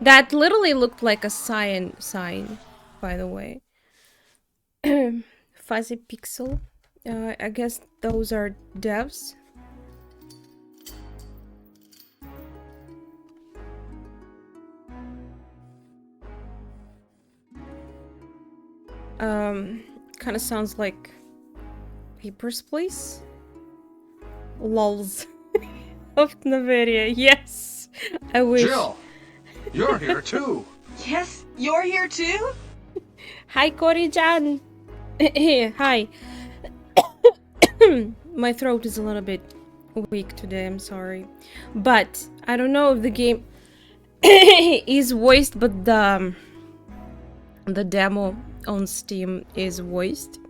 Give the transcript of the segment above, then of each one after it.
That literally looked like a sign, by the way. Fuzzy pixel. I guess those are devs. Um, kind of sounds like Papers, Please. Lols of Naveria. Yes, I wish. Jill, you're here too. Yes, you're here too? Hi, Cory-chan. Hi. My throat is a little bit weak today. I'm sorry, but I don't know if the game is voiced, but the demo on Steam is voiced,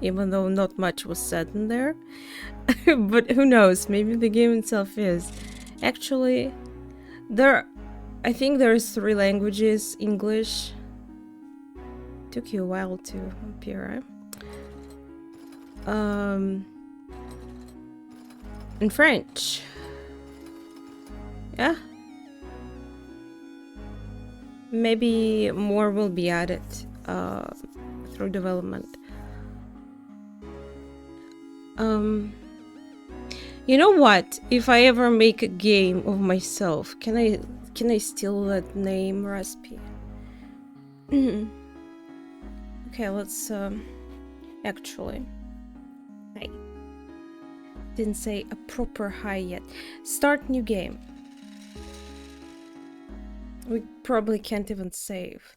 even though not much was said in there. But who knows? Maybe the game itself is. Actually, I think there's 3 languages. English. Took you a while to appear, eh? And French. Yeah. Maybe more will be added through development. You know what? If I ever make a game of myself, can I steal that name recipe? Okay, let's actually. Hi. Didn't say a proper hi yet. Start new game. We probably can't even save.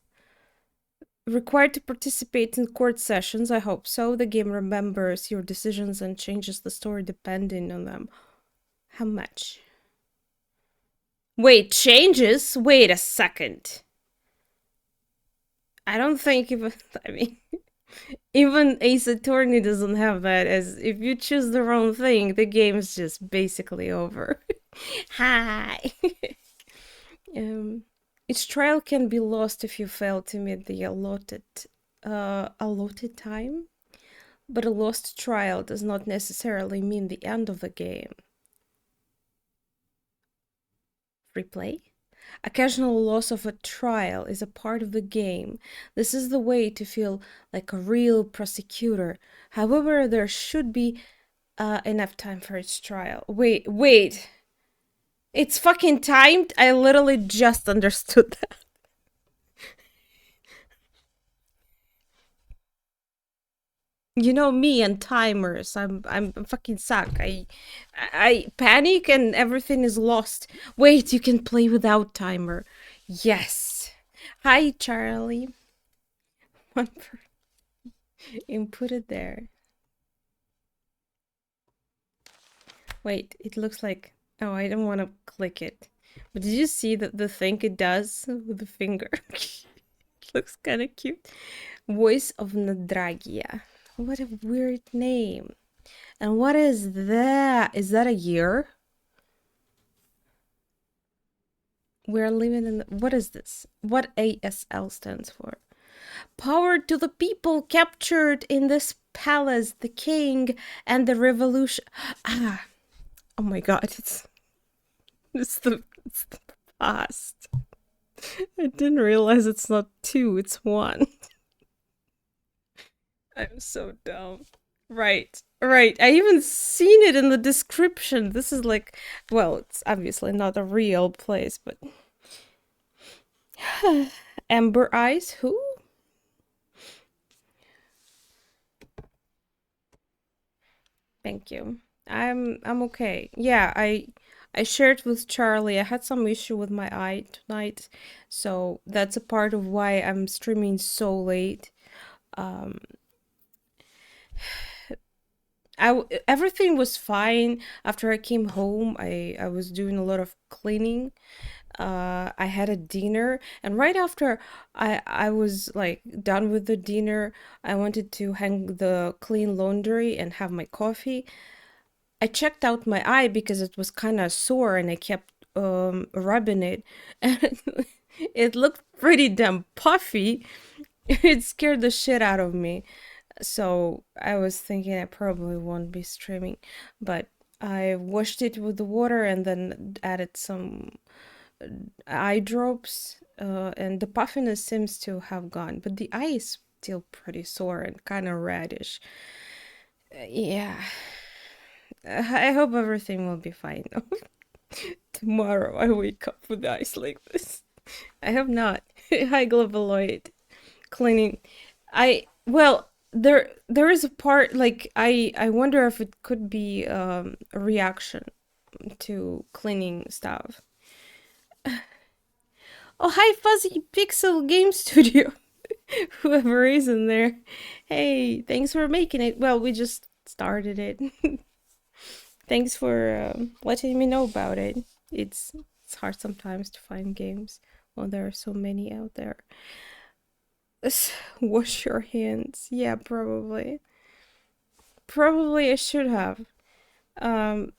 Required to participate in court sessions, I hope so. The game remembers your decisions and changes the story depending on them. How much? Wait, changes? Wait a second. I don't think even, I mean, even Ace Attorney doesn't have that, as if you choose the wrong thing, the game's just basically over. Hi! Each trial can be lost if you fail to meet the allotted time, but a lost trial does not necessarily mean the end of the game. Free play? Occasional loss of a trial is a part of the game. This is the way to feel like a real prosecutor. However, there should be enough time for each trial. Wait. It's fucking timed? I literally just understood that. You know me and timers. I'm fucking suck. I panic and everything is lost. Wait, you can play without timer. Yes. Hi, Charlie. One per input it there. Wait, it looks like, oh, I don't want to click it. But did you see the thing it does with the finger? Looks kind of cute. Voice of Nadragia. What a weird name. And what is that? Is that a year? We're living in... What is this? What ASL stands for? Power to the people captured in this palace, the king and the revolution. Ah, oh my god, it's the past. I didn't realize it's not 2, it's 1. I'm so dumb. Right. I even seen it in the description. This is like, well, it's obviously not a real place, but Amber Eyes, who? Thank you. I'm okay. Yeah, I shared with Charlie. I had some issue with my eye tonight, so that's a part of why I'm streaming so late. Um everything was fine after I came home. I was doing a lot of cleaning. I had a dinner, and right after I was like done with the dinner, I wanted to hang the clean laundry and have my coffee. I checked out my eye because it was kind of sore and I kept rubbing it, and it looked pretty damn puffy. It scared the shit out of me. So I was thinking I probably won't be streaming, but I washed it with the water and then added some eye drops, and the puffiness seems to have gone, but the eye is still pretty sore and kind of reddish. Yeah, I hope everything will be fine. Tomorrow I wake up with eyes like this. I hope not. High globaloid cleaning. There is a part like I wonder if it could be a reaction to cleaning stuff. Oh, hi, Fuzzy Pixel Game Studio. Whoever is in there. Hey, thanks for making it. Well, we just started it. Thanks for letting me know about it. It's hard sometimes to find games when there are so many out there. Wash your hands. Yeah, probably. Probably I should have. Um,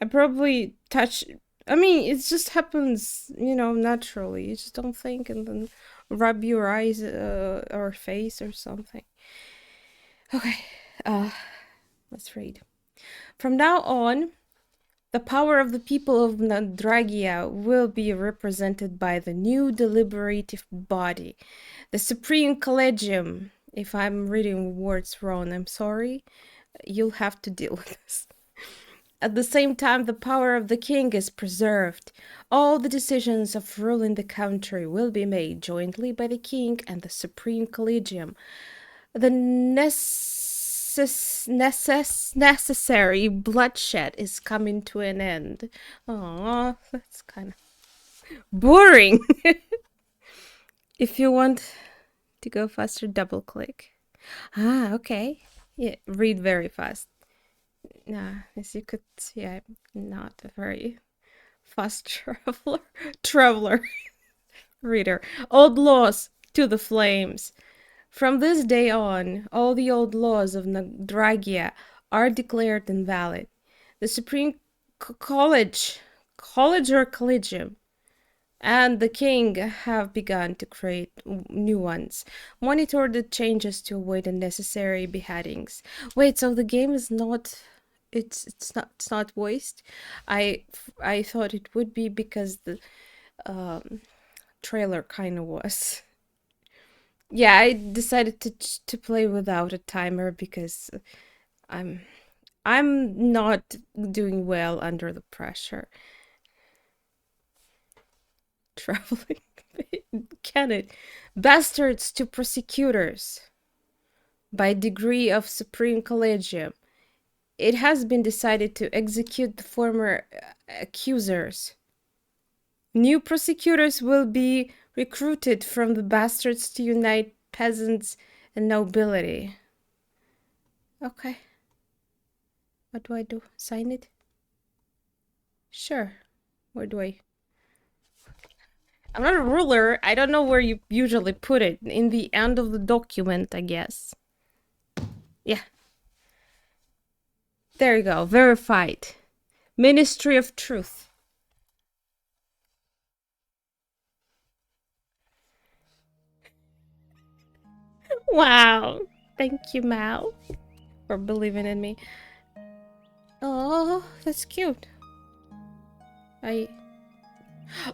I probably touch. I mean, it just happens, naturally. You just don't think and then rub your eyes or face or something. Okay, uh, let's read. From now on, the power of the people of Nadragia will be represented by the new deliberative body, the Supreme Collegium. If I'm reading words wrong, I'm sorry. You'll have to deal with this. At the same time, the power of the king is preserved. All the decisions of ruling the country will be made jointly by the king and the Supreme Collegium. The necessary bloodshed is coming to an end. Aw, that's kind of boring. If you want to go faster, double click. Ah, okay. Yeah, read very fast. Nah, as you could see, I'm not a very fast traveler reader. Old laws to the flames. From this day on, all the old laws of Nadragia are declared invalid. The Supreme College or Collegium, and the king have begun to create new ones. Monitor the changes to avoid unnecessary beheadings. Wait, so the game is not it's not voiced. I thought it would be because the um trailer kind of was. Yeah, I decided to play without a timer because I'm I'm not doing well under the pressure. Traveling. Can it? Bastards to prosecutors. By degree of Supreme Collegium, it has been decided to execute the former accusers. New prosecutors will be recruited from the bastards to unite peasants and nobility. Okay. What do I do? Sign it? Sure. Where do I? I'm not a ruler. I don't know where you usually put it. In the end of the document, I guess. Yeah. There you go. Verified. Ministry of Truth. Wow. Thank you, Mal, for believing in me. Oh, that's cute. I.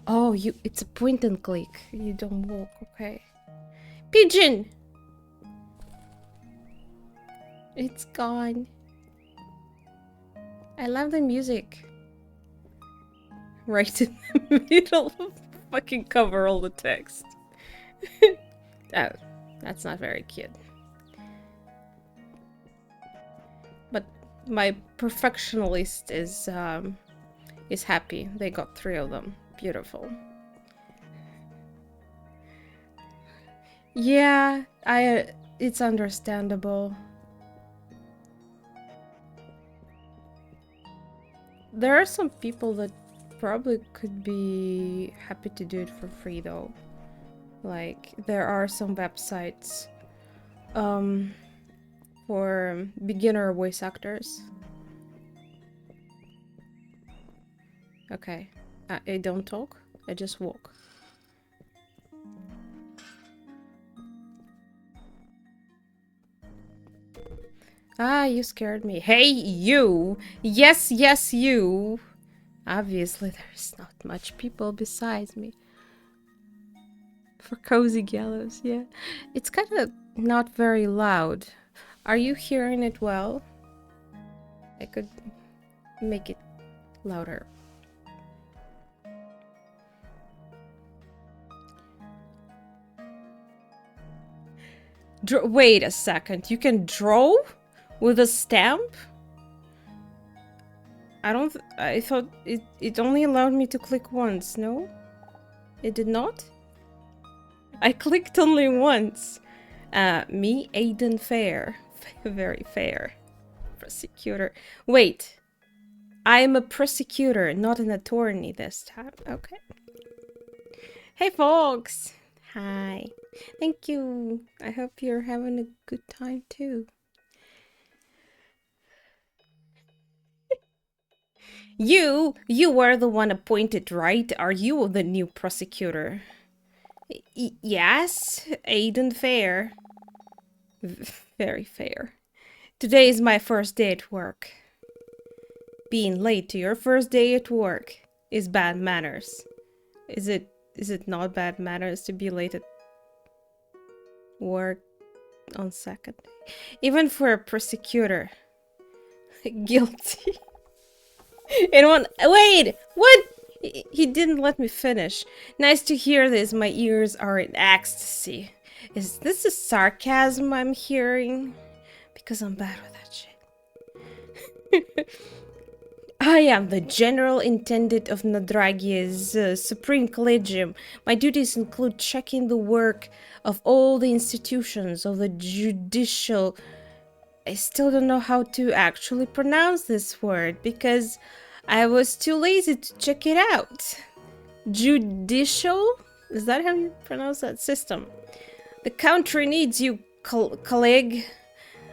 Oh, it's a point and click. You don't walk. Okay. Pigeon! It's gone. I love the music. Right in the middle of the fucking cover all the text. Oh, that's not very cute. But my perfectionist is happy. They got 3 of them. Beautiful. Yeah, it's understandable. There are some people that probably could be happy to do it for free though. Like there are some websites for beginner voice actors. Okay. I don't talk. I just walk. Ah, you scared me. Hey, you! Yes, yes, you! Obviously, there's not much people besides me. For cozy gallows, yeah. It's kind of not very loud. Are you hearing it well? I could make it louder. Wait a second. You can draw with a stamp? I thought it only allowed me to click once, no? It did not? I clicked only once. Me, Aiden Fair. Very fair. Prosecutor. Wait. I am a prosecutor, not an attorney this time. Okay. Hey, folks. Hi. Thank you. I hope you're having a good time, too. You were the one appointed, right? Are you the new prosecutor? Yes, Aiden Fair. Very fair. Today is my first day at work. Being late to your first day at work is bad manners. Is it not bad manners to be late at work on second day? Even for a prosecutor. Guilty. Wait! What? He didn't let me finish. Nice to hear this. My ears are in ecstasy. Is this a sarcasm I'm hearing? Because I'm bad with that shit. I am the General Intendant of Nadragia's Supreme Collegium. My duties include checking the work of all the institutions of the judicial... I still don't know how to actually pronounce this word because I was too lazy to check it out. Judicial? Is that how you pronounce that system? The country needs you, colleague.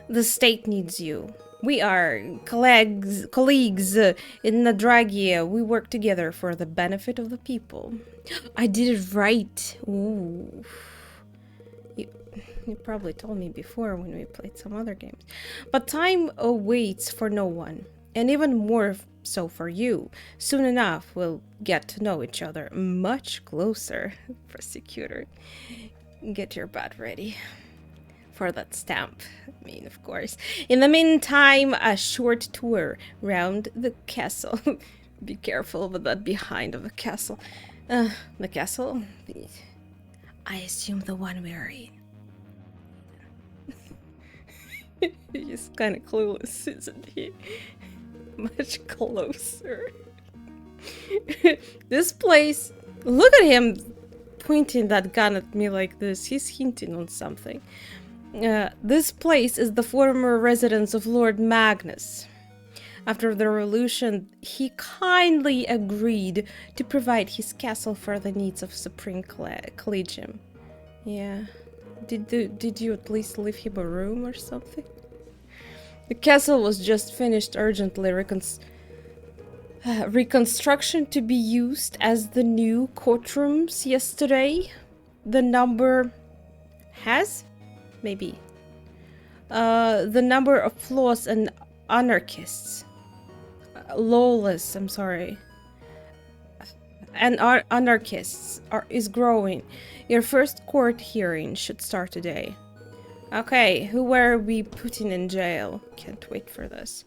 The state needs you. We are colleagues in Nadragia. We work together for the benefit of the people. I did it right. Ooh. You probably told me before when we played some other games. But time waits for no one. And even more so for you. Soon enough, we'll get to know each other much closer. Prosecutor, get your butt ready for that stamp. I mean, of course. In the meantime, a short tour round the castle. Be careful with that behind of the castle. The castle? I assume the one we're in. He's kind of clueless, isn't he? Much closer. This place... Look at him pointing that gun at me like this. He's hinting on something. This place is the former residence of Lord Magnus. After the revolution, he kindly agreed to provide his castle for the needs of Supreme Collegium. Yeah. Did you at least leave him a room or something? The castle was just finished urgently reconstruction to be used as the new courtrooms yesterday. The number has? Maybe. The number of flaws and anarchists. Lawless, I'm sorry. And anarchists is growing. Your first court hearing should start today. Okay, who were we putting in jail? Can't wait for this.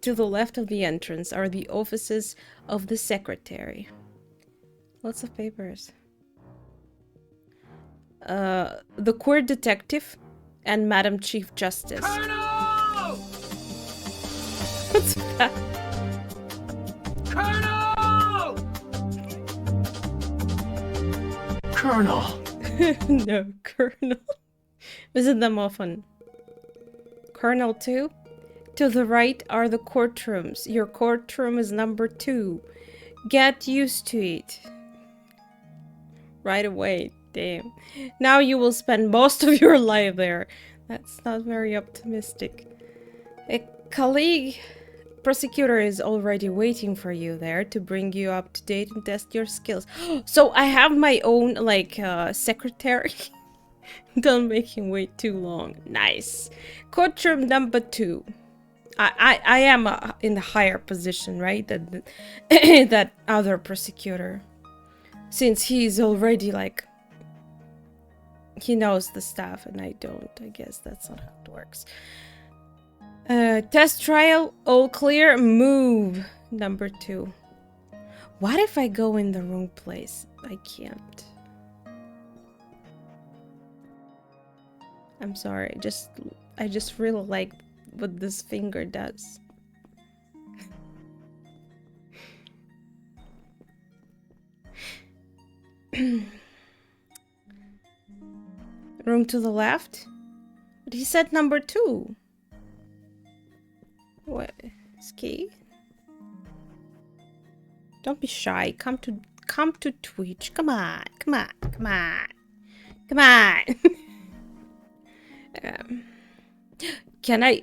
To the left of the entrance are the offices of the secretary. Lots of papers. The court detective and Madam Chief Justice. Colonel! What's that? Colonel! No, Colonel. Visit them often. Colonel 2? To the right are the courtrooms. Your courtroom is number 2. Get used to it. Right away. Damn. Now you will spend most of your life there. That's not very optimistic. A colleague prosecutor is already waiting for you there to bring you up to date and test your skills. So I have my own, like, secretary. Don't make him wait too long. Nice. Courtroom number 2. I am in the higher position, right? Than that other prosecutor. Since he's already like, he knows the stuff and I don't. I guess that's not how it works. Test trial, all clear, move. Number 2. What if I go in the wrong place? I can't. I'm sorry, I just really like what this finger does. Room to the left? But he said number 2. What? Ski? Don't be shy. Come to Twitch. Come on. Come on. Come on. Come on. Can I?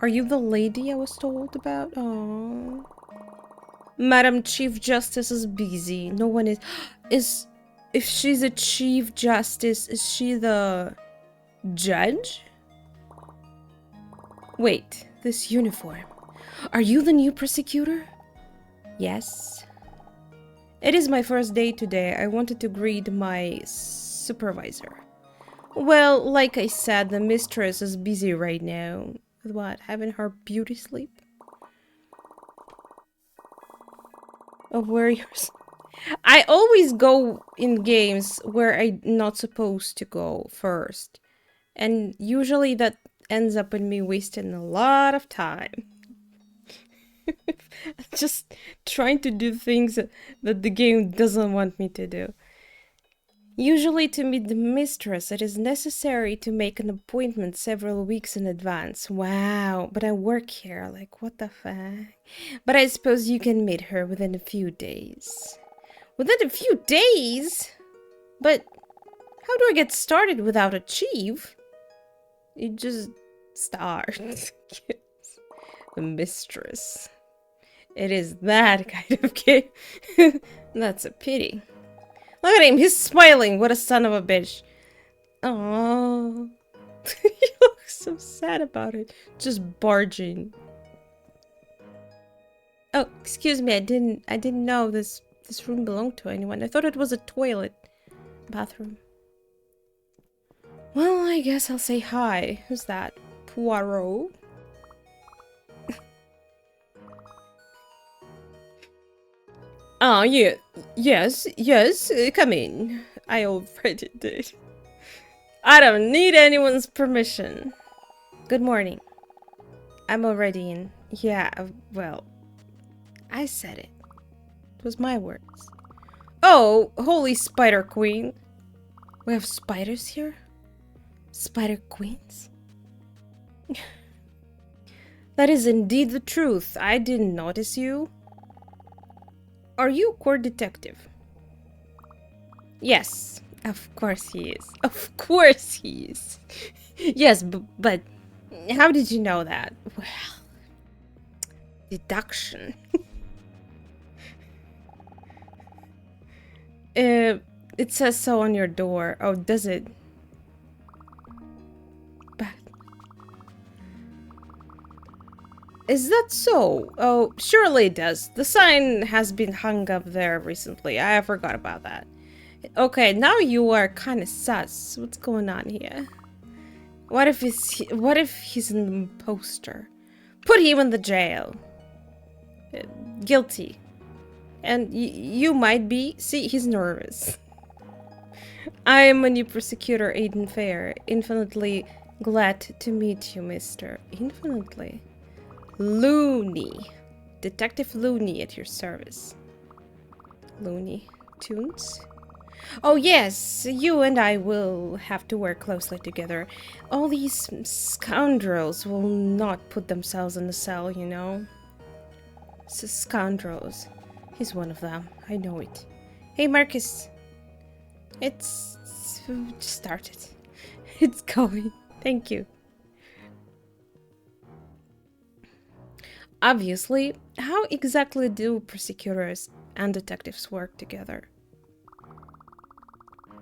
Are you the lady I was told about? Oh. Madam Chief Justice is busy. No one is if she's a Chief Justice, is she the judge? Wait, this uniform. Are you the new prosecutor? Yes. It is my first day today. I wanted to greet my supervisor. Well, like I said, the mistress is busy right now. With what? Having her beauty sleep? Oh, warriors. I always go in games where I'm not supposed to go first. And usually that ends up in me wasting a lot of time. Just trying to do things that the game doesn't want me to do. Usually to meet the mistress, it is necessary to make an appointment several weeks in advance. Wow, but I work here, like what the fuck? But I suppose you can meet her within a few days. Within a few days? But how do I get started without a chief? You just start. The mistress. It is that kind of game. That's a pity. Look at him, he's smiling. What a son of a bitch. Oh, he looks so sad about it. Just barging. Oh, excuse me. I didn't know this room belonged to anyone. I thought it was a toilet bathroom. Well, I guess I'll say hi. Who's that? Poirot? Oh, yeah. Yes, come in. I already did. I don't need anyone's permission. Good morning. I'm already in. Yeah, well, I said it. It was my words. Oh, holy spider queen. We have spiders here? Spider queens? That is indeed the truth. I didn't notice you. Are you a court detective? Yes, of course he is. Of course he is. Yes, but how did you know that? Well, deduction. It says so on your door. Oh, does it? But is that so? Oh, surely it does. The sign has been hung up there recently. I forgot about that. Okay, now you are kind of sus. What's going on here? What if he's an imposter? Put him in the jail. Guilty. And you might be. See, he's nervous. I am a new prosecutor, Aiden Fair. Infinitely glad to meet you, mister. Infinitely. Looney. Detective Looney at your service. Looney Tunes? Oh yes, you and I will have to work closely together. All these scoundrels will not put themselves in the cell, you know. Scoundrels. He's one of them. I know it. Hey, Marcus. It's just started. It's going. Thank you. Obviously, how exactly do prosecutors and detectives work together?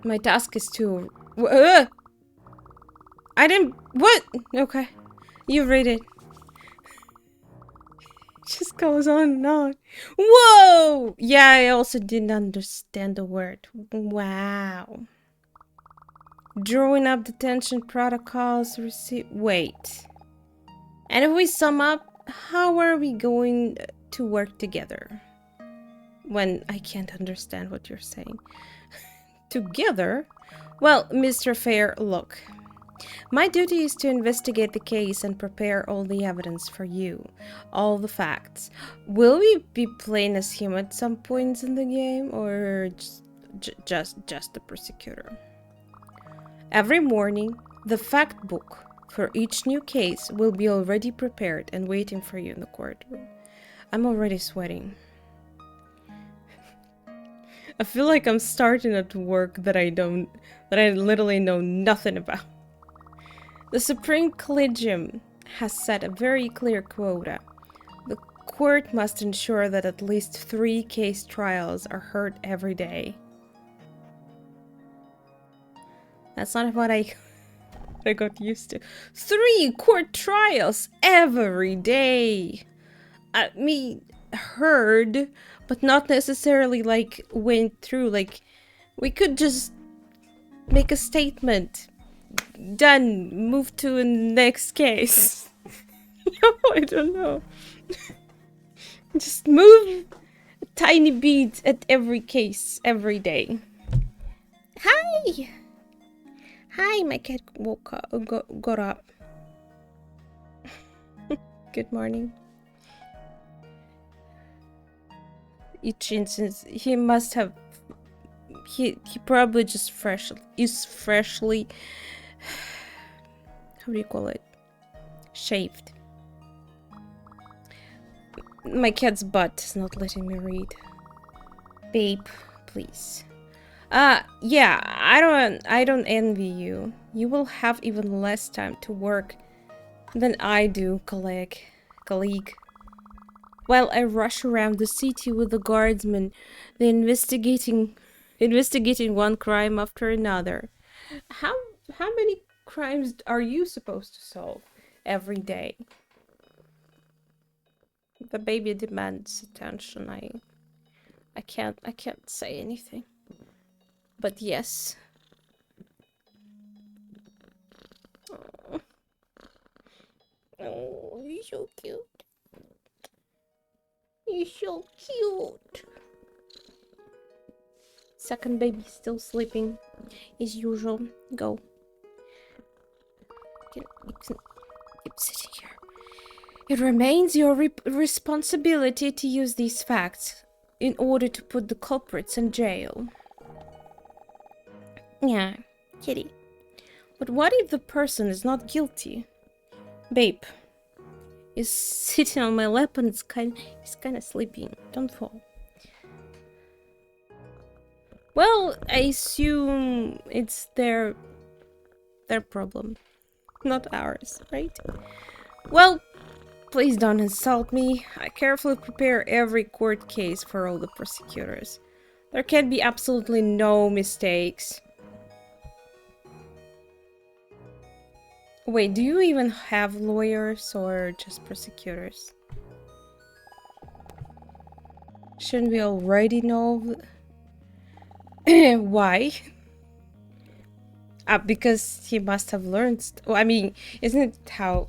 My task is to... I didn't. What? Okay. You read it. Just goes on and on. Whoa! Yeah, I also didn't understand the word. Wow. Drawing up detention protocols, wait. And if we sum up, how are we going to work together? When I can't understand what you're saying. Together? Well, Mr. Fair, look. My duty is to investigate the case and prepare all the evidence for you. All the facts. Will we be playing as him at some points in the game, or just the prosecutor? Every morning, the fact book for each new case will be already prepared and waiting for you in the courtroom. I'm already sweating. I feel like I'm starting at work that I literally know nothing about. The Supreme Collegium has set a very clear quota. The court must ensure that at least 3 case trials are heard every day. That's not what I got used to. 3 court trials every day! I mean, heard, but not necessarily like went through. Like, we could just make a statement. Done. Move to the next case. No, I don't know. Just move a tiny bit at every case every day. Hi! Hi, my cat woke up, got up. Good morning. Each instance, he must have... He probably just is freshly... How do you call it? Shaved. My cat's butt is not letting me read. Babe, please. Yeah, I don't envy you. You will have even less time to work than I do, colleague. While I rush around the city with the guardsmen, the investigating one crime after another. How many crimes are you supposed to solve every day? The baby demands attention. I can't say anything. But yes. Oh, you're so cute. You're so cute. Second baby still sleeping. As usual. Go. You can keep sitting here. It remains your responsibility to use these facts in order to put the culprits in jail. Yeah, kitty. But what if the person is not guilty? Babe is sitting on my lap and he's kind of sleeping. Don't fall. Well, I assume it's their problem, not ours, right? Well, please don't insult me. I carefully prepare every court case for all the prosecutors. There can be absolutely no mistakes. Wait, do you even have lawyers or just prosecutors? Shouldn't we already know? Why? Because he must have learned. Well, I mean, isn't it how...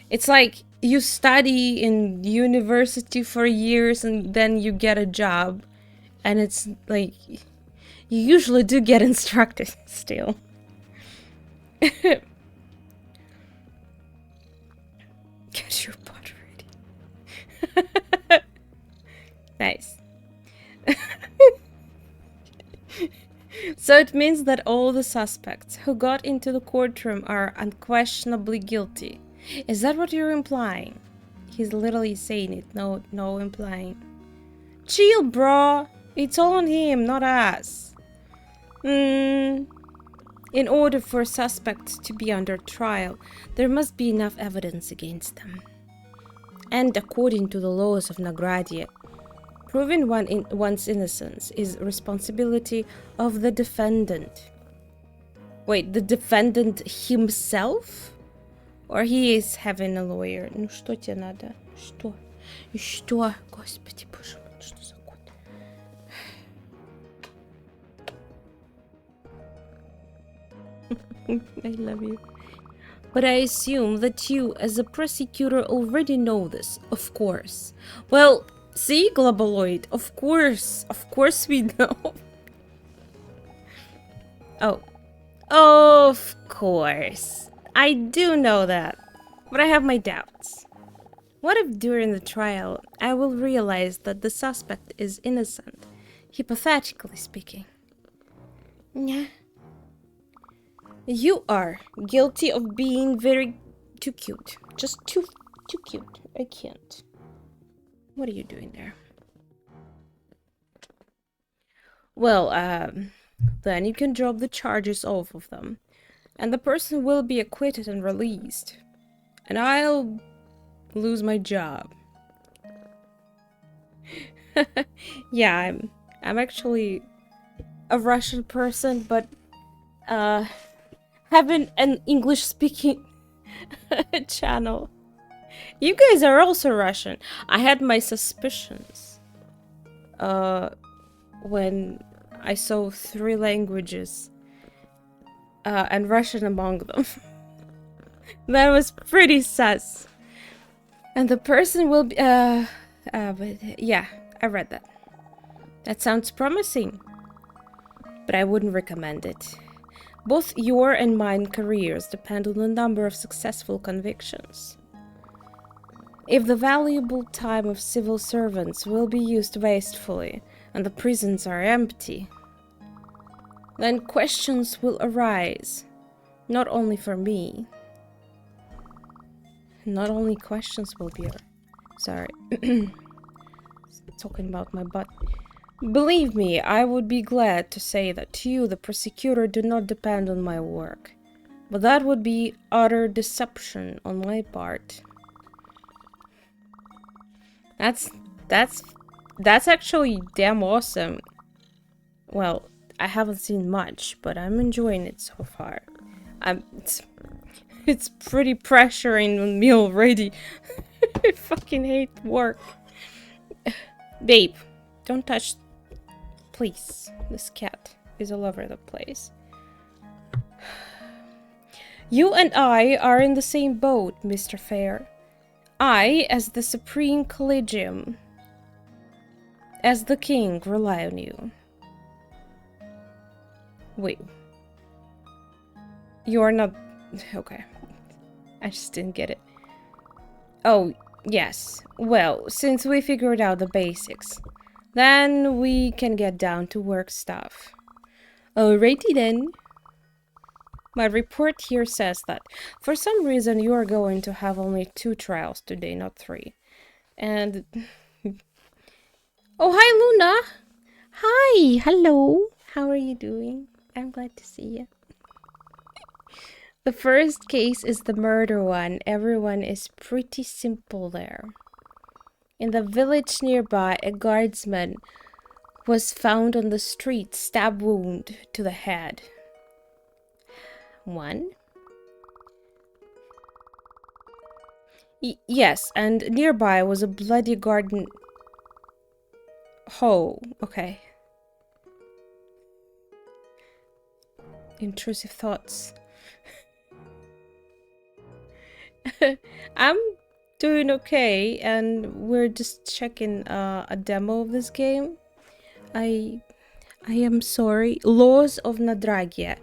It's like you study in university for years and then you get a job. And it's like... You usually do get instructed still. Get your butt ready. Nice. So it means that all the suspects who got into the courtroom are unquestionably guilty. Is that what you're implying? He's literally saying it, no implying. Chill, bro. It's all on him, not us. In order for suspects to be under trial, there must be enough evidence against them. And according to the laws of Nadragia, proving one's innocence is responsibility of the defendant. Wait, the defendant himself? Or he is having a lawyer? Ну что тебе надо? Что? Что? Господи, боже мой, что за кот? I love you. But I assume that you, as a prosecutor, already know this, of course. Well, see, Globaloid, of course we know. Oh, of course. I do know that, but I have my doubts. What if during the trial I will realize that the suspect is innocent, hypothetically speaking? Yeah. You are guilty of being too cute. Just too cute. I can't. What are you doing there? Well, then you can drop the charges off of them, and the person will be acquitted and released. And I'll lose my job. Yeah, I'm actually a Russian person, but having an English speaking channel. You guys are also Russian. I had my suspicions when I saw 3 languages and Russian among them. That was pretty sus. And the person will be but yeah, I read that. That sounds promising, but I wouldn't recommend it. Both your and mine careers depend on the number of successful convictions. If the valuable time of civil servants will be used wastefully and the prisons are empty, then questions will arise, not only for me. Not only questions will be... Sorry. Talking about my butt. Believe me, I would be glad to say that you, the prosecutor, do not depend on my work. But that would be utter deception on my part. That's actually damn awesome. Well, I haven't seen much, but I'm enjoying it so far. It's pretty pressuring on me already. I fucking hate work. Babe, don't touch... Please. This cat is all over the place. You and I are in the same boat, Mr. Fair. I, as the Supreme Collegium, as the king, rely on you. Wait. You're not... Okay. I just didn't get it. Oh, yes. Well, since we figured out the basics, then we can get down to work stuff. Alrighty then. My report here says that for some reason you are going to have only 2 trials today, not 3. And... Oh, hi Luna! Hi! Hello! How are you doing? I'm glad to see you. The first case is the murder one. Everyone is pretty simple there. In the village nearby, a guardsman was found on the street, stab wound to the head. 1. Yes, and nearby was a bloody garden... Oh, okay. Intrusive thoughts. I'm doing okay, and we're just checking a demo of this game. I am sorry. Laws of Nadragia.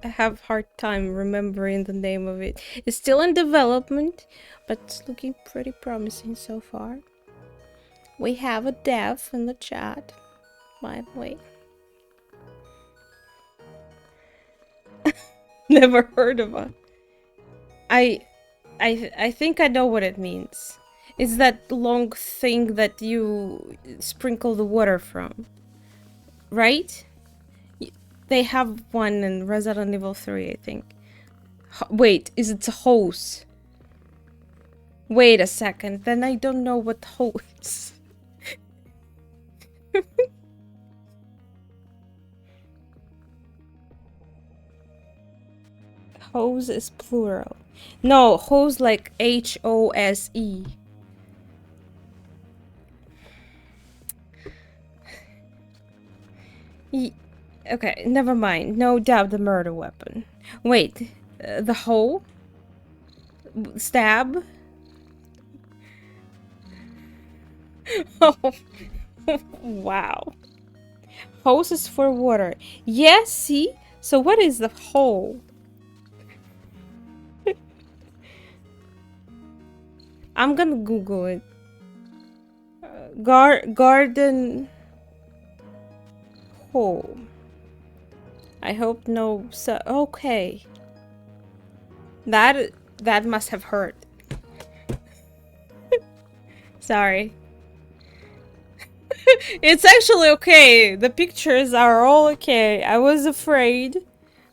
I have hard time remembering the name of it. It's still in development, but it's looking pretty promising so far. We have a dev in the chat, by the way. Never heard of it. I think I know what it means. It's that long thing that you sprinkle the water from, right? They have one in Resident Evil 3, I think. Wait, is it a hose? Wait a second, then I don't know what hose. Hose is plural. No, hose like Hose. Okay, never mind. No doubt the murder weapon. Wait, the hole? Stab? Oh, wow. Hose is for water. Yes, see? So what is the hole? I'm gonna Google it. Garden hole. I hope no. So okay. That must have hurt. Sorry. It's actually okay. The pictures are all okay. I was afraid,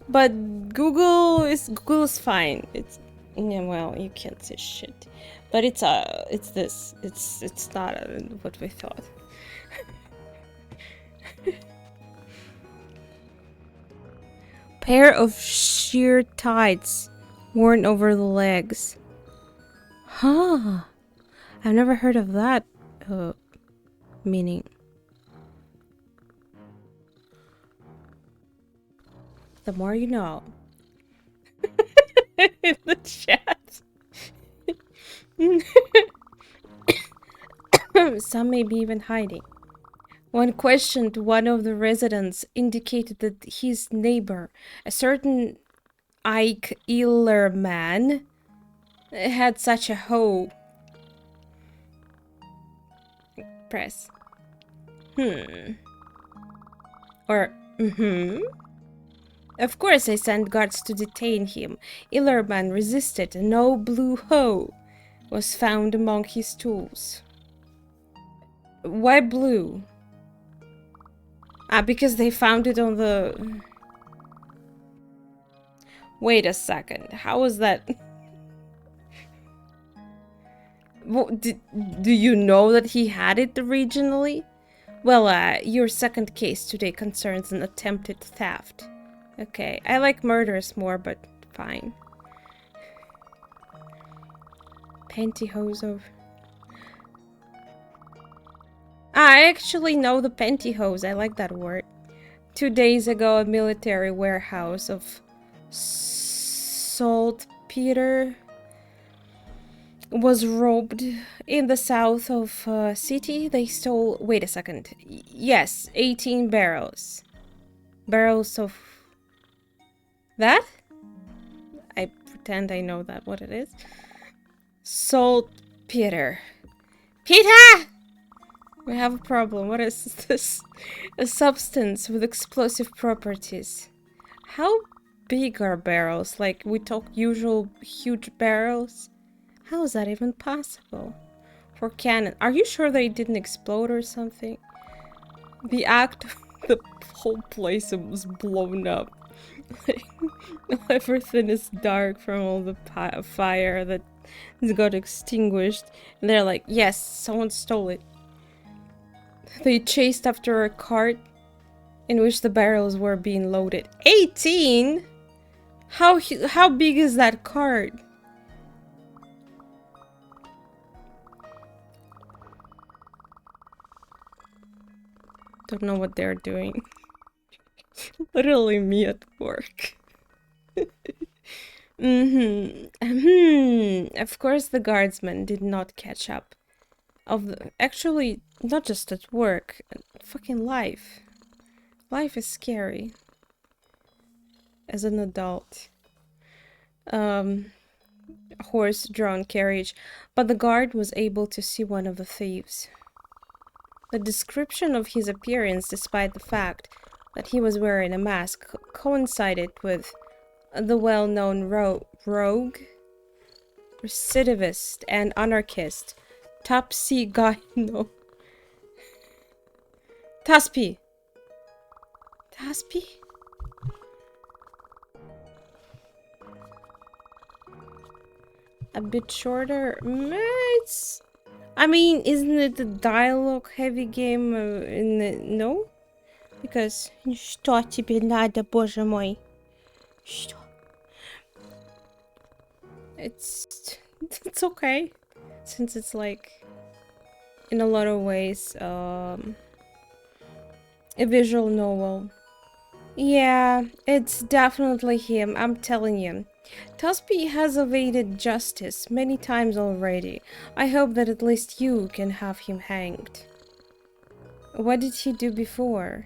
but Google's fine. It's yeah, well, you can't say shit, but it's this. It's not what we thought. Pair of sheer tights worn over the legs. Huh. I've never heard of that meaning. The more you know. In the chat. Some may be even hiding. When questioned, one of the residents indicated that his neighbor, a certain Ike Illerman, had such a hoe. Press. Or, Of course I sent guards to detain him. Illerman resisted, and no blue hoe was found among his tools. Why blue? Ah, because they found it on the... Wait a second, how was that? Do you know that he had it originally? Well, your second case today concerns an attempted theft. Okay, I like murders more, but fine. Pantyhose of... I actually know the pantyhose. I like that word. 2 days ago, a military warehouse of saltpeter was robbed in the south of city. They stole... Wait a second. Yes, 18 barrels. Barrels of... That? I pretend I know that what it is. Saltpeter. Peter! We have a problem. What is this? A substance with explosive properties. How big are barrels? Like, we talk usual huge barrels? How is that even possible? For cannon. Are you sure they didn't explode or something? The act of the whole place was blown up. Like, everything is dark from all the fire that got extinguished. And they're like, yes, someone stole it. They chased after a cart in which the barrels were being loaded. 18? How big is that cart? Don't know what they're doing. Literally me at work. Of course the guardsmen did not catch up. Actually, not just at work. Fucking life. Life is scary. As an adult. Horse-drawn carriage. But the guard was able to see one of the thieves. The description of his appearance, despite the fact that he was wearing a mask, coincided with the well-known rogue, recidivist, and anarchist, Topsy Gyno. Taspi! Taspi? A bit shorter? I mean, isn't it a dialogue-heavy game in the... No? Because... Что тебе надо, боже мой? Что? it's okay, since it's like in a lot of ways a visual novel. Yeah, it's definitely him, I'm telling you. Tusby has evaded justice many times already. I hope that at least you can have him hanged. What did he do before?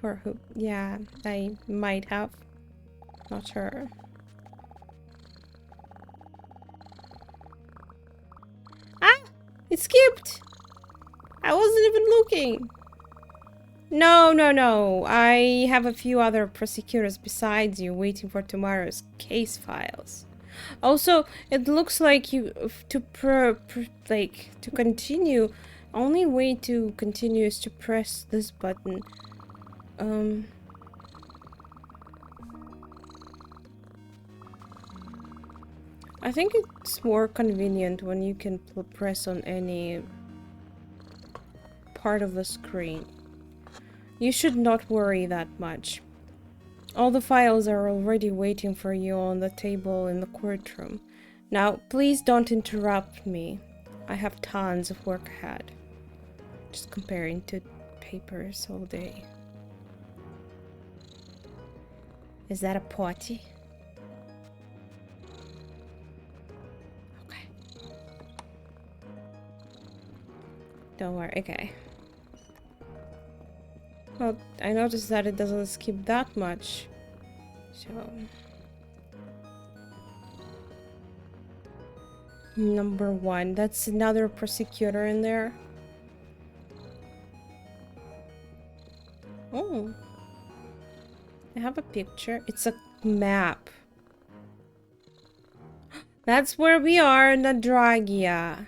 For who? Yeah, I might have. Not sure. Ah! It skipped! I wasn't even looking! No, no, no. I have a few other prosecutors besides you waiting for tomorrow's case files. Also, it looks like you to continue. Only way to continue is to press this button. Um, I think it's more convenient when you can press on any part of the screen. You should not worry that much. All the files are already waiting for you on the table in the courtroom. Now, please don't interrupt me. I have tons of work ahead. Just comparing to papers all day. Is that a potty? Okay. Don't worry, okay. Well, I noticed that it doesn't skip that much. So... Number 1. That's another prosecutor in there. Oh. I have a picture. It's a map. That's where we are, Nadragia.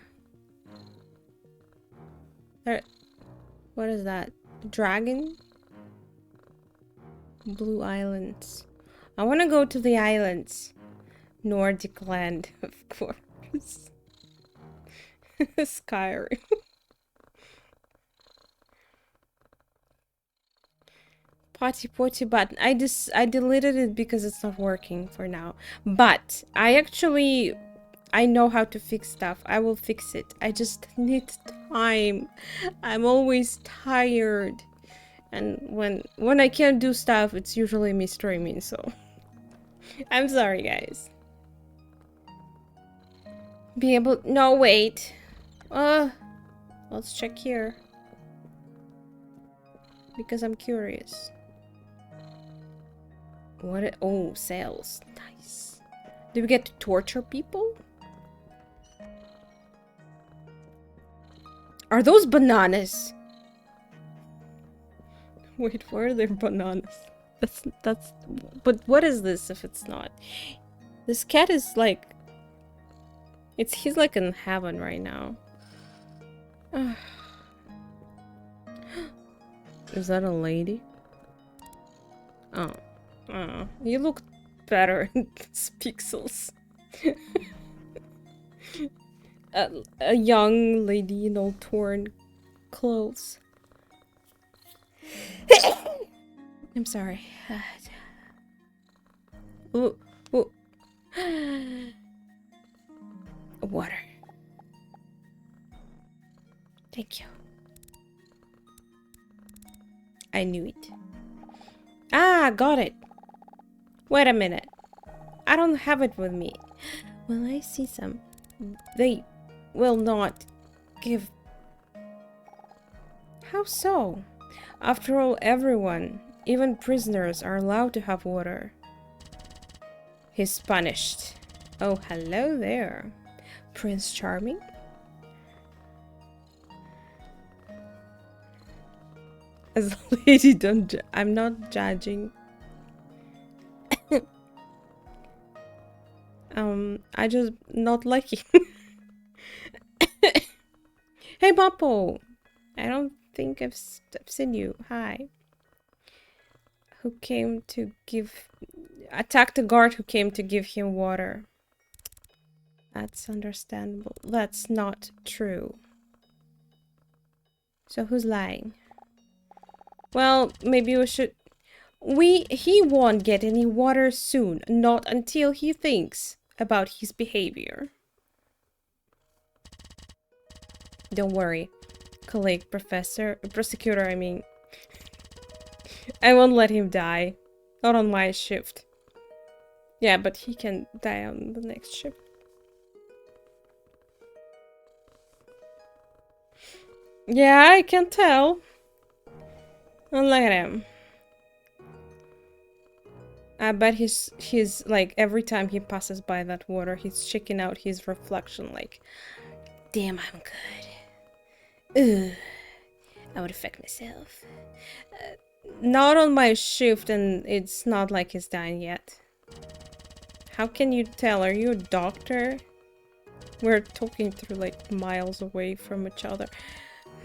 There... What is that? Dragon? Blue Islands. I want to go to the islands. Nordic land, of course. Skyrim. Potty button. I deleted it because it's not working for now. But I know how to fix stuff. I will fix it. I just need time. I'm always tired. And when I can't do stuff, it's usually me streaming, so I'm sorry, guys. Be able... No, wait. Let's check here. Because I'm curious. What? Oh, sales. Nice. Do we get to torture people? Are those bananas? Wait, where are their bananas? That's... But what is this if it's not? This cat is like... He's like in heaven right now. Is that a lady? Oh. Oh. You look better in these pixels. A young lady in all torn clothes. I'm sorry. Ooh, ooh. Water. Thank you. I knew it. Ah, got it. Wait a minute. I don't have it with me. Well, I see some. They will not give... How so? After all, everyone, even prisoners, are allowed to have water. He's punished. Oh, hello there. Prince Charming? As a lady, don't I'm not judging. I just not liking. Hey, Boppo! I don't think I've seen you. Hi. Who came to give... Attacked the guard who came to give him water. That's understandable. That's not true. So who's lying? Well, maybe we should... He won't get any water soon, not until he thinks about his behavior. Don't worry, colleague, prosecutor, I mean. I won't let him die. Not on my shift. Yeah, but he can die on the next shift. Yeah, I can tell. And look at him. I bet he's like, every time he passes by that water, he's checking out his reflection like, damn, I'm good. Ugh, I would affect myself. Not on my shift, and it's not like he's dying yet. How can you tell? Are you a doctor? We're talking through like miles away from each other.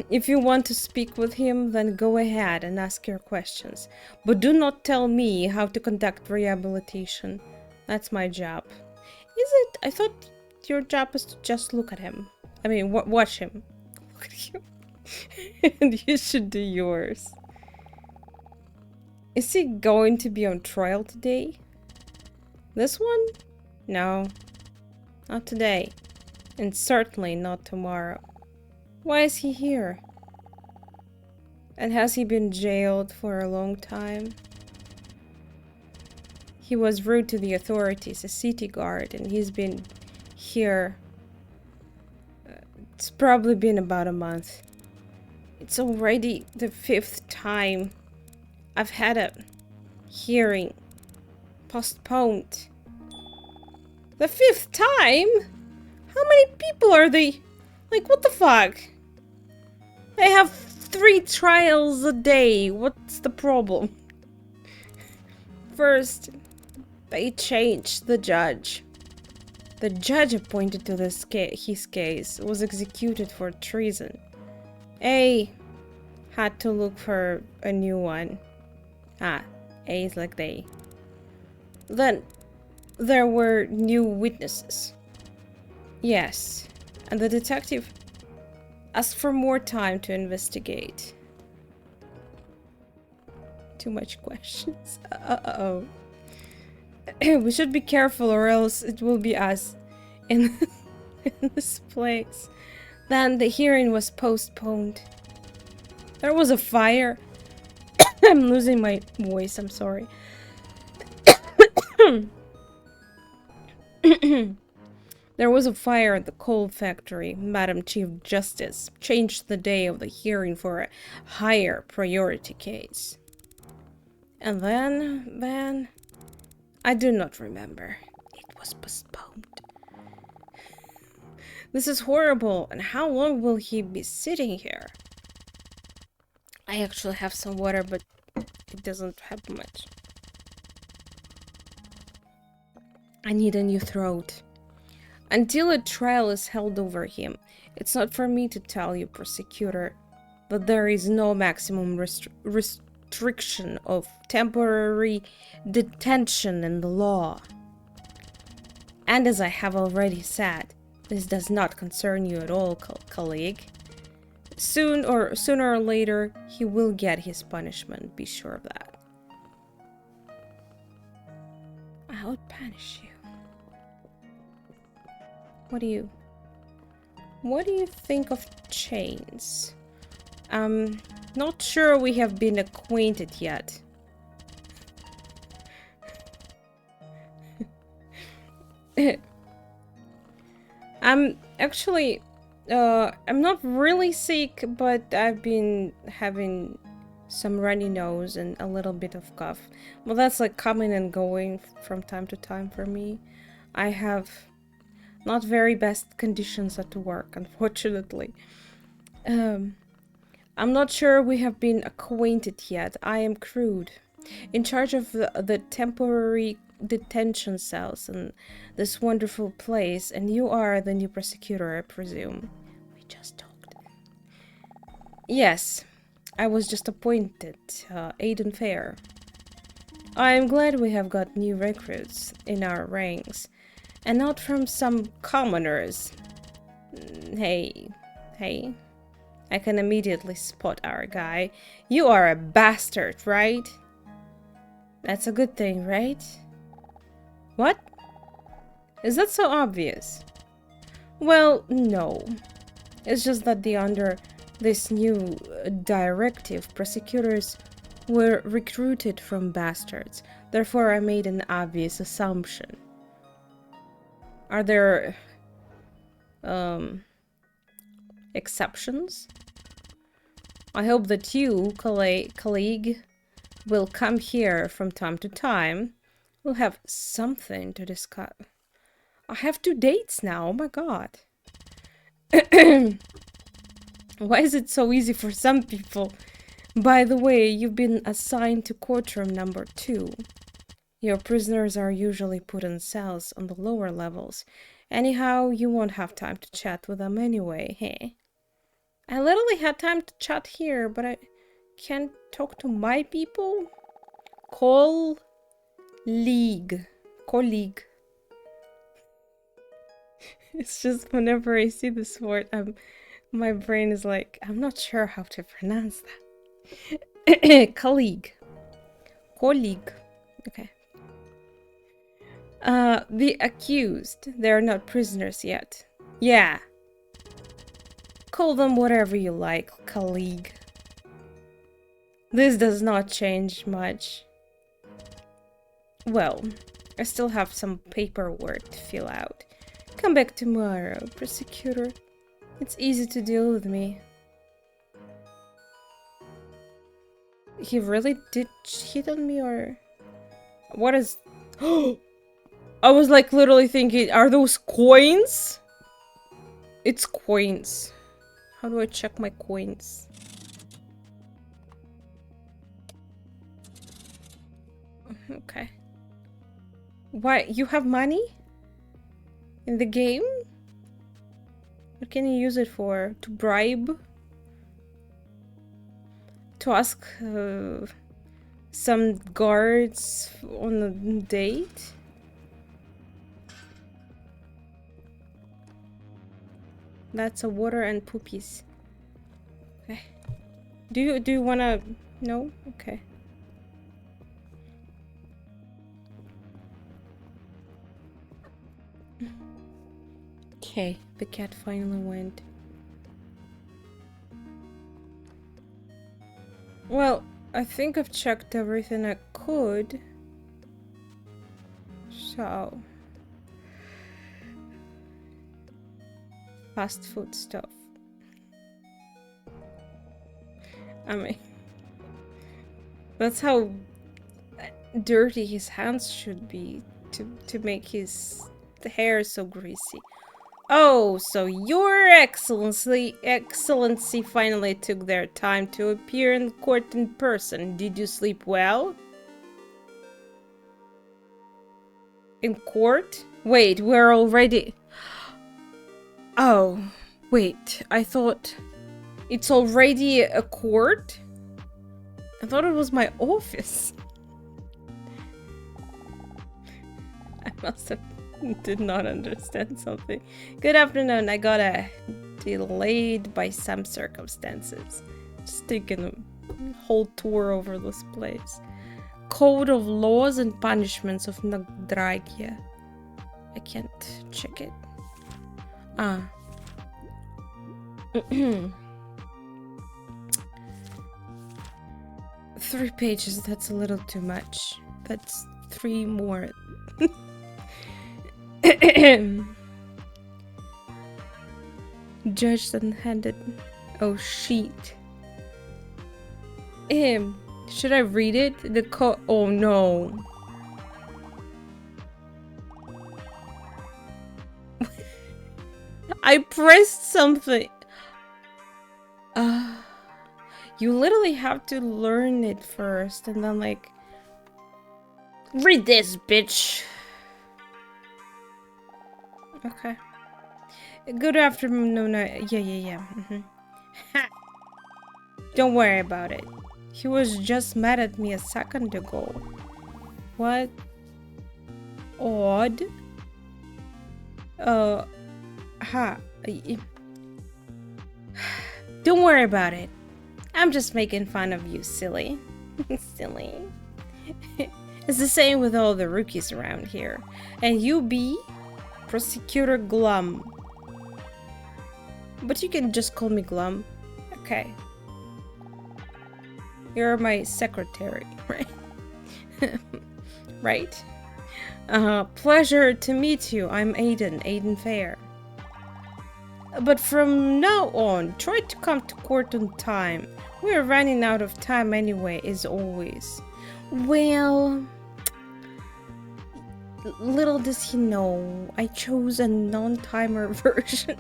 If you want to speak with him, then go ahead and ask your questions. But do not tell me how to conduct rehabilitation. That's my job. Is it? I thought your job is to just look at him. I mean, watch him. Look at him. And you should do yours. Is he going to be on trial today? This one? No. Not today. And certainly not tomorrow. Why is he here? And has he been jailed for a long time? He was rude to the authorities, a city guard, and he's been here. It's probably been about a month. It's already the 5th time I've had a hearing postponed. The 5th time? How many people are they? Like, what the fuck? They have 3 trials a day. What's the problem? First, they changed the judge. The judge appointed to his case was executed for treason. A had to look for a new one. Ah, A is like they. Then, there were new witnesses. Yes, and the detective asked for more time to investigate. Too much questions. Uh-oh. We should be careful or else it will be us in, in this place. Then the hearing was postponed. There was a fire. I'm losing my voice, I'm sorry. There was a fire at the coal factory. Madam Chief Justice changed the day of the hearing for a higher priority case. And then... I do not remember. It was postponed. This is horrible, and how long will he be sitting here? I actually have some water, but it doesn't help much. I need a new throat. Until a trial is held over him, it's not for me to tell you, prosecutor, but there is no maximum restriction of temporary detention in the law. And as I have already said, this does not concern you at all, colleague. Sooner or later, he will get his punishment, be sure of that. I would punish you. What do you think of chains? Not sure we have been acquainted yet. I'm actually, I'm not really sick, but I've been having some runny nose and a little bit of cough. Well, that's like coming and going from time to time for me. I have not very best conditions at work, unfortunately. I'm not sure we have been acquainted yet. I am Crude, in charge of the temporary detention cells in this wonderful place, and you are the new prosecutor, I presume. We just talked. Yes, I was just appointed, Aiden Fair. I am glad we have got new recruits in our ranks, and not from some commoners. Hey. I can immediately spot our guy. You are a bastard, right? That's a good thing, right? What? Is that so obvious? Well, no. It's just that under this new directive, prosecutors were recruited from bastards. Therefore, I made an obvious assumption. Are there exceptions? I hope that you, colleague, will come here from time to time. We'll have something to discuss. I have 2 dates now, oh my god. Why is it so easy for some people? By the way, you've been assigned to courtroom number 2. Your prisoners are usually put in cells on the lower levels. Anyhow, you won't have time to chat with them anyway, hey? I literally had time to chat here, but I can't talk to my people? Colleague. It's just whenever I see this word, my brain is like, I'm not sure how to pronounce that. Colleague. Okay. The accused. They're not prisoners yet. Yeah. Call them whatever you like, colleague. This does not change much. Well, I still have some paperwork to fill out. Come back tomorrow, Prosecutor. It's easy to deal with me. He really did cheat on me, or... What is... I was like literally thinking, are those coins? It's coins. How do I check my coins? Okay. Why? You have money? In the game? What can you use it for? To bribe? To ask some guards on a date? That's a water and poopies. Okay. Do you wanna... No? Okay. Okay, the cat finally went. Well, I think I've checked everything I could. So... Fast food stuff. I mean... That's how dirty his hands should be to make his hair so greasy. Oh, so your excellency finally took their time to appear in court in person. Did you sleep well? In court? Wait, we're already... Oh, wait, I thought... It's already a court? I thought it was my office. I must have did not understand something. Good afternoon. I got delayed by some circumstances. Just taking a whole tour over this place. Code of Laws and Punishments of Nadragia. I can't check it. Ah. 3 pages, that's a little too much. That's 3 more. Judged and handed. Oh, sheet. Should I read it? Oh no. I pressed something. You literally have to learn it first and then like... Read this, bitch. Okay. Good afternoon. No. Yeah. Ha! Don't worry about it. He was just mad at me a second ago. What? Odd? Don't worry about it. I'm just making fun of you, silly. Silly. It's the same with all the rookies around here. And you be Prosecutor Glum. But you can just call me Glum. Okay. You're my secretary, right? Right? Pleasure to meet you. I'm Aiden Fair. But from now on, try to come to court on time. We're running out of time anyway, as always. Well, little does he know, I chose a non-timer version.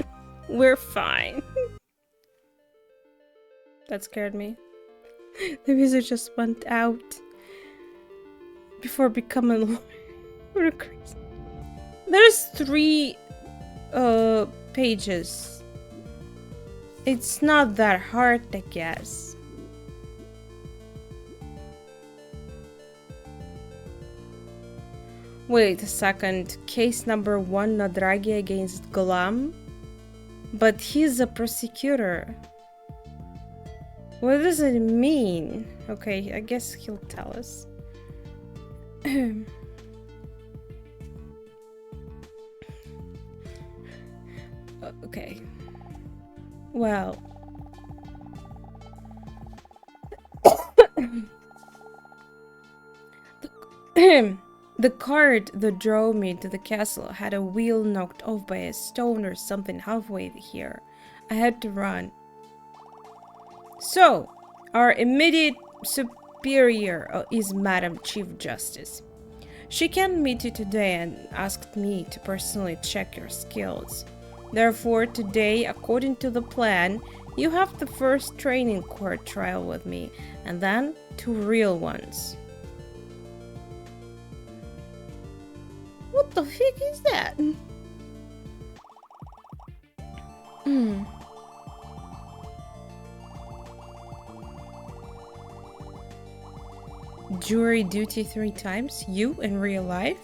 We're fine. That scared me. The music just went out before becoming crazy. There's 3 pages. It's not that hard, I guess. Wait a second. Case number 1, Nadragia against Golam? But he's a prosecutor. What does it mean? Okay, I guess he'll tell us. Okay. Well. The cart that drove me to the castle had a wheel knocked off by a stone or something halfway here. I had to run. So, our immediate superior is Madam Chief Justice. She came meet you today and asked me to personally check your skills. Therefore, today, according to the plan, you have the first training court trial with me, and then 2 real ones. What the heck is that? Jury duty 3 times? You in real life?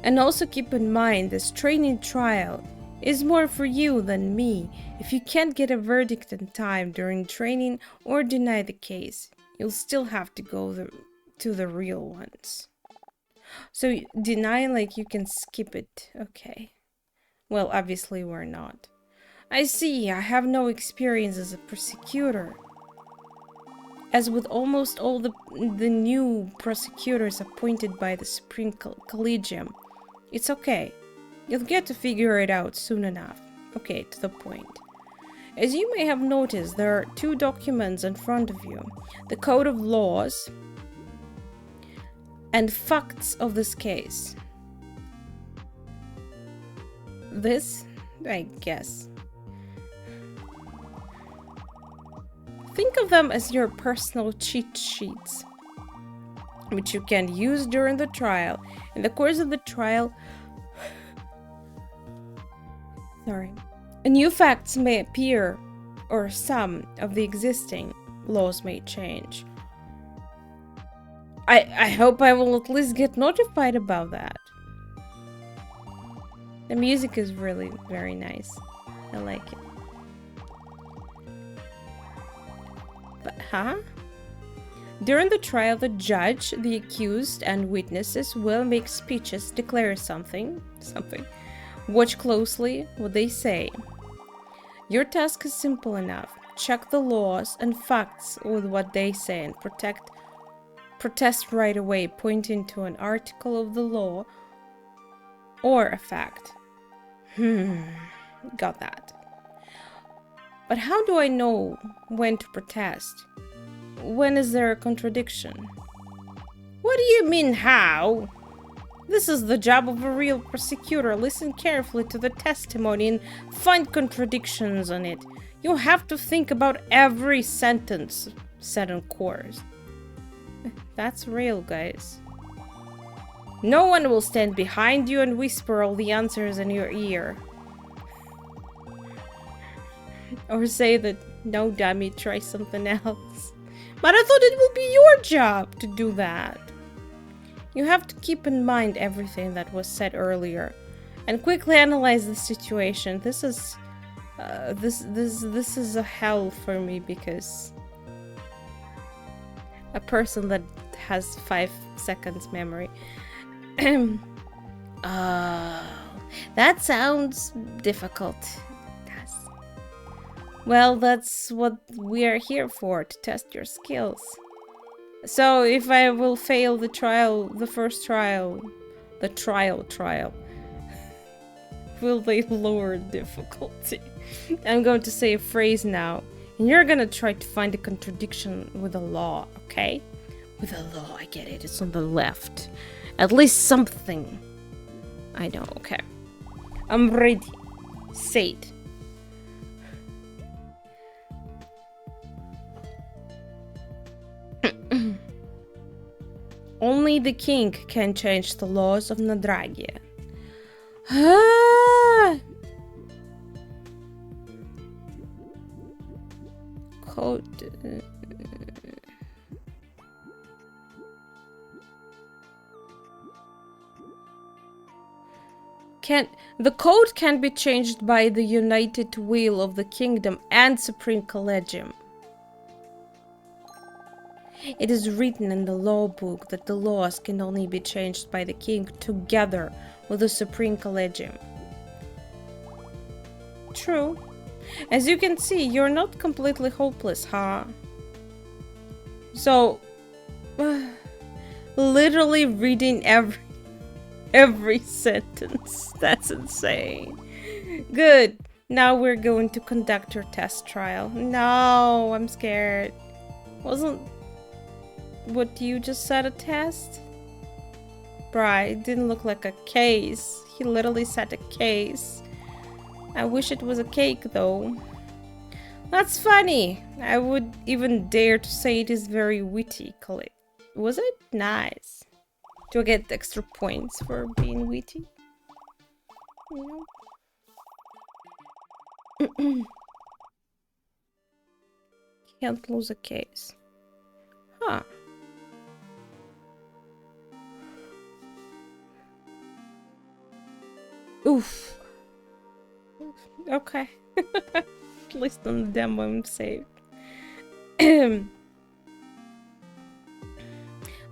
And also keep in mind, this training trial is more for you than me. If you can't get a verdict in time during training or deny the case, you'll still have to go to the real ones. So deny, like, you can skip it. Okay. Well, obviously we're not. I see. I have no experience as a prosecutor. As with almost all the new prosecutors appointed by the Supreme Collegium, it's okay. You'll get to figure it out soon enough. Okay, to the point. As you may have noticed, there are 2 documents in front of you. The Code of Laws and facts of this case. This, I guess. Think of them as your personal cheat sheets, which you can use during the trial. In the course of the trial, new facts may appear, or some of the existing laws may change. I hope I will at least get notified about that. The music is really very nice. I like it. But, During the trial, the judge, the accused, and witnesses will make speeches, declare something. Watch closely what they say. Your task is simple enough. Check the laws and facts with what they say and protest right away, pointing to an article of the law or a fact. Got that. But how do I know when to protest? When is there a contradiction? What do you mean, how? This is the job of a real prosecutor. Listen carefully to the testimony and find contradictions on it. You have to think about every sentence said in court. That's real, guys. No one will stand behind you and whisper all the answers in your ear. Or say that, no, dummy, try something else. But I thought it would be your job to do that. You have to keep in mind everything that was said earlier. and quickly analyze the situation. This is this is a hell for me because a person that has 5 seconds memory. Oh, that sounds difficult. Yes. Well, that's what we are here for, to test your skills. So if I will fail the trial, the first trial, the trial, will they lower difficulty? I'm going to say a phrase now, and you're gonna try to find a contradiction with the law, okay? With the law, I get it, it's on the left. At least something. I know, okay. I'm ready. Say it. Only the king can change the laws of Nadragia. Code. The code can be changed by the united will of the kingdom and Supreme Collegium. It is written in the law book that the laws can only be changed by the king together with the Supreme Collegium. True. As you can see, you're not completely hopeless, huh? So, literally reading every sentence. That's insane. Good. Now we're going to conduct your test trial. No, I'm scared. Wasn't what you just said a test? Bruh, it didn't look like a case. He literally said a case. I wish it was a cake though. That's funny. I would even dare to say it is very witty. Was it? Nice. Do I get extra points for being witty? You know? Can't lose a case. Huh. Oof. Okay. At least on the demo I'm saved.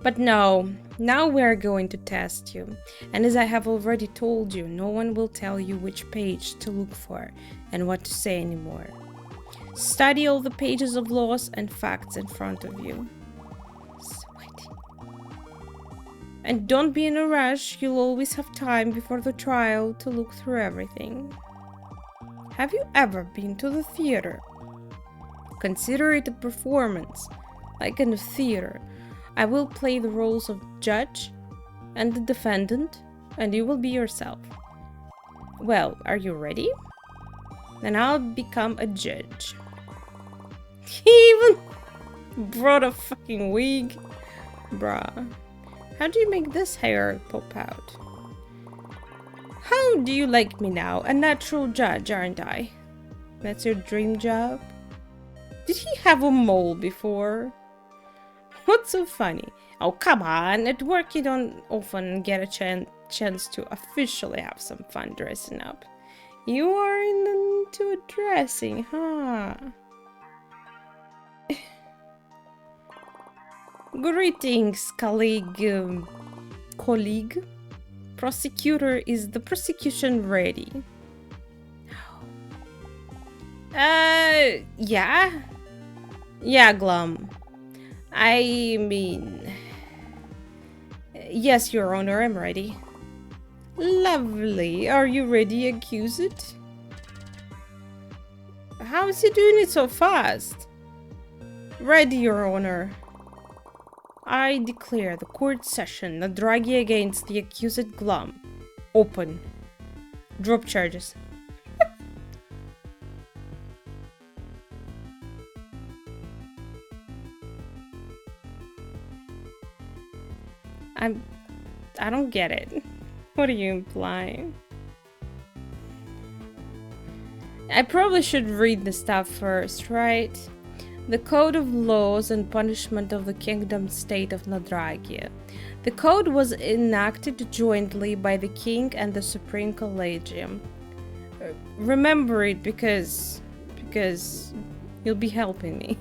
But no, now we're going to test you. And as I have already told you, no one will tell you which page to look for and what to say anymore. Study all the pages of laws and facts in front of you. Sweaty. And don't be in a rush, you'll always have time before the trial to look through everything. Have you ever been to the theater? Consider it a performance, like in a theater. I will play the roles of judge and the defendant, and you will be yourself. Well, are you ready? Then I'll become a judge. He even brought a fucking wig. Bruh. How do you make this hair pop out? How do you like me now? A natural judge, aren't I? That's your dream job? Did he have a mole before? What's so funny? Oh, come on. At work you don't often get a chance to officially have some fun dressing up. You are into dressing, huh? Greetings, colleague. Prosecutor, is the prosecution ready? Yeah? Yeah, Glum. I mean... Yes, Your Honor, I'm ready. Lovely. Are you ready, accused? How is he doing it so fast? Ready, Your Honor. I declare the court session, Nadragia against the accused Glum. Open. Drop charges. I don't get it. What are you implying? I probably should read the stuff first, right? The Code of Laws and Punishment of the Kingdom State of Nadragia. The code was enacted jointly by the king and the Supreme Collegium. Remember it because you'll be helping me.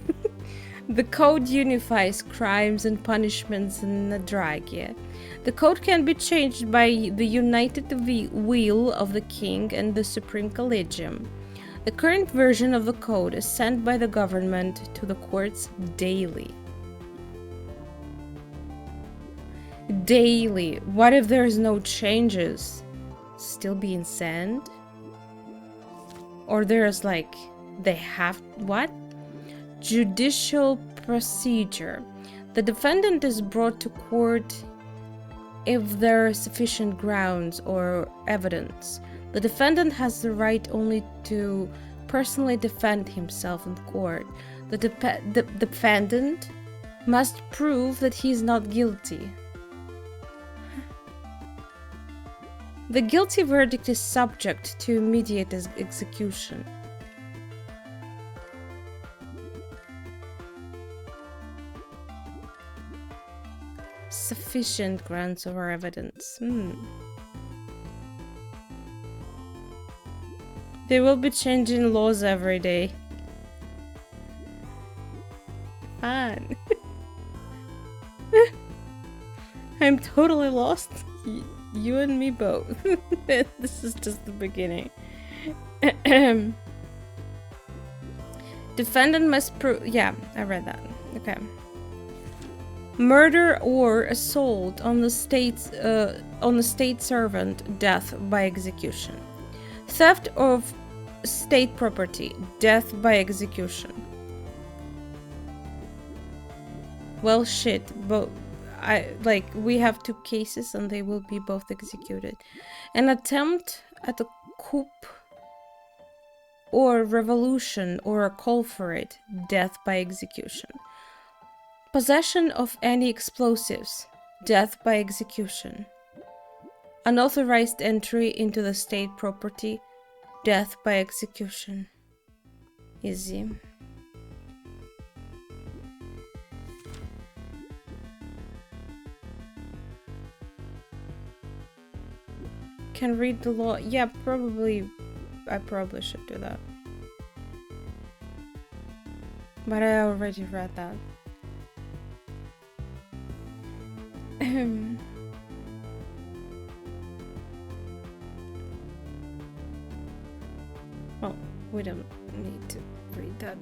The code unifies crimes and punishments in Nadragia. The code can be changed by the united will of the king and the Supreme Collegium. The current version of the code is sent by the government to the courts daily. Daily. What if there's no changes? Still being sent? Or there's like, they have, what? Judicial procedure. The defendant is brought to court if there are sufficient grounds or evidence. The defendant has the right only to personally defend himself in court. The defendant must prove that he is not guilty. The guilty verdict is subject to immediate execution. Sufficient grounds or evidence. They will be changing laws every day. Fun. I'm totally lost. You and me both. This is just the beginning. Defendant must prove. Yeah, I read that. Okay. Murder or assault on the state servant, death by execution. Theft of state property, death by execution. Well, shit, but we have two cases and they will be both executed. An attempt at a coup or revolution or a call for it, death by execution. Possession of any explosives, death by execution. Unauthorized entry into the state property, death by execution. Easy. Can read the law. Yeah, probably. I probably should do that. But I already read that. Well, we don't need to read that.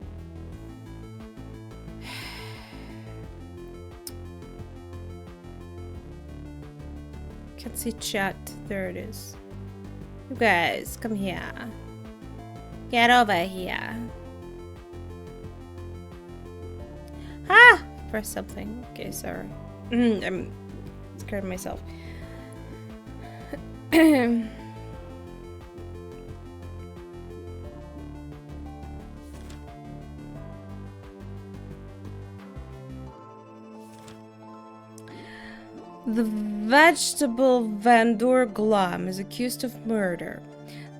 Can't see chat. There it is. You guys, come here. Get over here. Ah! Press something. Okay, sorry. I'm scared of myself. The vegetable vendor Glum is accused of murder.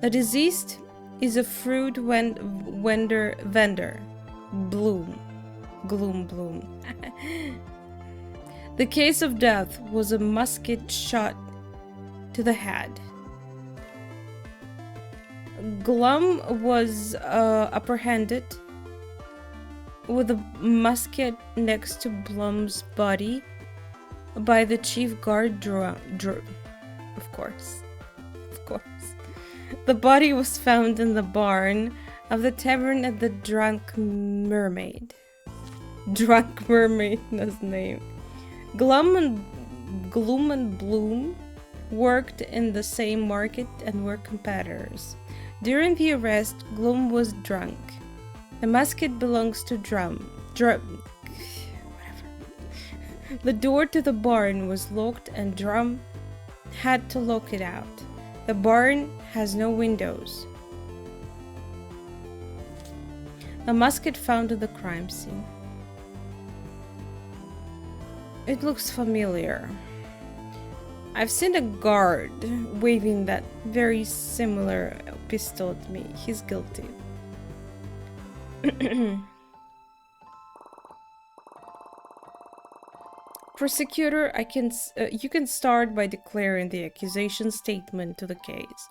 The deceased is a fruit vendor Bloom. The case of death was a musket shot to the head. Glum was apprehended with a musket next to Blum's body by the chief guard of course. The body was found in the barn of the tavern at the Drunk Mermaid. Drunk Mermaid, that's name. Glum and Bloom worked in the same market and were competitors. During the arrest, Glum was drunk. The musket belongs to whatever. The door to the barn was locked and Drum had to lock it out. The barn has no windows. A musket found at the crime scene. It looks familiar. I've seen a guard waving that very similar pistol at me. He's guilty. Prosecutor, you can start by declaring the accusation statement to the case.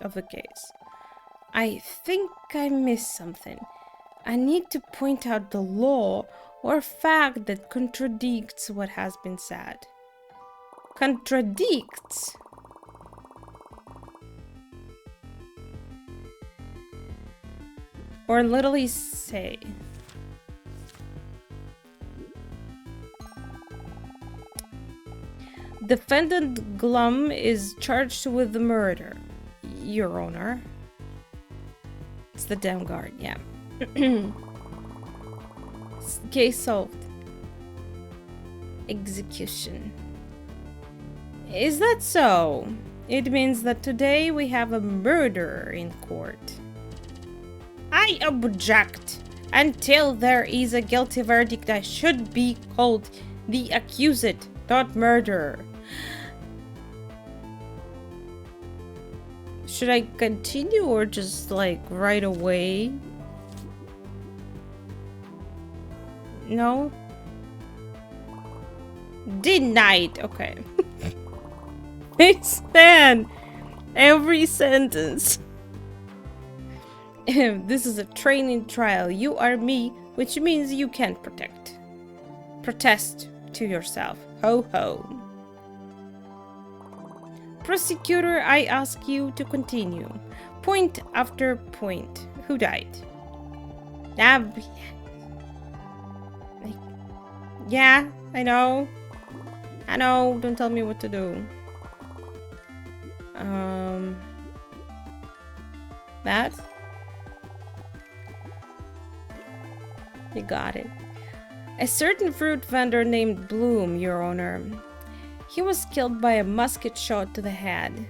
I think I missed something. I need to point out the law or fact that contradicts what has been said. Contradicts? Or literally say. Defendant Glum is charged with the murder, Your Honor. It's the damn guard, yeah. Case solved. Execution. Is that so? It means that today we have a murderer in court. I object. Until there is a guilty verdict, I should be called the accused, not murderer. Should I continue or just like right away? No? Denied. Okay. I stand every sentence. This is a training trial. You are me, which means you can't protest to yourself. Ho ho. Prosecutor, I ask you to continue. Point after point. Who died? Yeah, I know. I know. Don't tell me what to do. That? You got it. A certain fruit vendor named Bloom, Your Honor. He was killed by a musket shot to the head.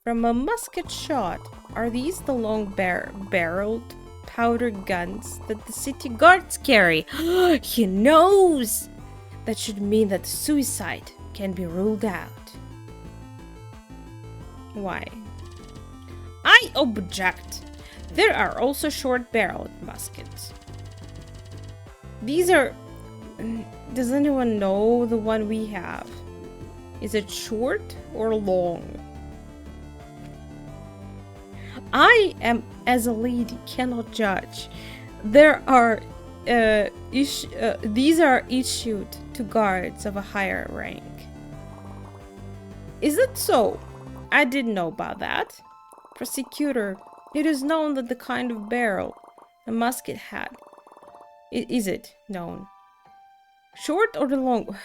From a musket shot, are these the long barreled powder guns that the city guards carry? He knows! That should mean that suicide can be ruled out. Why? I object. There are also short-barreled muskets. These are... Does anyone know the one we have? Is it short or long? I am, as a lady, cannot judge. There are... these are issued to guards of a higher rank. Is it so? I didn't know about that. Prosecutor, it is known that the kind of barrel a musket had. Is it known? Short or the long?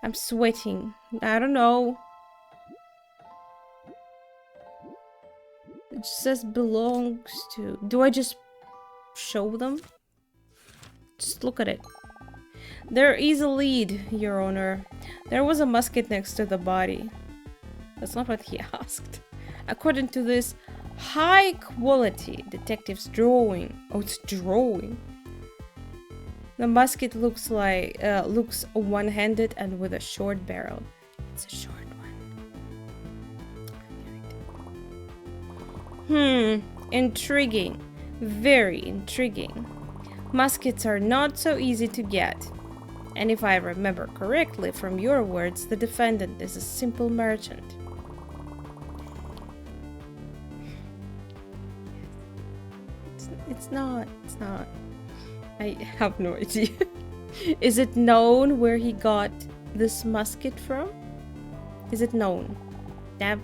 I'm sweating. I don't know. It just says belongs to. Do I just show them? Just look at it. There is a lead, Your Honor. There was a musket next to the body. That's not what he asked. According to this high quality detective's drawing. Oh, it's drawing. The musket looks one-handed and with a short barrel. It's a short one. Intriguing. Very intriguing. Muskets are not so easy to get. And if I remember correctly from your words, the defendant is a simple merchant. It's not. I have no idea. Is it known where he got this musket from? Is it known? Never.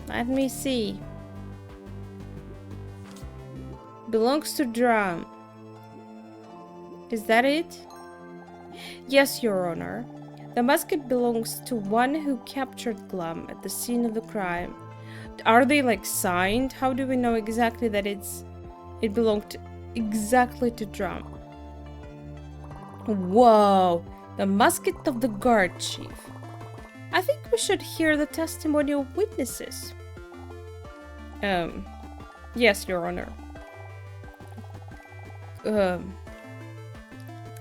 Let me see. Belongs to drum. Is that it? Yes, Your Honor. The musket belongs to one who captured Glum at the scene of the crime. Are they like signed? How do we know exactly that it belonged exactly to Drum? Whoa! The musket of the guard chief. I think we should hear the testimony of witnesses. Yes, Your Honor.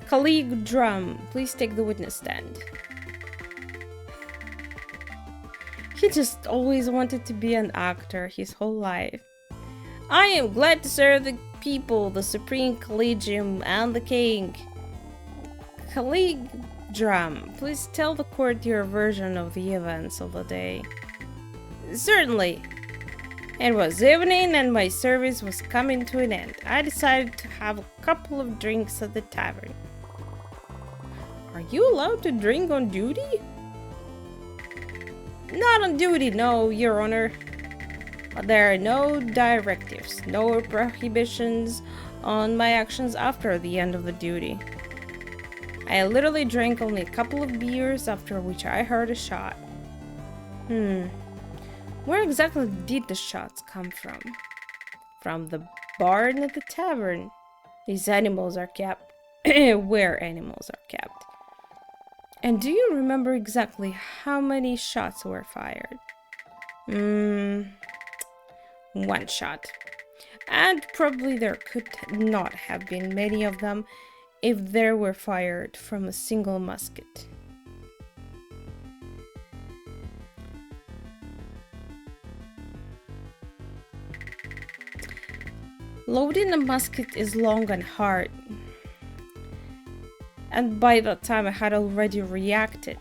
Colleague Drum, please take the witness stand. He just always wanted to be an actor his whole life. I am glad to serve the people, the Supreme Collegium, and the King. Collegium, please tell the court your version of the events of the day. Certainly. It was evening and my service was coming to an end. I decided to have a couple of drinks at the tavern. Are you allowed to drink on duty? Not on duty, no, Your Honor. There are no directives, no prohibitions on my actions after the end of the duty. I literally drank only a couple of beers, after which I heard a shot. Where exactly did the shots come from? From the barn at the tavern. These animals are kept where animals are kept. And do you remember exactly how many shots were fired? One shot. And probably there could not have been many of them if they were fired from a single musket. Loading a musket is long and hard. And by that time I had already reacted.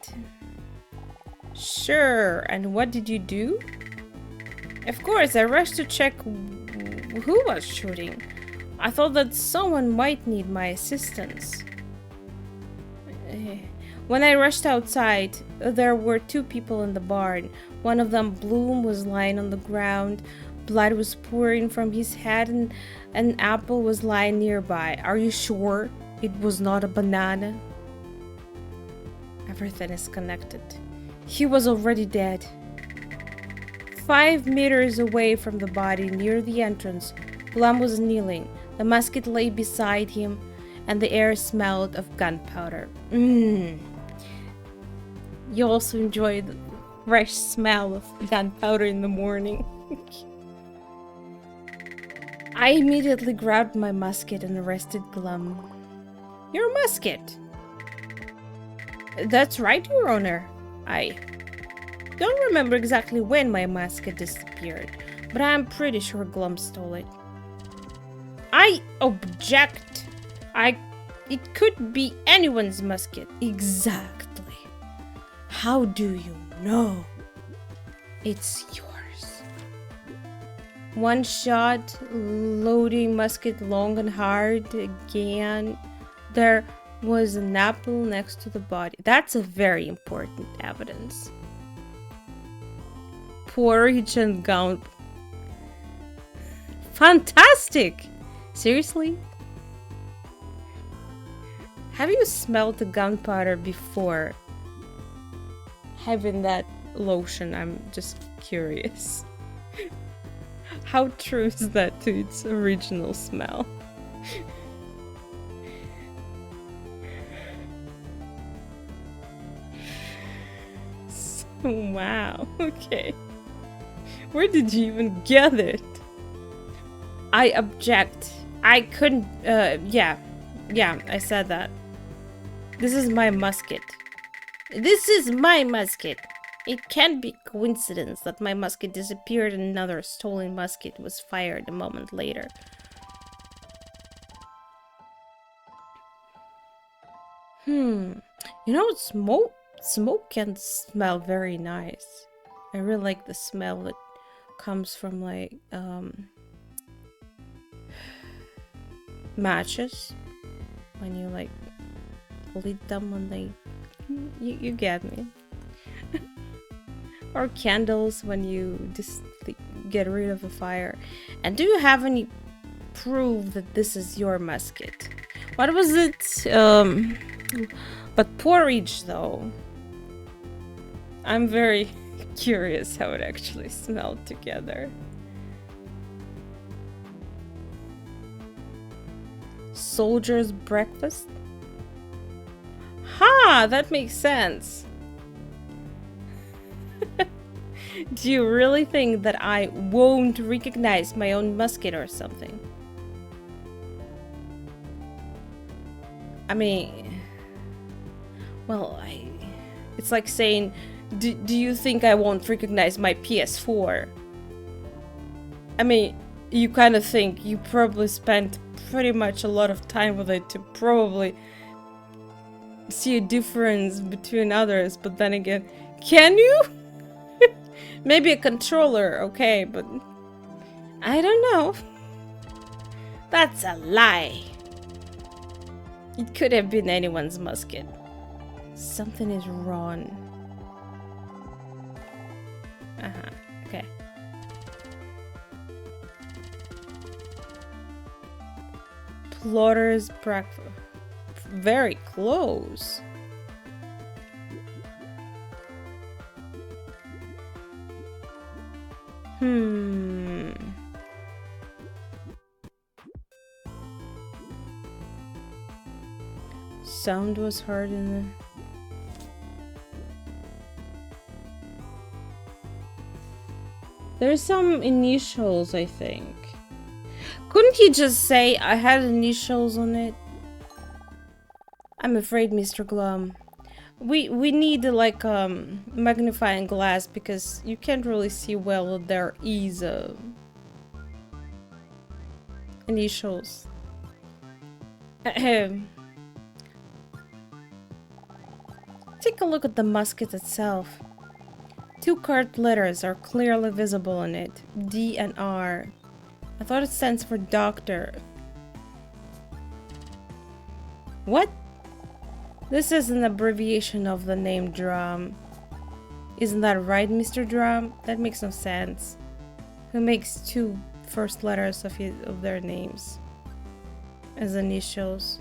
Sure, and what did you do? Of course, I rushed to check who was shooting. I thought that someone might need my assistance. When I rushed outside, there were two people in the barn. One of them, Bloom, was lying on the ground. Blood was pouring from his head and an apple was lying nearby. Are you sure it was not a banana? Everything is connected. He was already dead. 5 meters away from the body, near the entrance, Bloom was kneeling. The musket lay beside him, and the air smelled of gunpowder. You also enjoy the fresh smell of gunpowder in the morning. I immediately grabbed my musket and arrested Glum. Your musket? That's right, Your Honor. I don't remember exactly when my musket disappeared, but I'm pretty sure Glum stole it. I object. It could be anyone's musket. Exactly. How do you know? It's yours. One shot, loading musket long and hard again. There was an apple next to the body. That's a very important evidence. Porridge and gown. Fantastic! Seriously? Have you smelled the gunpowder before having that lotion? I'm just curious. How true is that to its original smell? Wow, okay. Where did you even get it? I object. I couldn't, yeah, I said that. This is my musket. This is my musket! It can't be coincidence that my musket disappeared and another stolen musket was fired a moment later. You know, smoke can smell very nice. I really like the smell that comes from like matches when you like lit them when they you get me. Or candles when you just get rid of a fire. And do you have any proof that this is your musket? What was it? But porridge though. I'm very curious how it actually smelled together. Soldier's breakfast? Ha! That makes sense. Do you really think that I won't recognize my own musket or something? I mean, well, it's like saying, do you think I won't recognize my PS4? I mean, you kind of think you probably spent pretty much a lot of time with it to probably see a difference between others, but then again, can you? Maybe a controller, okay, but I don't know. That's a lie. It could have been anyone's musket. Something is wrong. Okay. Plotter's breakfast. Very close. Sound was heard in the... There's some initials, I think. Couldn't you just say I had initials on it? I'm afraid, Mr. Glum. We need like magnifying glass because you can't really see well there is initials. Take a look at the musket itself. 2 card letters are clearly visible on it. D and R. I thought it stands for doctor. What? This is an abbreviation of the name Drum. Isn't that right, Mr. Drum? That makes no sense. Who makes 2 first letters of their names as initials?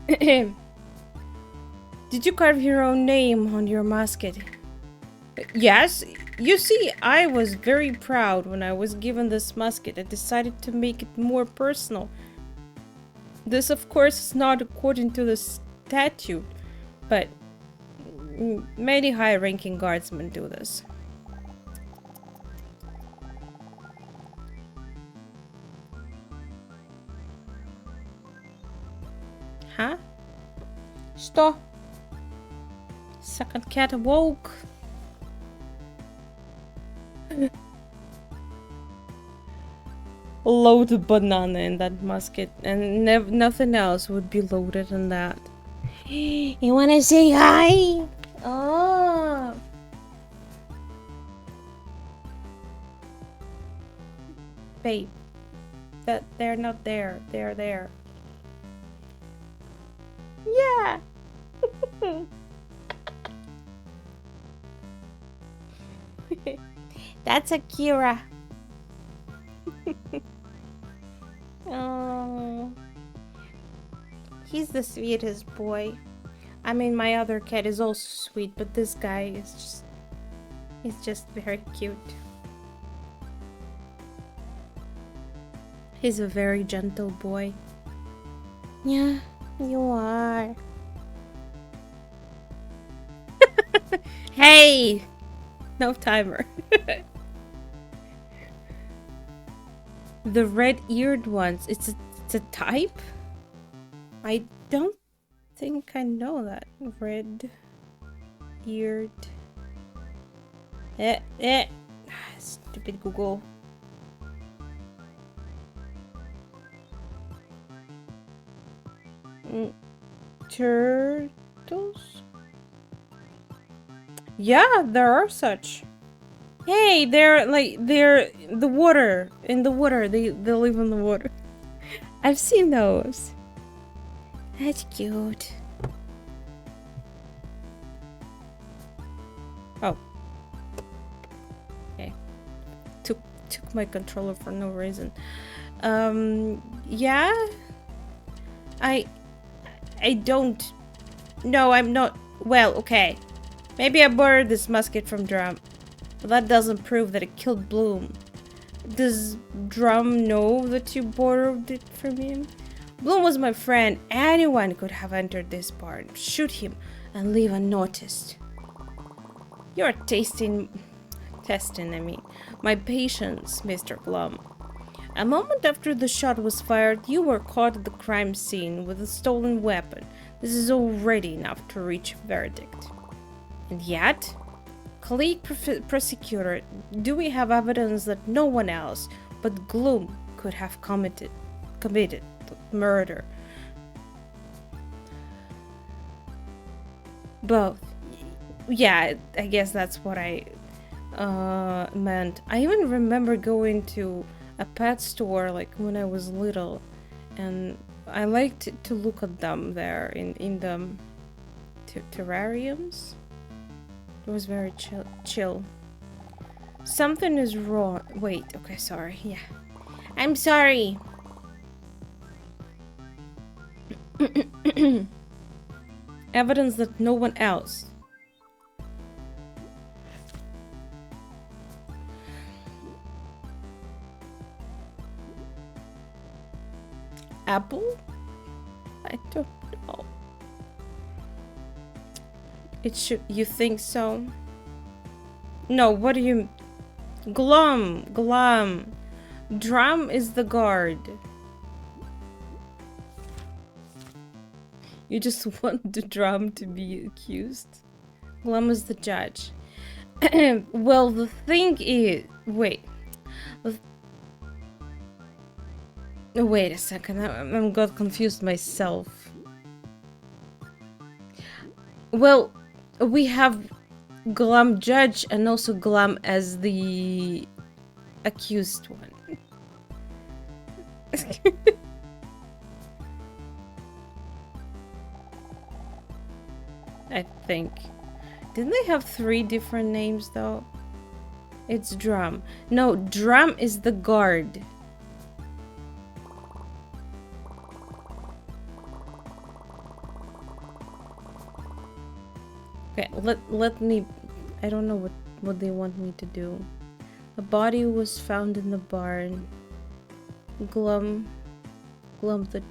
Did you carve your own name on your musket? Yes. You see, I was very proud when I was given this musket. I decided to make it more personal. This, of course, is not according to the statute, but many high-ranking guardsmen do this. Huh? Что? Second cat awoke. Load a banana in that musket, and nothing else would be loaded in that. You wanna say hi? Oh. Babe. They're not there. They're there. Yeah. That's Akira. Oh, he's the sweetest boy. I mean, my other cat is also sweet, but this guy is just very cute. He's a very gentle boy. Yeah, you are. Hey! No timer. The red-eared ones. It's a type? I don't think I know that. Red-eared. Stupid Google. Turtles? Yeah, there are such. Hey, they're the water. In the water. They live in the water. I've seen those. That's cute. Oh. Okay. Took my controller for no reason. Yeah. I don't. No, I'm not. Well, okay. Maybe I borrowed this musket from Drum. But that doesn't prove that it killed Bloom. Does Drum know that you borrowed it from him? Bloom was my friend. Anyone could have entered this barn, shoot him, and leave unnoticed. You're testing my patience, Mr. Glum. A moment after the shot was fired, you were caught at the crime scene with a stolen weapon. This is already enough to reach a verdict. And yet, colleague Prosecutor, do we have evidence that no one else but Gloom could have committed murder. Both. Yeah, I guess that's what I meant. I even remember going to a pet store like when I was little, and I liked to look at them there in the terrariums. It was very chill. Something is wrong. Wait, okay, sorry. Yeah. I'm sorry. Evidence that no one else. Apple? I don't know. It should. You think so? No, what do you... Glum. Drum is the guard. You just want the drum to be accused? Glum is the judge. Well, the thing is... Wait. Wait a second. I'm got confused myself. Well, we have Glum judge and also Glum as the accused one. I think. Didn't they have 3 different names though? It's Drum. No, Drum is the guard. Okay, let me... I don't know what they want me to do. A body was found in the barn. Glum the...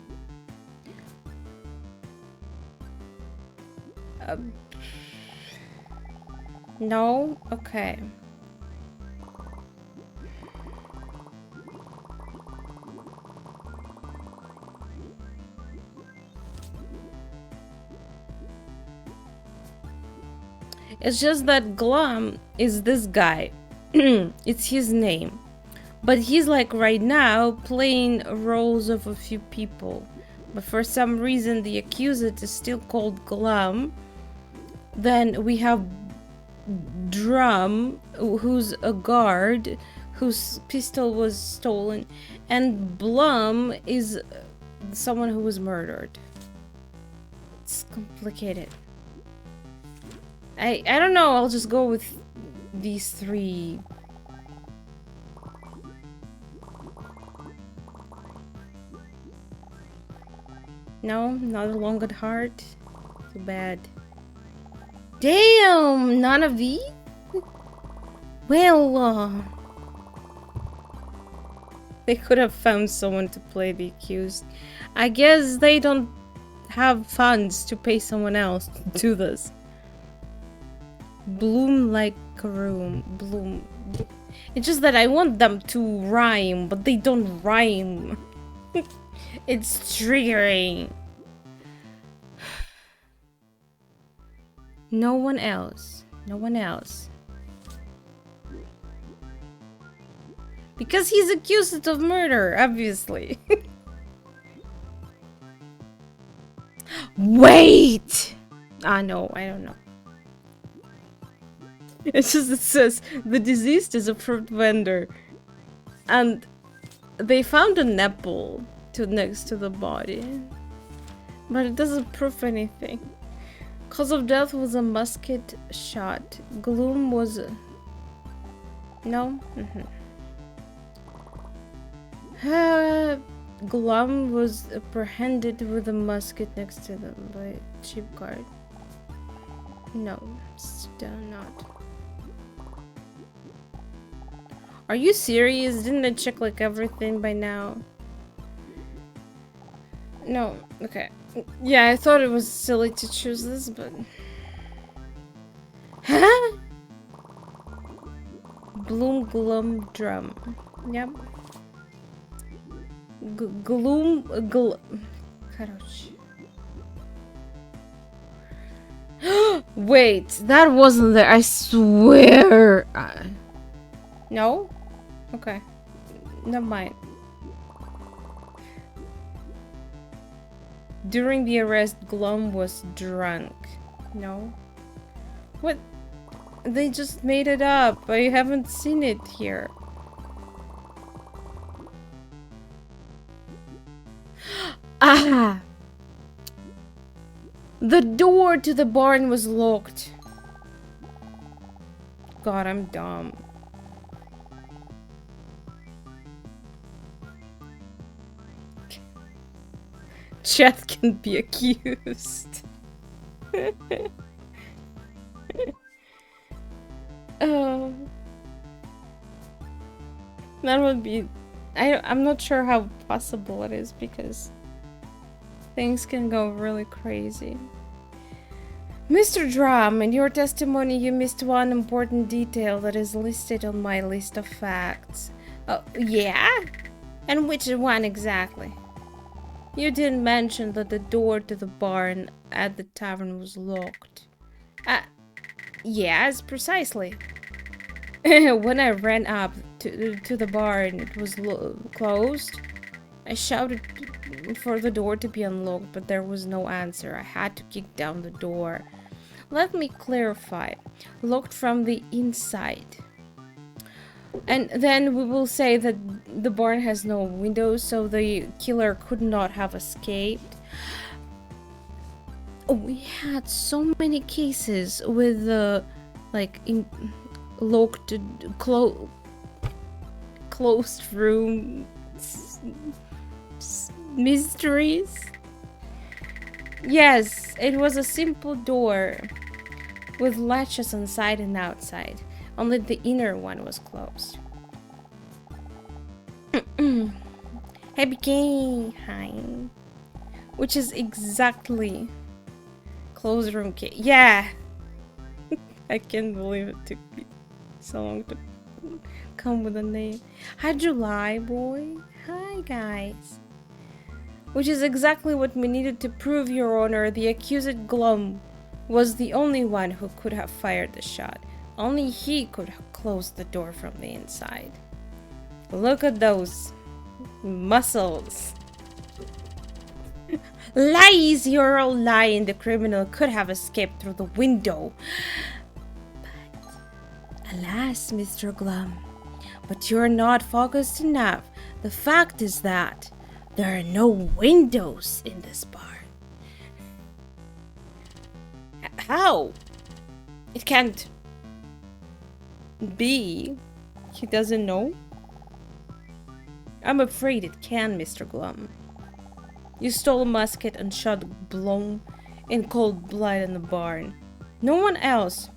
No? Okay. It's just that Glum is this guy. It's his name. But he's like right now playing roles of a few people. But for some reason the accused is still called Glum. Then we have Drum, who's a guard, whose pistol was stolen. And Blum is someone who was murdered. It's complicated. I don't know, I'll just go with these 3. No, not a long at heart. Too bad. Damn, none of these? Well, they could have found someone to play the accused. I guess they don't have funds to pay someone else to do this. Bloom like a room. Bloom. It's just that I want them to rhyme, but they don't rhyme. It's triggering. No one else. No one else. Because he's accused of murder, obviously. Wait! Ah, no, I don't know. It's just, it says the deceased is a fruit vendor, and they found an apple next to the body, but it doesn't prove anything. Cause of death was a musket shot. Gloom was no. Glum was apprehended with a musket next to them by a cheap guard. No, still not. Are you serious? Didn't I check like everything by now? No, okay. Yeah, I thought it was silly to choose this, but... Huh? Bloom, Glum, Drum. Yep. Короче. Wait, that wasn't there, I swear! No? Okay. Never mind. During the arrest, Glum was drunk. No? What? They just made it up. I haven't seen it here. Ah! The door to the barn was locked. God, I'm dumb. Chat can be accused. Oh, that would be... I'm not sure how possible it is because things can go really crazy. Mr. Drum, in your testimony you missed one important detail that is listed on my list of facts. Oh, yeah? And which one exactly? You didn't mention that the door to the barn at the tavern was locked. Yes, precisely. When I ran up to the barn, it was closed. I shouted for the door to be unlocked, but there was no answer. I had to kick down the door. Let me clarify. Locked from the inside. And then we will say that the barn has no windows, so the killer could not have escaped. We had so many cases with like locked, closed room mysteries. Yes, it was a simple door with latches inside and outside. Only the inner one was closed. Happy game, hi. Which is exactly closed room key. Yeah, I can't believe it took me so long to come with a name. Hi, July boy. Hi, guys. Which is exactly what we needed to prove, Your Honor. The accused Glum was the only one who could have fired the shot. Only he could have closed the door from the inside. Look at those muscles. Lies! You're all lying. The criminal could have escaped through the window. But, alas, Mr. Glum, but you're not focused enough. The fact is that there are no windows in this barn. How? It can't be. He doesn't know? I'm afraid it can, Mr. Glum. You stole a musket and shot Blum in cold blood in the barn. No one else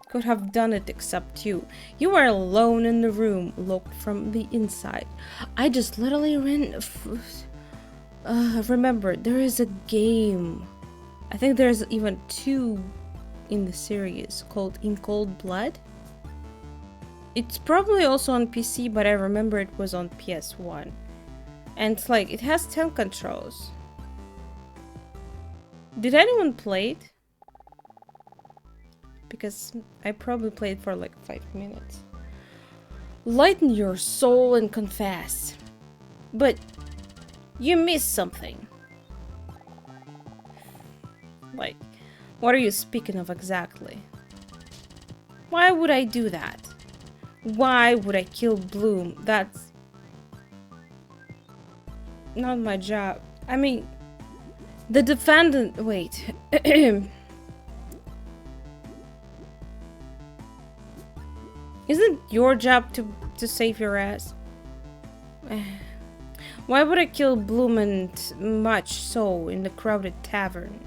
could have done it except you. You were alone in the room, locked from the inside. I just literally ran... remember, there is a game. I think there's even 2 in the series called In Cold Blood. It's probably also on PC, but I remember it was on PS1. And it's like, it has 10 controls. Did anyone play it? Because I probably played for like 5 minutes. Lighten your soul and confess. But you missed something. Like, what are you speaking of exactly? Why would I do that? Why would I kill Bloom? That's not my job. I mean, the defendant... Wait. Isn't your job to save your ass? Why would I kill Bloom and much so in the crowded tavern?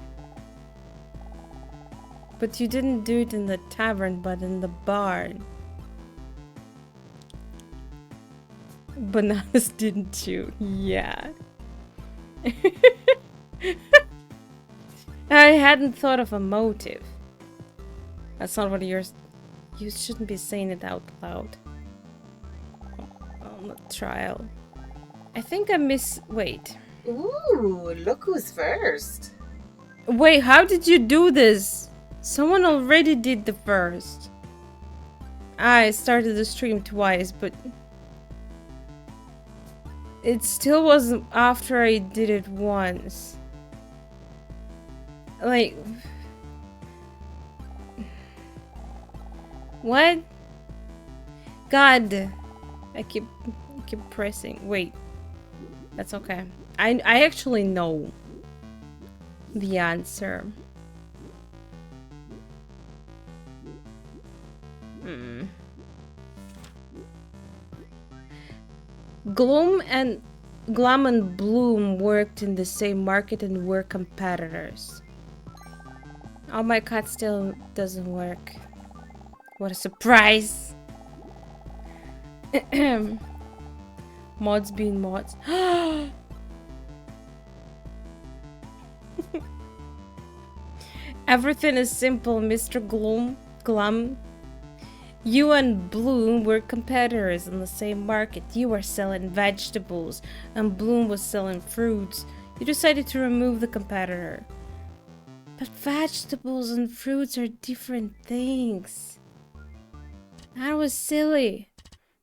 But you didn't do it in the tavern, but in the barn. Bananas, didn't you? Yeah. I hadn't thought of a motive. That's not what you're... You shouldn't be saying it out loud. On the trial. I think I miss... Wait. Ooh, look who's first. Wait, how did you do this? Someone already did the first. I started the stream twice, but... It still wasn't after I did it once. Like, what? God, I keep pressing. Wait, that's okay. I actually know the answer. Hmm. Gloom and Glum and Bloom worked in the same market and were competitors. Oh, my cat still doesn't work. What a surprise! Mods being mods. Everything is simple, Mr. Glum. You and Bloom were competitors in the same market. You were selling vegetables, and Bloom was selling fruits. You decided to remove the competitor. But vegetables and fruits are different things. That was silly.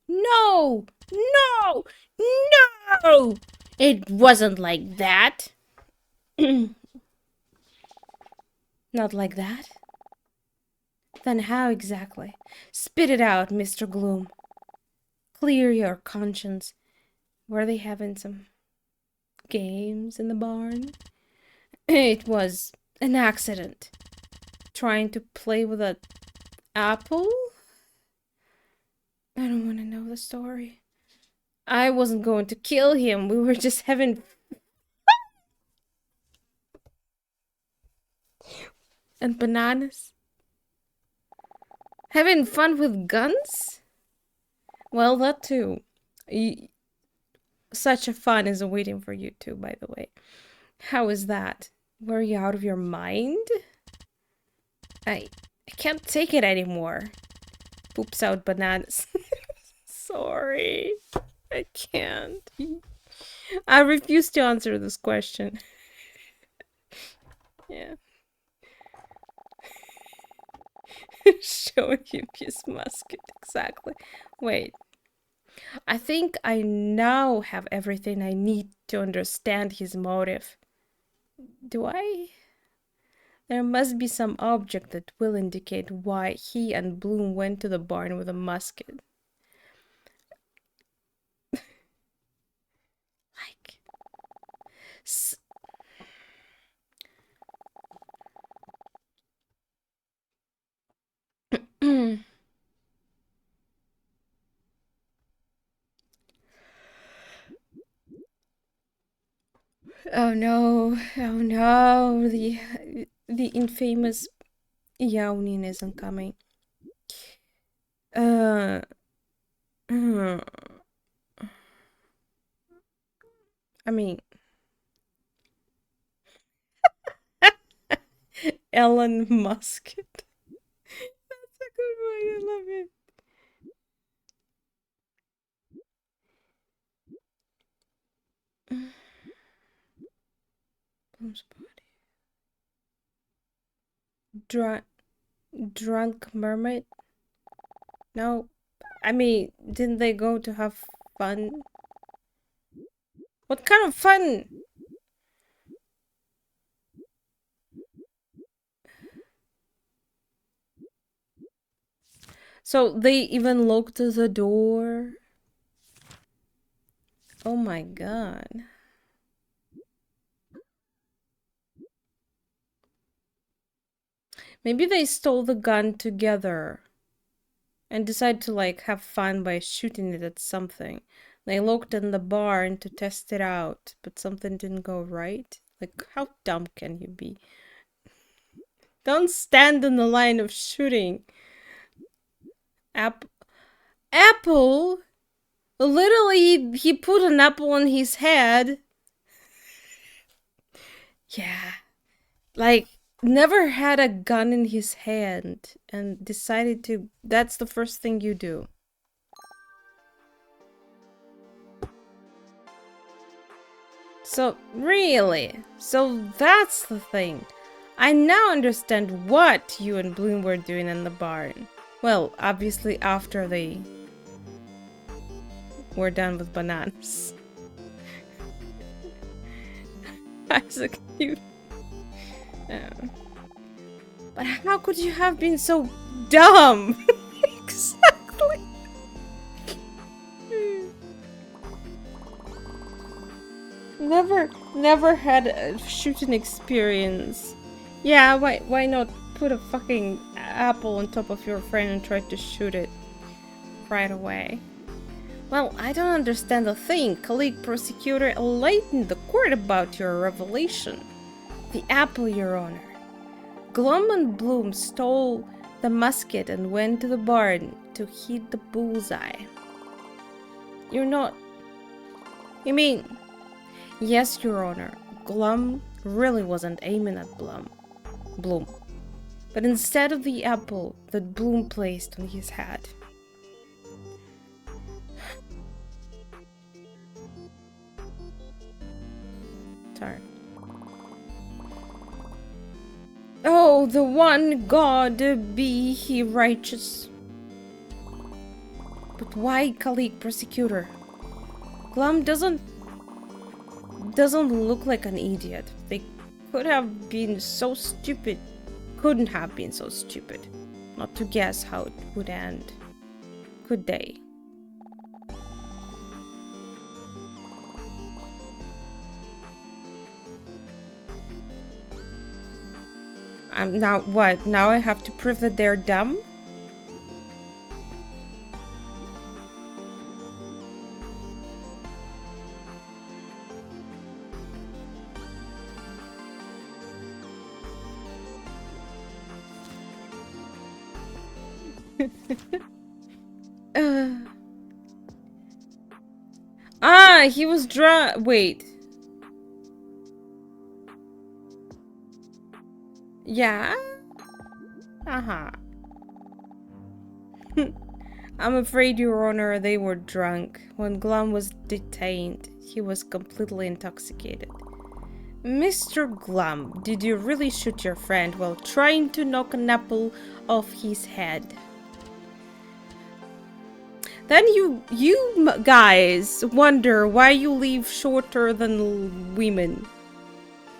No! No! No! It wasn't like that. Not like that? Then how exactly? Spit it out, Mr. Gloom. Clear your conscience. Were they having some games in the barn? It was an accident. Trying to play with an apple? I don't want to know the story. I wasn't going to kill him. We were just having... And bananas? Having fun with guns? Well, that too. Such a fun is waiting for you too, by the way. How is that? Were you out of your mind? I can't take it anymore. Poops out bananas. Sorry. I can't. I refuse to answer this question. Yeah. Showing him his musket. Exactly. Wait. I think I now have everything I need to understand his motive. Do I? There must be some object that will indicate why he and Bloom went to the barn with a musket. Like... Oh no, oh no, the infamous yawning isn't coming. Uh, I mean, Elon Musk. That's a good one, I love it. Bloom's body. Drunk mermaid? No, I mean, didn't they go to have fun? What kind of fun? So they even locked the door? Oh my god. Maybe they stole the gun together and decided to like have fun by shooting it at something. They looked in the barn to test it out, but something didn't go right. Like, how dumb can you be? Don't stand in the line of shooting. Apple? Literally, he put an apple on his head. Yeah. Like, never had a gun in his hand and decided to... That's the first thing you do. So, really? So that's the thing. I now understand what you and Bloom were doing in the barn. Well, obviously after they were done with bananas. Isaac, you. But how could you have been so dumb? Exactly. Never had a shooting experience. Yeah, why not put a fucking apple on top of your friend and try to shoot it right away? Well, I don't understand a thing. Colleague Prosecutor enlightened the court about your revelation. The apple, Your Honor. Glum and Bloom stole the musket and went to the barn to hit the bullseye. You're not... You mean... Yes, Your Honor. Glum really wasn't aiming at Bloom. But instead of the apple that Bloom placed on his head. Sorry. Oh, the one God be he righteous. But why, colleague Prosecutor? Glum doesn't look like an idiot. They couldn't have been so stupid not to guess how it would end. Could they? Now what? Now I have to prove that they're dumb? He was drunk. Wait. Yeah? Uh-huh. I'm afraid, Your Honor, they were drunk. When Glum was detained, he was completely intoxicated. Mr. Glum, did you really shoot your friend while trying to knock an apple off his head? Then you guys wonder why you live shorter than women.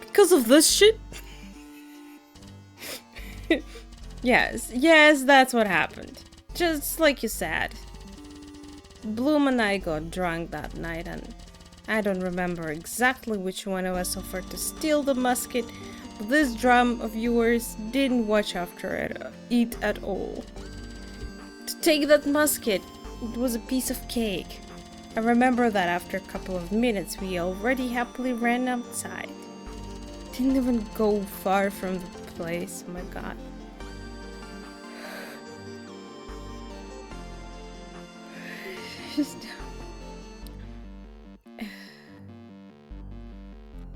Because of this shit? Yes, that's what happened. Just like you said. Bloom and I got drunk that night, and I don't remember exactly which one of us offered to steal the musket, but this drum of yours didn't watch after it at all. To take that musket, it was a piece of cake. I remember that after a couple of minutes, we already happily ran outside. Didn't even go far from the place, oh my god.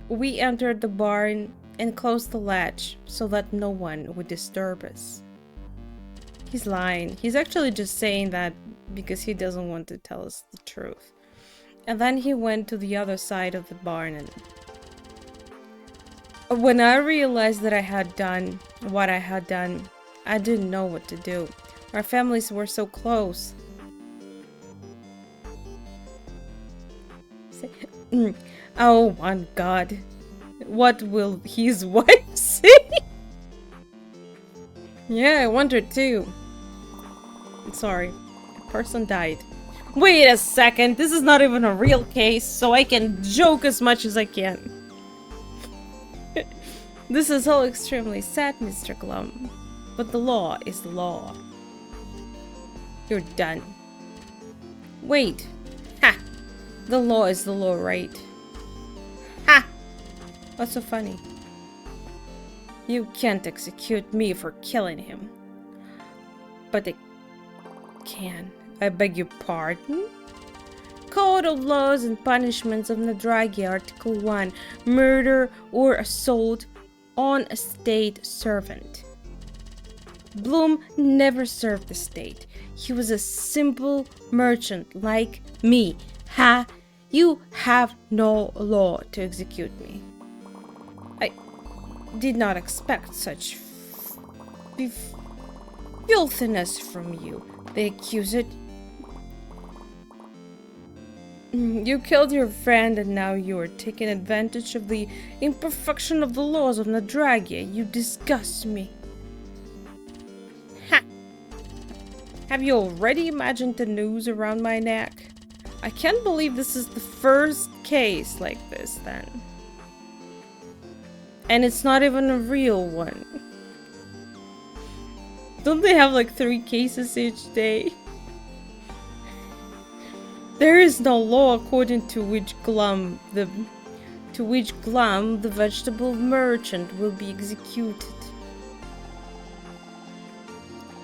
We entered the barn and closed the latch so that no one would disturb us. He's lying. He's actually just saying that because he doesn't want to tell us the truth. And then he went to the other side of the barn, and when I realized that I had done what I had done, I didn't know what to do. Our families were so close. Oh my god. What will his wife say? Yeah, I wondered too. Sorry. A person died. Wait a second. This is not even a real case, so I can joke as much as I can. This is all extremely sad, Mr. Glum. But the law is the law. You're done. Wait. Ha! The law is the law, right? Ha! What's so funny? You can't execute me for killing him. But I can. I beg your pardon? Code of Laws and Punishments of Nadragia, Article 1. Murder or assault on a state servant. Bloom never served the state. He was a simple merchant like me. Ha! You have no law to execute me. I did not expect such filthiness from you. They accuse it. You killed your friend and now you are taking advantage of the imperfection of the laws of Nadragia. You disgust me. Ha! Have you already imagined the noose around my neck? I can't believe this is the first case like this then. And it's not even a real one. Don't they have like 3 cases each day? There is no law according to which glum the vegetable merchant will be executed.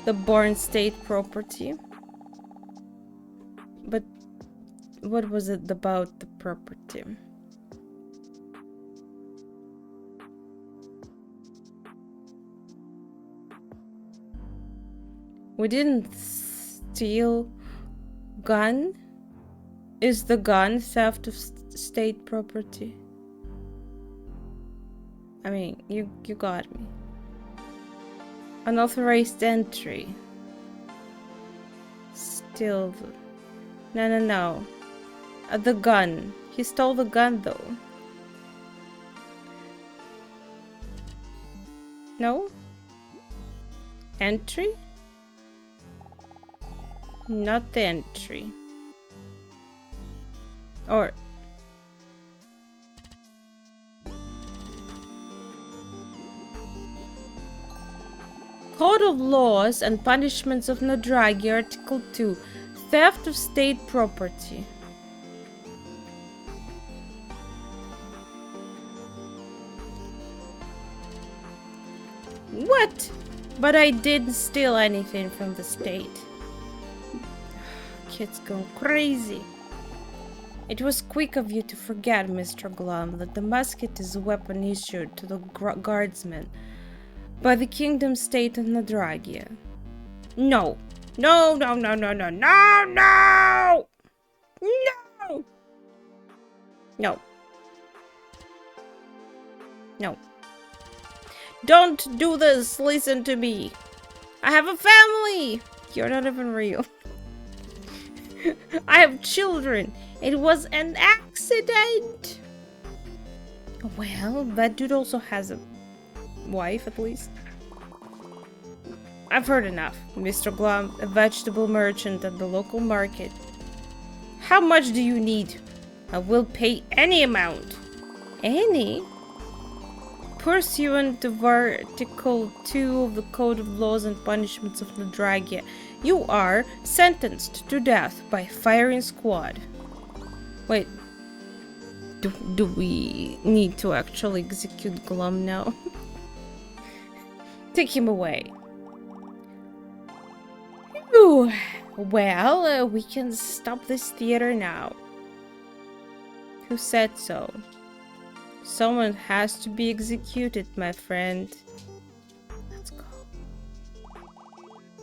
The barn state property. But what was it about the property? We didn't steal gun? Is the gun theft of state property? I mean, you got me. Unauthorized entry. Still. No. The gun. He stole the gun though. No? Entry? Not the entry. Or Code of Laws and Punishments of Nadragia, Article 2, Theft of State Property. What? But I didn't steal anything from the state. Kids go crazy. It was quick of you to forget, Mr. Glum, that the musket is a weapon issued to the guardsmen by the Kingdom State of Nadragia. No. No. Don't do this. Listen to me. I have a family. You're not even real. I have children. It was an accident. Well, that dude also has a wife, at least. I've heard enough. Mr. Glum, a vegetable merchant at the local market. How much do you need? I will pay any amount. Any? Pursuant to Article 2 of the Code of Laws and Punishments of Nadragia, you are sentenced to death by firing squad. Wait. Do we need to actually execute Glum now? Take him away. Ooh. Well, we can stop this theater now. Who said so? Someone has to be executed, my friend. Let's go.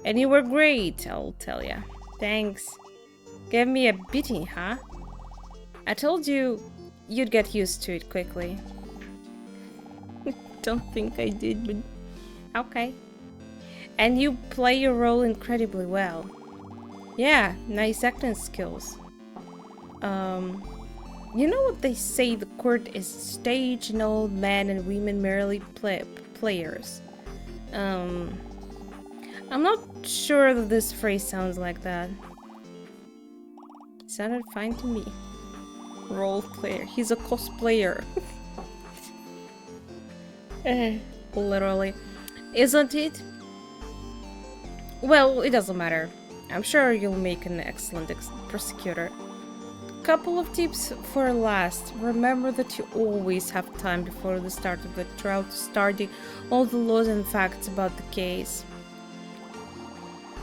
And you were great, I'll tell ya. Thanks. Gave me a beating, huh? I told you you'd get used to it quickly. Don't think I did, but okay. And you play your role incredibly well. Yeah, nice acting skills. You know what they say, the court is stage and old men and women merely players. I'm not sure that this phrase sounds like that. It sounded fine to me. Role player. He's a cosplayer. Literally. Isn't it? Well, it doesn't matter. I'm sure you'll make an excellent prosecutor. Couple of tips for last. Remember that you always have time before the start of the trial to study all the laws and facts about the case.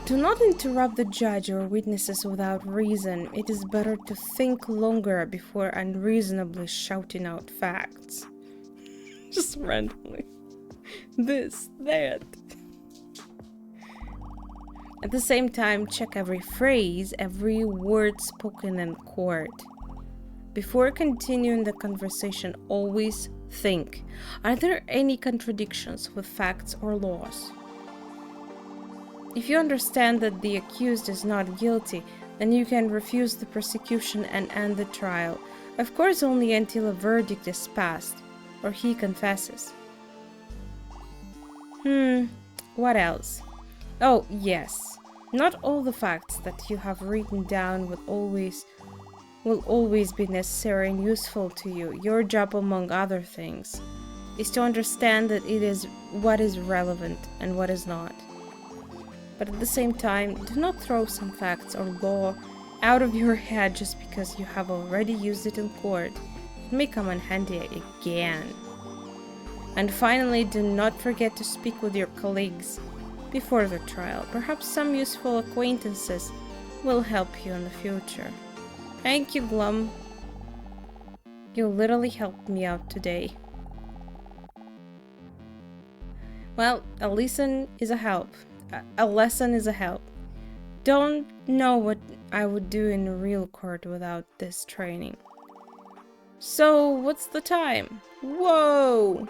Do not interrupt the judge or witnesses without reason. It is better to think longer before unreasonably shouting out facts. Just randomly. This, that. At the same time, check every phrase, every word spoken in court. Before continuing the conversation, always think, are there any contradictions with facts or laws? If you understand that the accused is not guilty, Then you can refuse the prosecution and end the trial. Of course, only until a verdict is passed, or he confesses. What else? Oh, yes. Not all the facts that you have written down will always be necessary and useful to you. Your job, among other things, is to understand that it is what is relevant and what is not. But at the same time, do not throw some facts or law out of your head just because you have already used it in court. It may come in handy again. And finally, do not forget to speak with your colleagues before the trial. Perhaps some useful acquaintances will help you in the future. Thank you, Glum. You literally helped me out today. Well, a lesson is a help. A lesson is a help. Don't know what I would do in a real court without this training. So, what's the time? Whoa!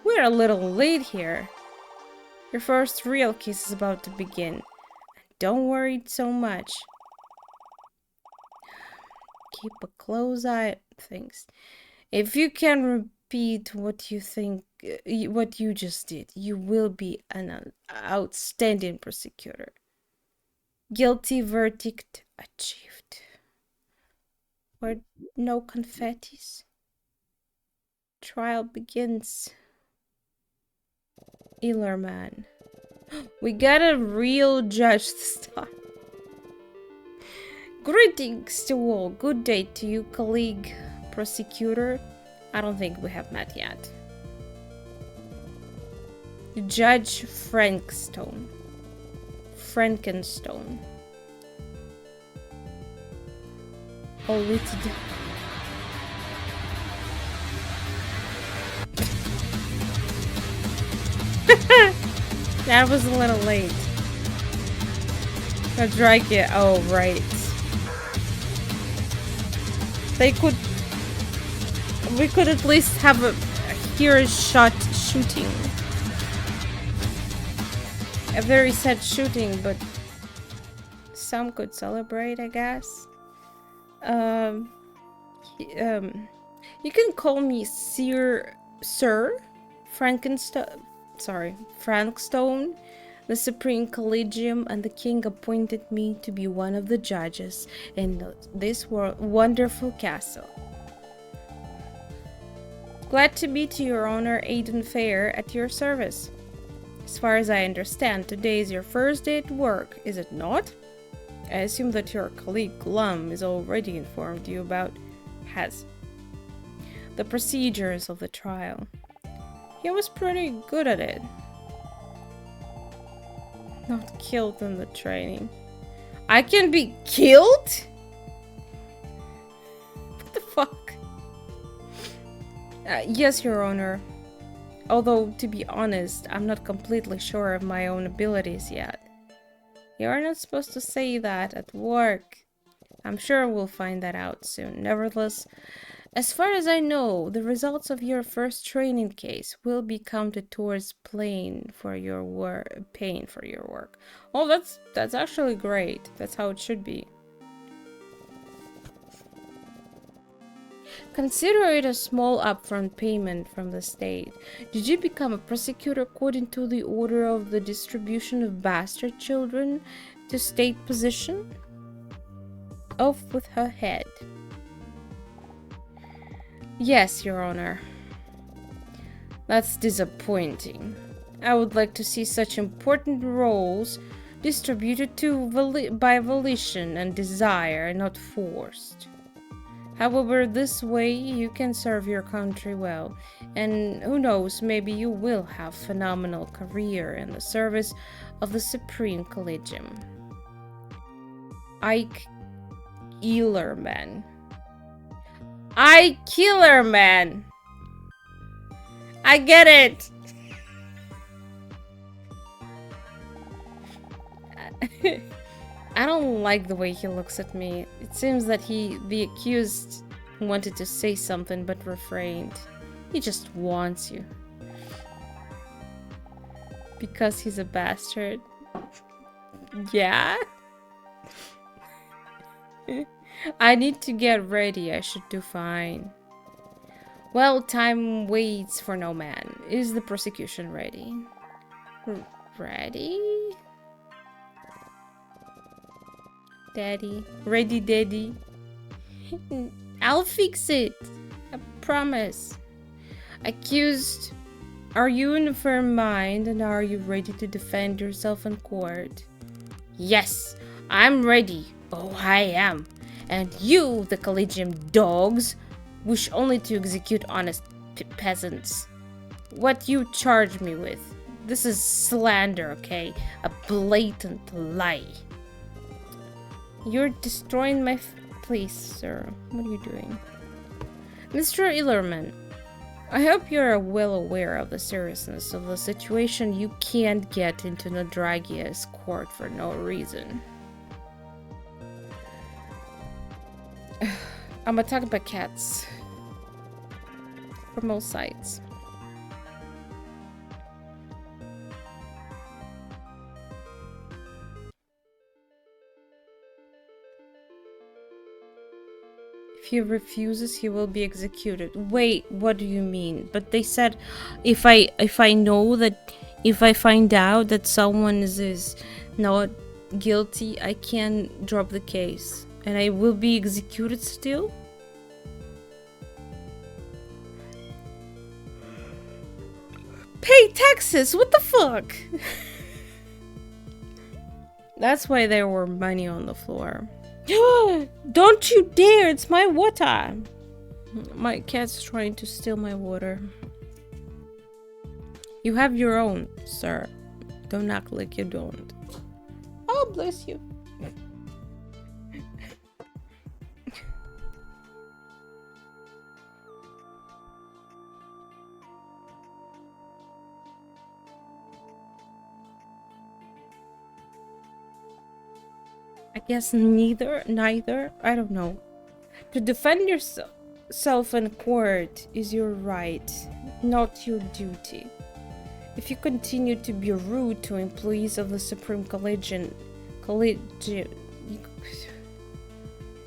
We're a little late here. Your first real case is about to begin. Don't worry so much. Keep a close eye on things. If you can repeat what you think, what you just did, you will be an outstanding prosecutor. Guilty verdict achieved. Or no confettis. Trial begins. Illerman. We got a real judge this time. Greetings to all. Good day to you, colleague prosecutor. I don't think we have met yet. Judge Frankenstone. Only today. That was a little late. Nadragia. Oh, right. We could at least have a hero shot shooting. A very sad shooting, but some could celebrate, I guess. You can call me Sir Frankstone. The Supreme Collegium and the King appointed me to be one of the judges in this wonderful castle. Glad to meet Your Honor, Aiden Fair, at your service. As far as I understand, today is your first day at work, is it not? I assume that your colleague Glum is already informed you about the procedures of the trial. He was pretty good at it. Not killed in the training. I can be killed? What the fuck? Yes, Your Honor. Although, to be honest, I'm not completely sure of my own abilities yet. You're not supposed to say that at work. I'm sure we'll find that out soon. Nevertheless, as far as I know, the results of your first training case will be counted towards paying for your work. Oh, that's actually great. That's how it should be. Consider it a small upfront payment from the state. Did you become a prosecutor according to the order of the distribution of bastard children to state position? Off with her head. Yes, Your Honor. That's disappointing. I would like to see such important roles distributed by volition and desire, and not forced. However, this way you can serve your country well, and who knows, maybe you will have a phenomenal career in the service of the Supreme Collegium. Ike Killerman. I Killerman! I get it! I don't like the way he looks at me. It seems that the accused, wanted to say something but refrained. He just wants you. Because he's a bastard. Yeah? I need to get ready. I should do fine. Well, time waits for no man. Is the prosecution ready? Ready? Daddy. Ready, Daddy. I'll fix it. I promise. Accused, are you in a firm mind and are you ready to defend yourself in court? Yes, I'm ready. Oh, I am. And you, the collegium dogs, wish only to execute honest peasants. What you charge me with? This is slander, okay? A blatant lie. You're destroying my please, sir. What are you doing? Mr. Illerman, I hope you're well aware of the seriousness of the situation. You can't get into Nadragia's court for no reason. I'm attacked by cats from all sides. If he refuses, he will be executed. Wait, what do you mean? But they said if I know that if I find out that someone is not guilty, I can drop the case and I will be executed still? Pay taxes. What the fuck? That's why there were money on the floor. Don't you dare! It's my water! My cat's trying to steal my water. You have your own, sir. Don't act like you don't. Oh, bless you. I guess neither. I don't know. To defend yourself in court is your right, not your duty. If you continue to be rude to employees of the Supreme Collegium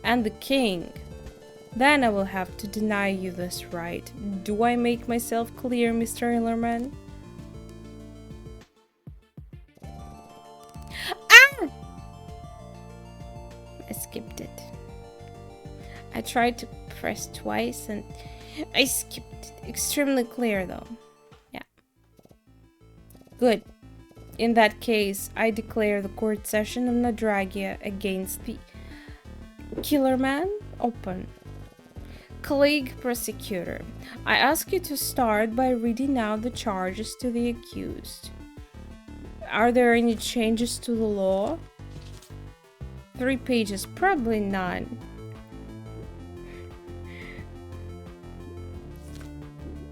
and the King, then I will have to deny you this right. Do I make myself clear, Mr. Illerman? I skipped it. I tried to press twice and I skipped it. Extremely clear though. Yeah. Good. In that case, I declare the court session of Nadragia against the Killer Man open. Colleague Prosecutor, I ask you to start by reading out the charges to the accused. Are there any changes to the law? 3 pages, probably none.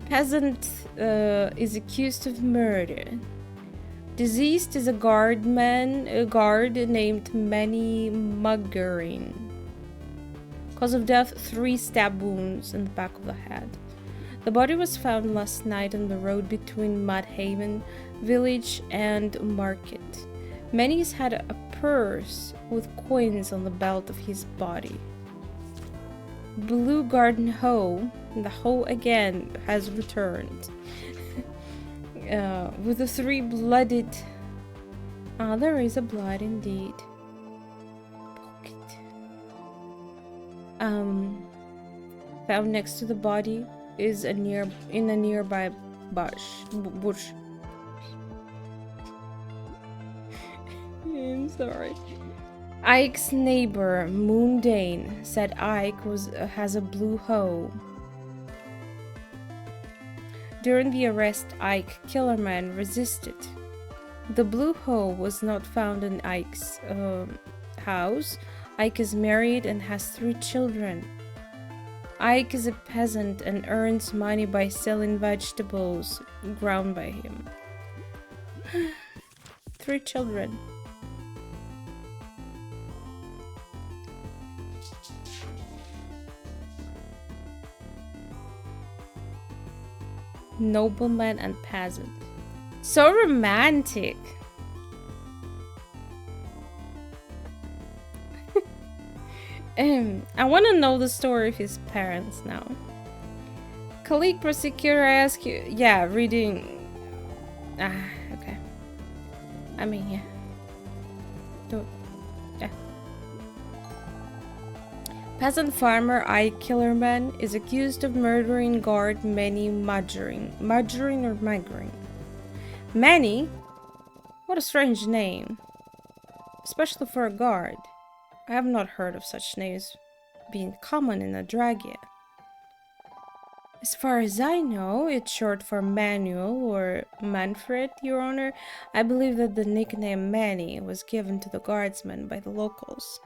Peasant is accused of murder. Deceased is a guard named Manny Muggerin. Cause of death, 3 stab wounds in the back of the head. The body was found last night on the road between Mudhaven village and market. Manny's had a purse with coins on the belt of his body. Blue garden hoe, the hoe again has returned. With the 3 blooded... Ah, there is a blood indeed. Pocket. Found next to the body is in a nearby bush. I'm sorry. Ike's neighbor, Moondane, said Ike has a blue hoe. During the arrest, Ike Killerman resisted. The blue hoe was not found in Ike's house. Ike is married and has 3 children. Ike is a peasant and earns money by selling vegetables ground by him. 3 children. Nobleman and peasant. So romantic. I want to know the story of his parents now. Colleague prosecutor, I ask you. Yeah, reading. Okay. I mean, yeah. Yeah. Peasant farmer I Killerman is accused of murdering guard Manny Majoring. Majoring or Migraine? Manny? What a strange name. Especially for a guard. I have not heard of such names being common in Nadragia. As far as I know, it's short for Manuel or Manfred, Your Honor. I believe that the nickname Manny was given to the guardsmen by the locals.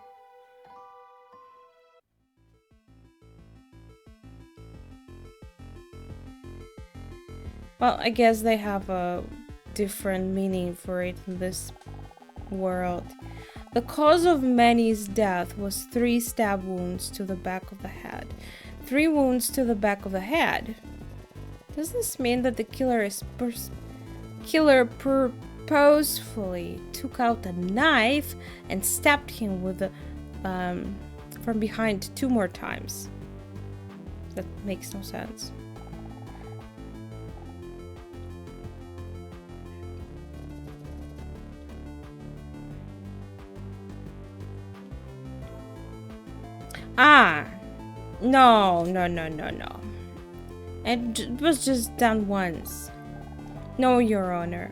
Well, I guess they have a different meaning for it in this world. The cause of Manny's death was 3 stab wounds to the back of the head. 3 wounds to the back of the head. Does this mean that the killer purposefully took out a knife and stabbed him with the from behind 2 more times? That makes no sense. No. It was just done once. No, Your Honor.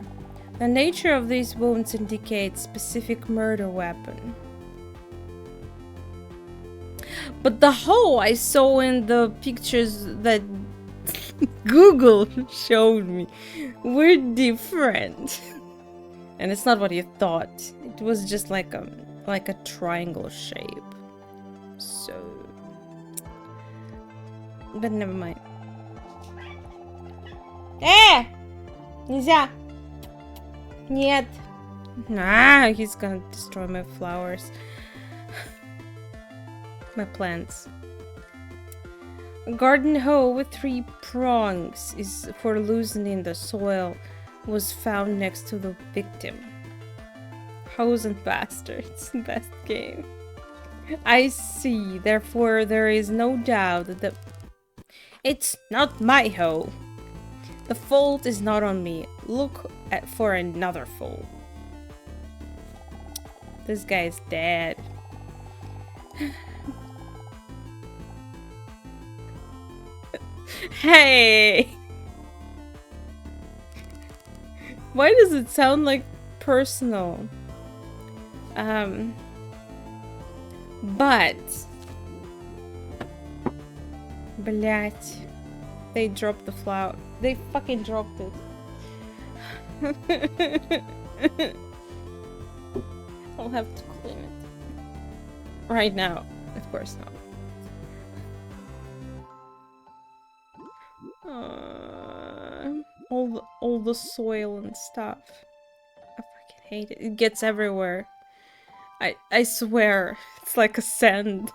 The nature of these wounds indicates specific murder weapon. But the hole I saw in the pictures that Google showed me were different. And it's not what you thought. It was just like a triangle shape. So, but never mind. Нельзя! Нет! He's gonna destroy my flowers. My plants. A garden hoe with 3 prongs is for loosening the soil was found next to the victim. Hoes and bastards. Best game. I see. Therefore, there is no doubt that it's not my hoe. The fault is not on me. Look for another fault. This guy is dead. Hey! Why does it sound like personal? But... Блять. They dropped the flower. They fucking dropped it. I'll have to clean it. Right now. Of course not. All the soil and stuff. I fucking hate it. It gets everywhere. I swear. It's like a sand.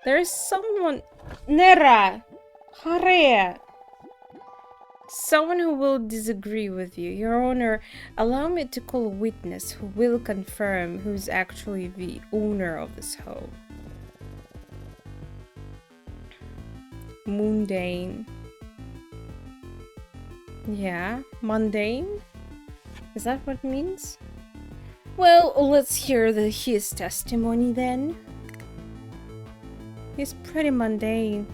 There is someone... Nera! Hare! Someone who will disagree with you. Your Honor, allow me to call a witness who will confirm who's actually the owner of this home. Mundane. Yeah, mundane? Is that what it means? Well, let's hear his testimony then. He's pretty mundane.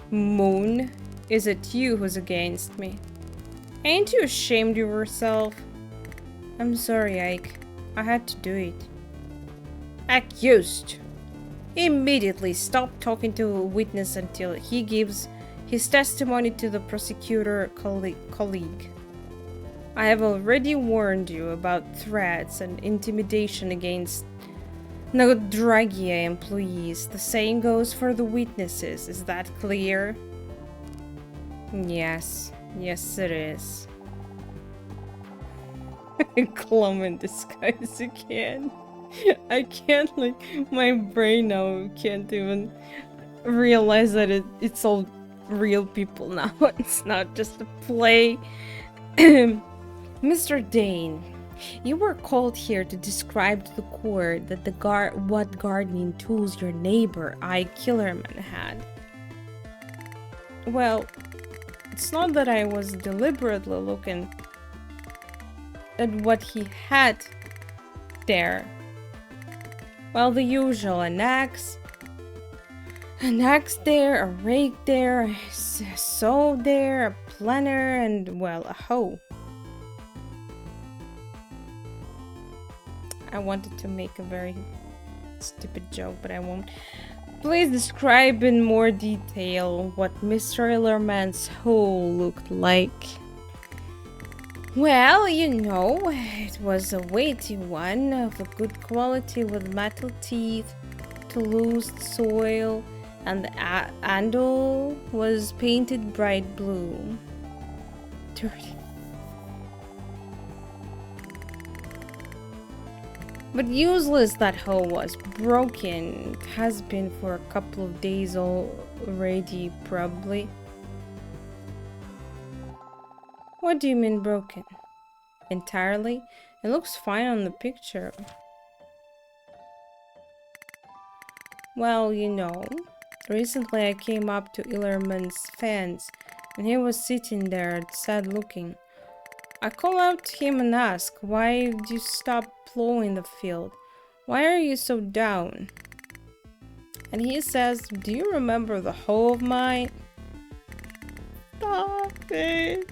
Moon, is it you who's against me? Ain't you ashamed of yourself? I'm sorry, Ike. I had to do it. Accused! Immediately stop talking to a witness until he gives his testimony to the prosecutor colleague. I have already warned you about threats and intimidation against Nadragia employees. The same goes for the witnesses. Is that clear? Yes. Yes, it is. Glum in disguise again. I can't, like, my brain now can't even realize that it's all real people now. It's not just a play. Mr. Dane, You were called here to describe to the court that what gardening tools your neighbor, Killerman, had. Well, it's not that I was deliberately looking at what he had there. Well, the usual, an axe there, a rake there, a saw there, a planter, and, well, a hoe. I wanted to make a very stupid joke, but I won't. Please describe in more detail what Mr. Illerman's hoe looked like. Well, it was a weighty one of a good quality with metal teeth to lose the soil, and the handle was painted bright blue. Dirty. But useless that hoe was. Broken. It has been for a couple of days already, probably. What do you mean broken? Entirely? It looks fine on the picture. Well, recently I came up to Illerman's fence, and he was sitting there, sad looking. I call out to him and ask, why did you stop plowing the field? Why are you so down? And he says, do you remember the hoe of mine? Stop it.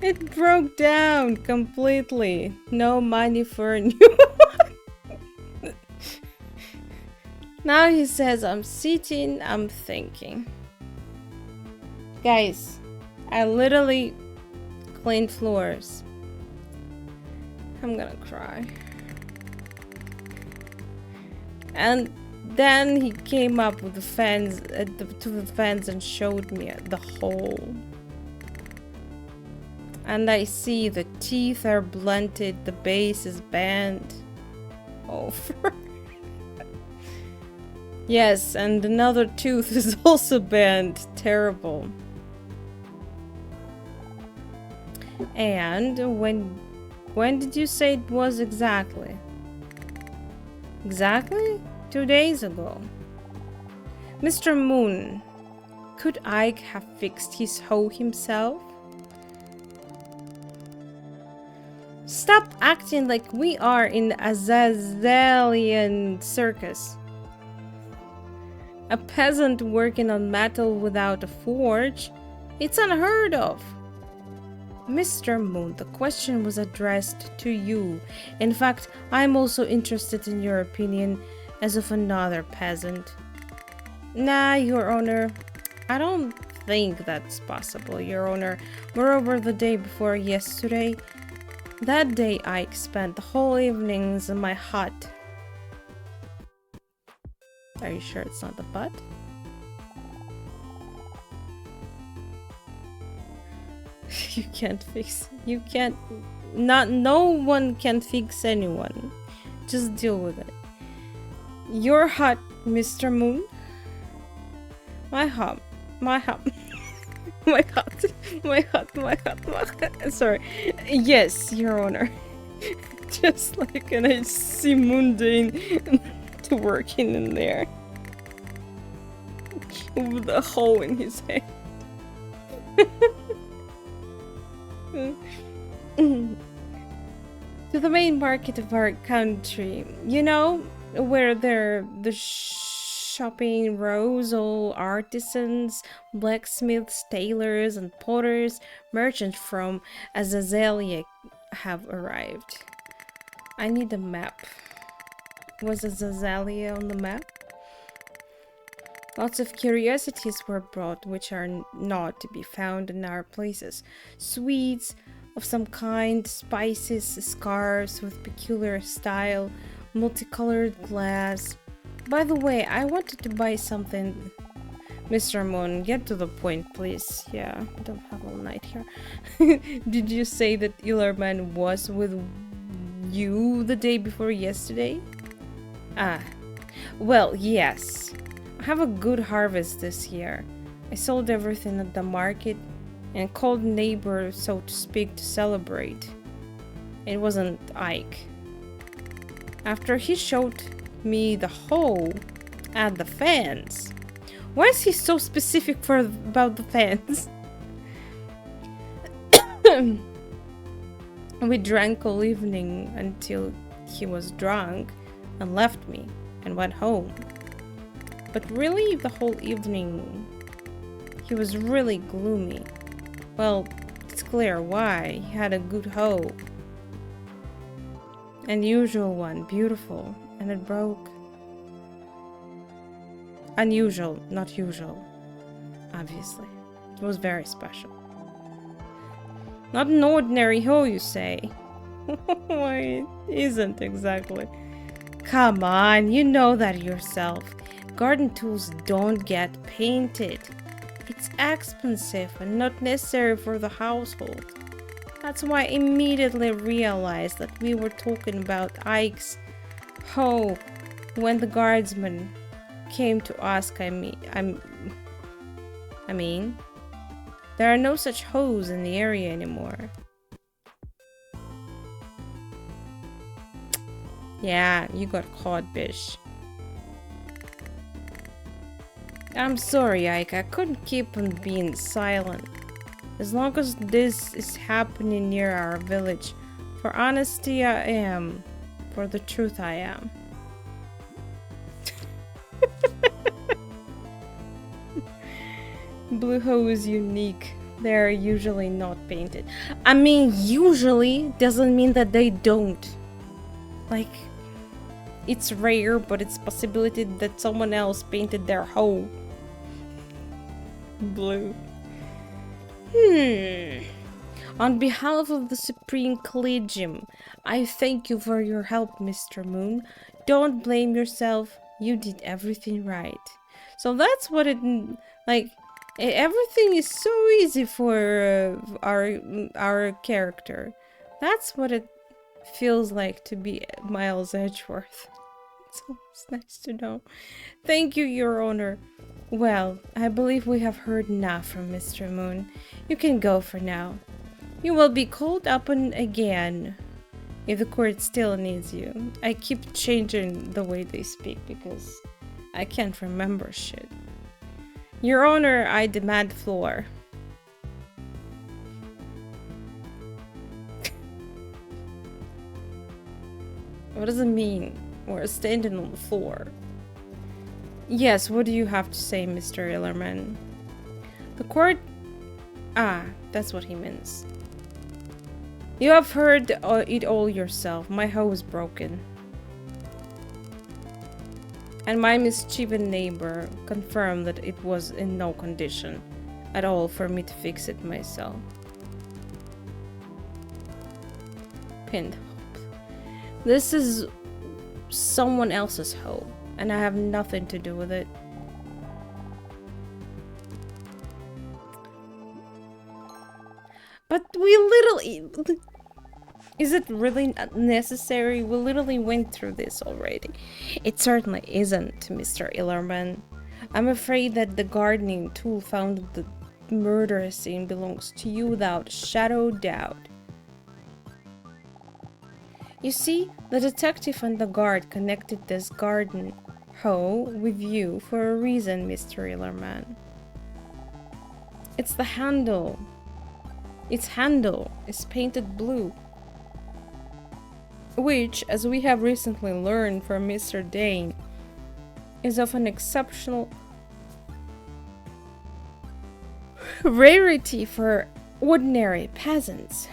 It broke down completely. No money for a new one. Now he says, I'm sitting, I'm thinking. Guys, I literally cleaned floors. I'm gonna cry. And then he came up with the fence to the fence and showed me the hole. And I see the teeth are blunted, the base is bent over. Yes, and another tooth is also bent. Terrible. And when did you say it was exactly? Exactly? 2 days ago. Mr. Moon, could Ike have fixed his hoe himself? Stop acting like we are in the Azazelian circus. A peasant working on metal without a forge? It's unheard of. Mr. Moon, the question was addressed to you. In fact, I'm also interested in your opinion as of another peasant. Nah, Your Honor. I don't think that's possible, Your Honor. Moreover, the day before yesterday, that day Ike spent the whole evenings in my hut. Are you sure it's not the butt? You can't fix. You can't. No one can fix anyone. Just deal with it. Your hut, Mr. Moon. My hut. My hut. My hut. My hut. My hut. My hut. Sorry. Yes, Your Honor. Just like, and I see Mundane working in there with a hole in his head. To the main market of our country, where the shopping rows, all artisans, blacksmiths, tailors, and potters, merchants from Azazelia have arrived. I need a map. Was Azazelia on the map? Lots of curiosities were brought which are not to be found in our places. Sweets of some kind, spices, scarves with peculiar style, multicolored glass. By the way, I wanted to buy something. Mr. Moon, get to the point, please. Yeah, I don't have all night here. Did you say that Illerman was with you the day before yesterday? Ah, well, yes. I have a good harvest this year. I sold everything at the market and called neighbors, so to speak, to celebrate. It wasn't Ike. After he showed me the hole at the fence. Why is he so specific about the fence? We drank all evening until he was drunk and left me and went home. But really, the whole evening, he was really gloomy. Well, it's clear why. He had a good hoe. Unusual one, beautiful, and it broke. Unusual, not usual. Obviously. It was very special. Not an ordinary hoe, you say? Why, it isn't exactly. Come on, you know that yourself. Garden tools don't get painted. It's expensive and not necessary for the household. That's why I immediately realized that we were talking about Ike's hoe when the guardsman came to ask. I mean, there are no such hoes in the area anymore. Yeah, you got caught, bish. I'm sorry, Ike. I couldn't keep on being silent. As long as this is happening near our village, for honesty I am, for the truth I am. Blue hoe is unique. They're usually not painted. I mean, usually doesn't mean that they don't. Like, it's rare, but it's possibility that someone else painted their hoe blue. On behalf of the Supreme Collegium, I thank you for your help, Mr. Moon. Don't blame yourself. You did everything right. So that's what it like. Everything is so easy for our character. That's what it feels like to be Miles Edgeworth. It's always nice to know. Thank you, Your Honor. Well, I believe we have heard enough from Mr. Moon. You can go for now. You will be called upon again if the court still needs you. I keep changing the way they speak because I can't remember shit. Your Honor, I demand floor. What does it mean? We're standing on the floor. Yes, what do you have to say, Mr. Illerman? The court... Ah, that's what he means. You have heard it all yourself. My hoe is broken. And my mischievous neighbor confirmed that it was in no condition at all for me to fix it myself. Pinned hope. This is someone else's hoe, and I have nothing to do with it. But we literally... Is it really necessary? We literally went through this already. It certainly isn't, Mr. Illerman. I'm afraid that the gardening tool found at the murder scene belongs to you without a shadow of doubt. You see, the detective and the guard connected this garden hoe with you for a reason, Mr. Illerman. It's the handle. Its handle is painted blue, which, as we have recently learned from Mr. Dane, is of an exceptional rarity for ordinary peasants.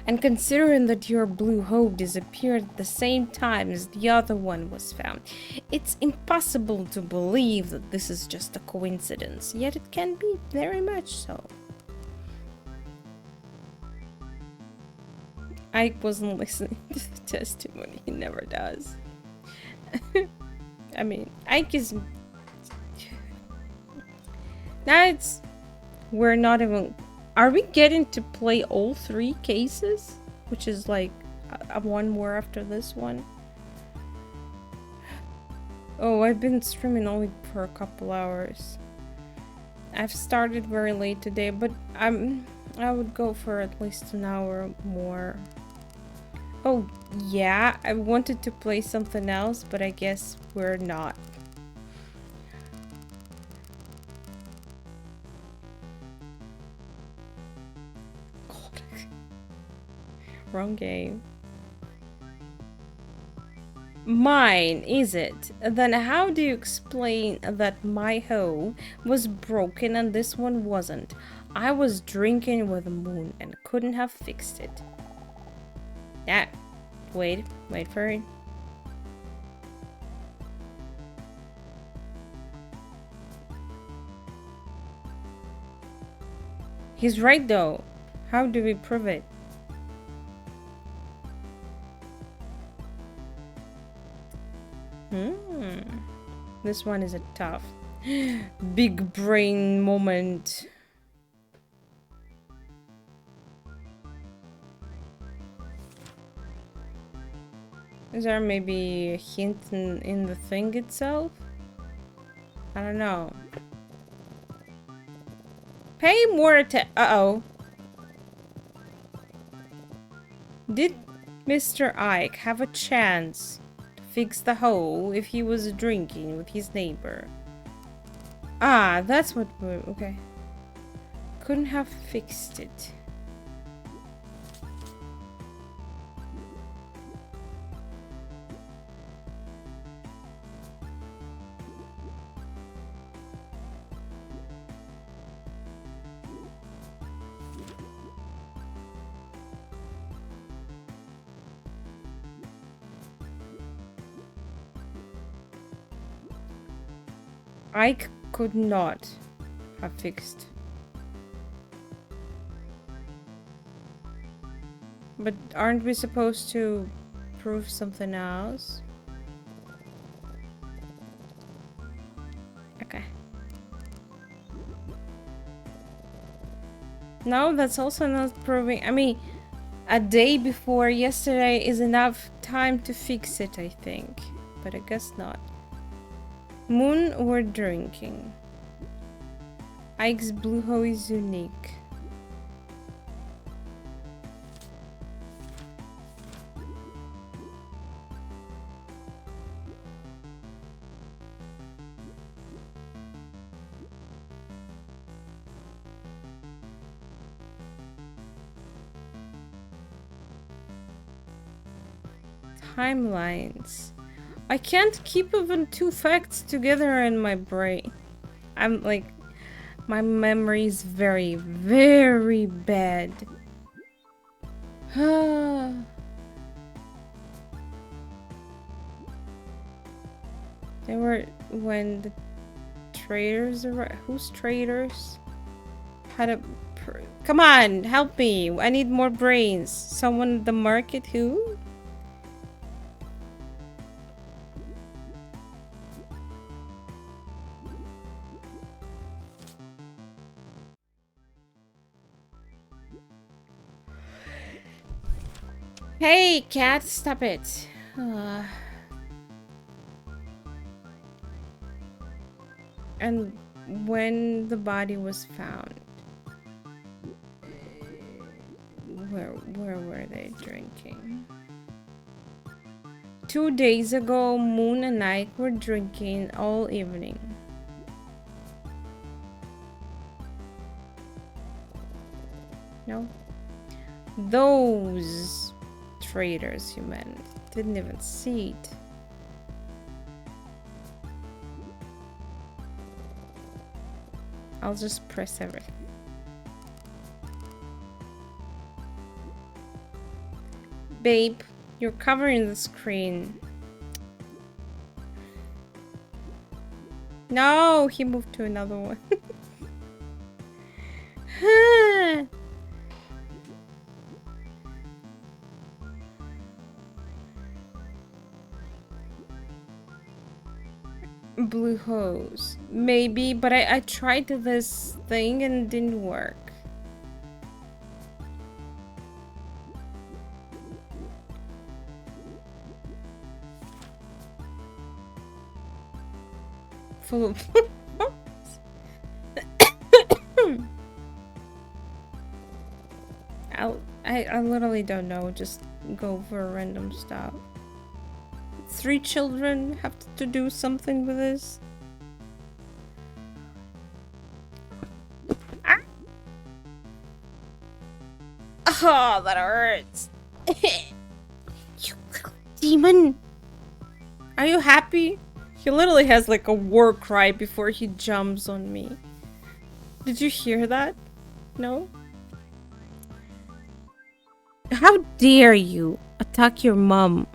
And considering that your blue hoe disappeared at the same time as the other one was found, it's impossible to believe that this is just a coincidence, yet it can be very much so. Ike wasn't listening to the testimony, he never does. I mean, Ike is... Now it's... We're not even... Are we getting to play all 3 cases? Which is like one more after this one. Oh, I've been streaming only for a couple hours. I've started very late today, but I would go for at least an hour more. Oh, yeah, I wanted to play something else, but I guess we're not. Wrong game. Mine, is it? Then how do you explain that my hoe was broken and this one wasn't? I was drinking with the moon and couldn't have fixed it. Yeah, wait for it. He's right though. How do we prove it? This one is a tough big brain moment. Is there maybe a hint in the thing itself? I don't know. Pay more attention. Uh-oh. Did Mr. Ike have a chance to fix the hole if he was drinking with his neighbor? Ah, that's what we're... Okay. Couldn't have fixed it. Ike could not have fixed. But aren't we supposed to prove something else? Okay. No, that's also not proving... I mean, a day before yesterday is enough time to fix it, I think. But I guess not. Moon or drinking? Ike's blue hoe is unique. Timelines. I can't keep even two facts together in my brain. I'm like, my memory is very, very bad. They were when the traders arrived. Who's traders? Had a... Come on, help me. I need more brains. Someone at the market who? Hey, cat, stop it. And when the body was found, where were they drinking? 2 days ago, Moon and Ike were drinking all evening. No? Those traders you meant didn't even see it. I'll just press everything. Babe, you're covering the screen. No, he moved to another one. Blue hose. Maybe, but I tried this thing and it didn't work. Full of... I literally don't know. Just go for random stuff. 3 children have to do something with this. Ah! Oh, that hurts. You little demon. Are you happy? He literally has like a war cry before he jumps on me. Did you hear that? No? How dare you attack your mom?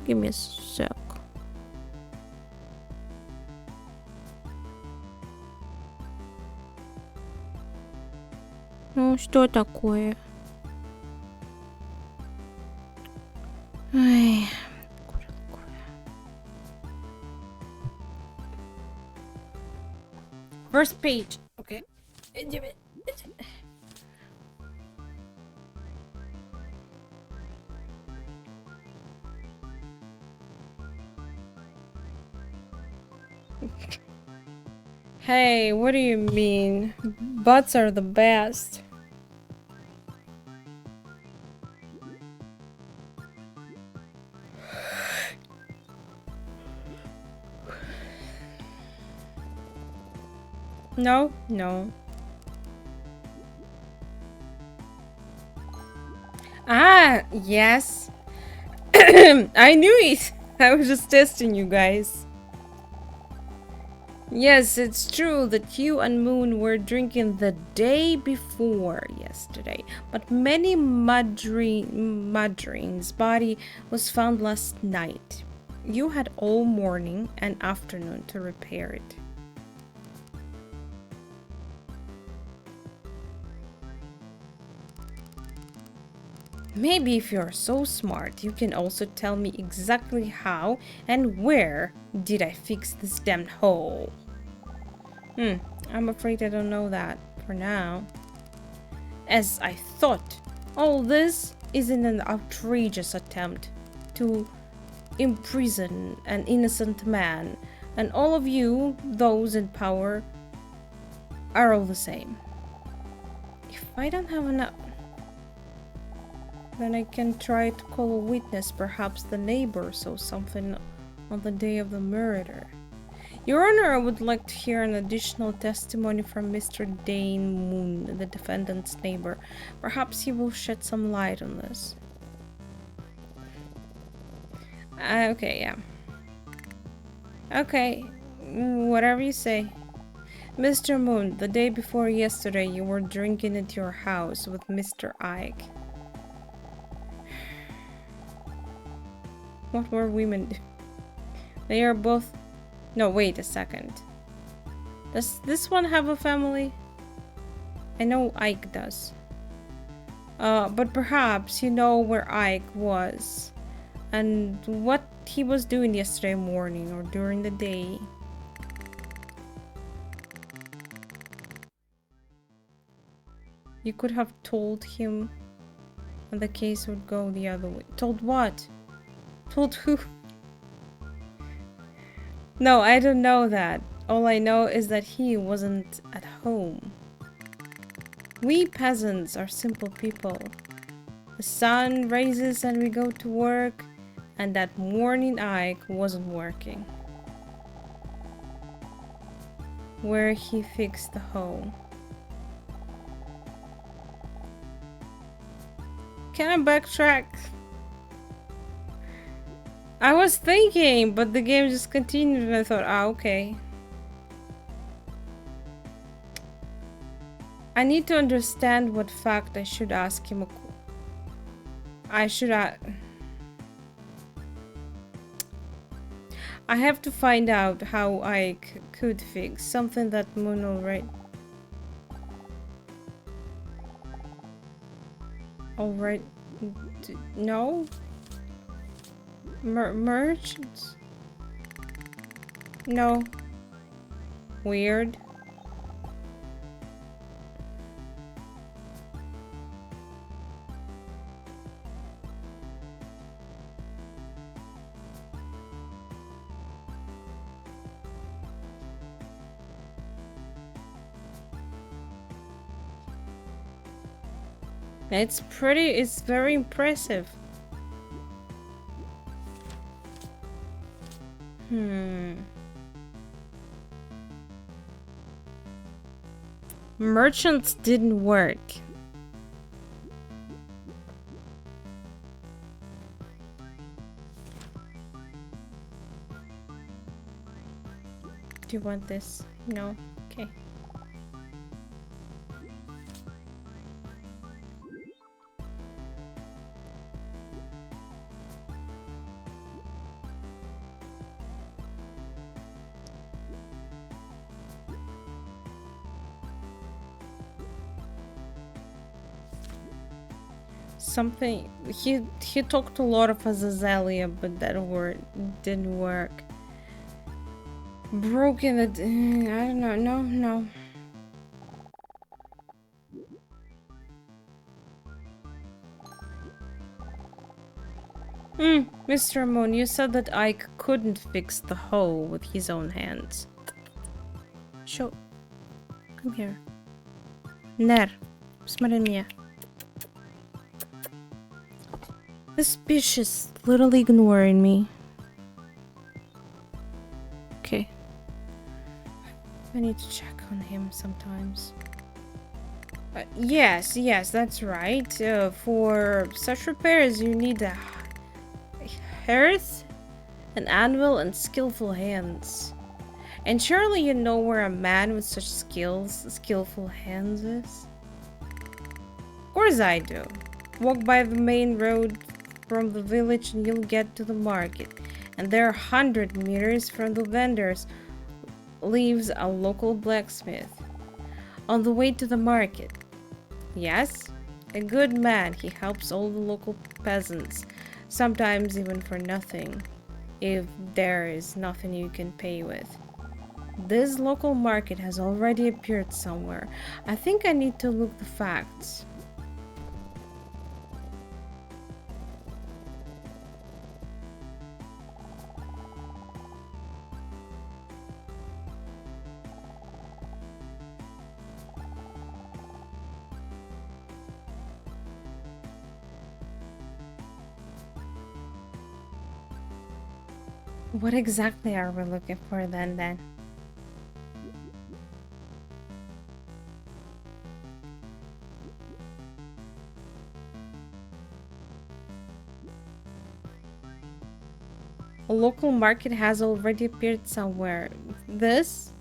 Give me a sec. Ну, что такое? Ай. First page. Okay. Hey, what do you mean? Butts are the best. No, no. Ah, yes. I knew it. I was just testing you guys. Yes, it's true that you and Moon were drinking the day before yesterday, but many Madrine's body was found last night. You had all morning and afternoon to repair it. Maybe if you're so smart, you can also tell me exactly how and where did I fix this damned hole. I'm afraid I don't know that for now. As I thought, all this is in an outrageous attempt to imprison an innocent man, and all of you, those in power, are all the same. If I don't have enough, then I can try to call a witness. Perhaps the neighbor saw something on the day of the murder. Your Honor, I would like to hear an additional testimony from Mr. Dane Moon, the defendant's neighbor. Perhaps he will shed some light on this. Okay, yeah. Okay, whatever you say. Mr. Moon, the day before yesterday, you were drinking at your house with Mr. Ike. What were women do? They are both... No, wait a second. Does this one have a family? I know Ike does. But perhaps you know where Ike was and what he was doing yesterday morning or during the day. You could have told him and the case would go the other way. Told what? Told who? No, I don't know that. All I know is that he wasn't at home. We peasants are simple people. The sun rises and we go to work, and that morning Ike wasn't working. Where he fixed the hole. Can I backtrack? I was thinking, but the game just continued and I thought, okay. I need to understand what fact I should ask him. I have to find out how I could fix something that Moon alright. No? Merchants? No. Weird. It's very impressive. Merchants didn't work. Do you want this? No? Okay. Something he talked a lot of Azazelia, but that word didn't work. Broken it. I don't know. No. Mr. Moon, you said that Ike couldn't fix the hole with his own hands. Show. Come here. Ner. Смотри меня. This bitch is literally ignoring me. Okay. I need to check on him sometimes. Yes, that's right. For such repairs, you need a hearth, an anvil, and skillful hands. And surely you know where a man with such skillful hands is? Of course I do. Walk by the main road from the village and you'll get to the market. And there 100 meters from the vendors lives a local blacksmith. On the way to the market. Yes, a good man. He helps all the local peasants, sometimes even for nothing, if there is nothing you can pay with. This local market has already appeared somewhere. I think I need to look the facts. What exactly are we looking for then? A local market has already appeared somewhere. This?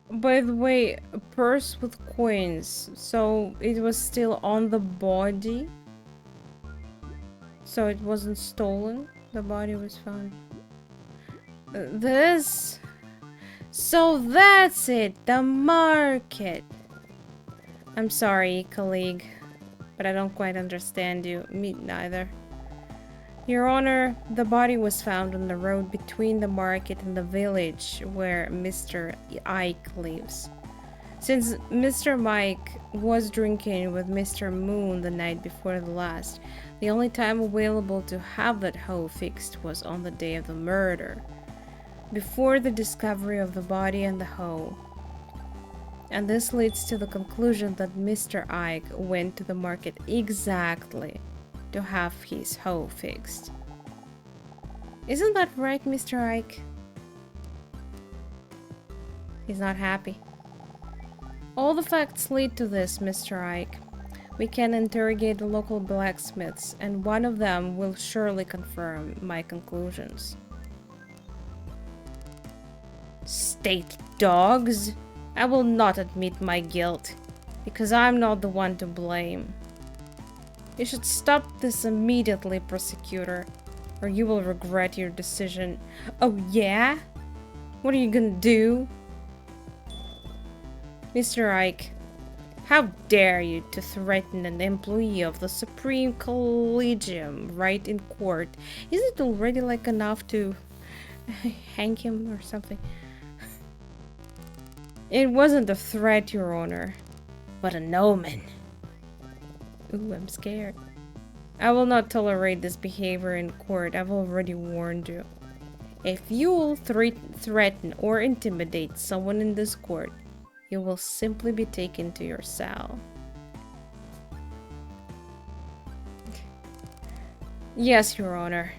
By the way, a purse with coins. So it was still on the body. So it wasn't stolen. The body was found. This. So that's it. The market. I'm sorry, colleague, but I don't quite understand you. Me neither. Your Honor, the body was found on the road between the market and the village where Mr. Ike lives. Since Mr. Mike was drinking with Mr. Moon the night before the last, the only time available to have that hoe fixed was on the day of the murder, before the discovery of the body and the hoe. And this leads to the conclusion that Mr. Ike went to the market exactly to have his hoe fixed. Isn't that right, Mr. Ike? He's not happy. All the facts lead to this, Mr. Ike. We can interrogate the local blacksmiths, and one of them will surely confirm my conclusions. State dogs! I will not admit my guilt, because I'm not the one to blame. You should stop this immediately, Prosecutor, or you will regret your decision. Oh yeah? What are you gonna do? Mr. Ike, how dare you to threaten an employee of the Supreme Collegium right in court? Is it already like enough to hang him or something? It wasn't a threat, Your Honor, but an omen. Ooh, I'm scared. I will not tolerate this behavior in court. I've already warned you. If you will threaten or intimidate someone in this court, you will simply be taken to your cell. Yes, Your Honor.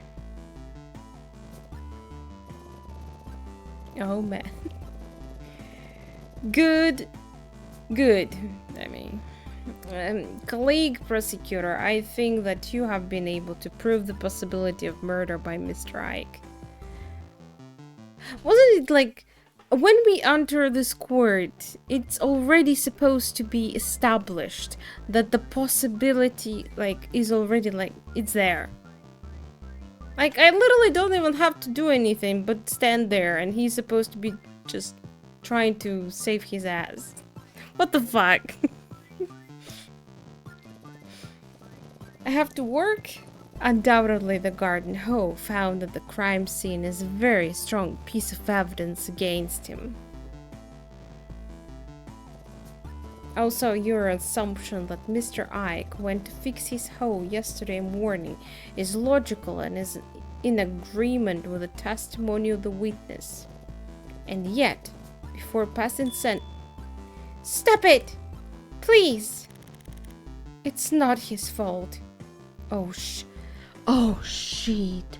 Oh, man. Good. I mean, colleague prosecutor, I think that you have been able to prove the possibility of murder by Mr. Ike. Wasn't it like when we enter this court, it's already supposed to be established that the possibility like is already like it's there. Like I literally don't even have to do anything but stand there and he's supposed to be just trying to save his ass. What the fuck? I have to work? Undoubtedly, the garden hoe found that the crime scene is a very strong piece of evidence against him. Also, your assumption that Mr. Ike went to fix his hoe yesterday morning is logical and is in agreement with the testimony of the witness. And yet, before passing Stop it! Please! It's not his fault. Oh, shit.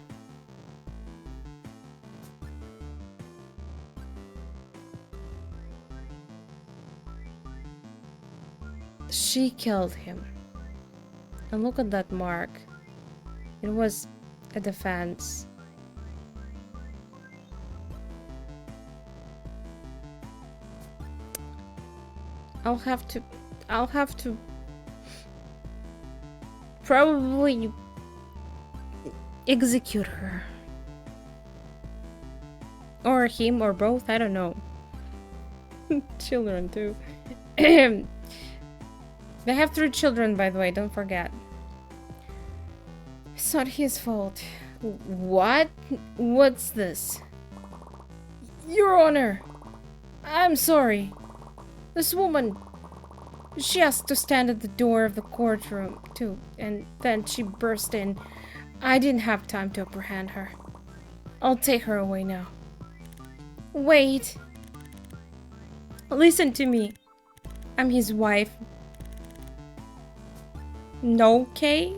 She killed him. And look at that mark. It was a defense. I'll have to probably execute her. Or him or both, I don't know. Children too. They have 3 children, by the way, don't forget. It's not his fault. What? What's this? Your Honor! I'm sorry. This woman, she has to stand at the door of the courtroom, too, and then she burst in. I didn't have time to apprehend her. I'll take her away now. Wait. Listen to me. I'm his wife. No K?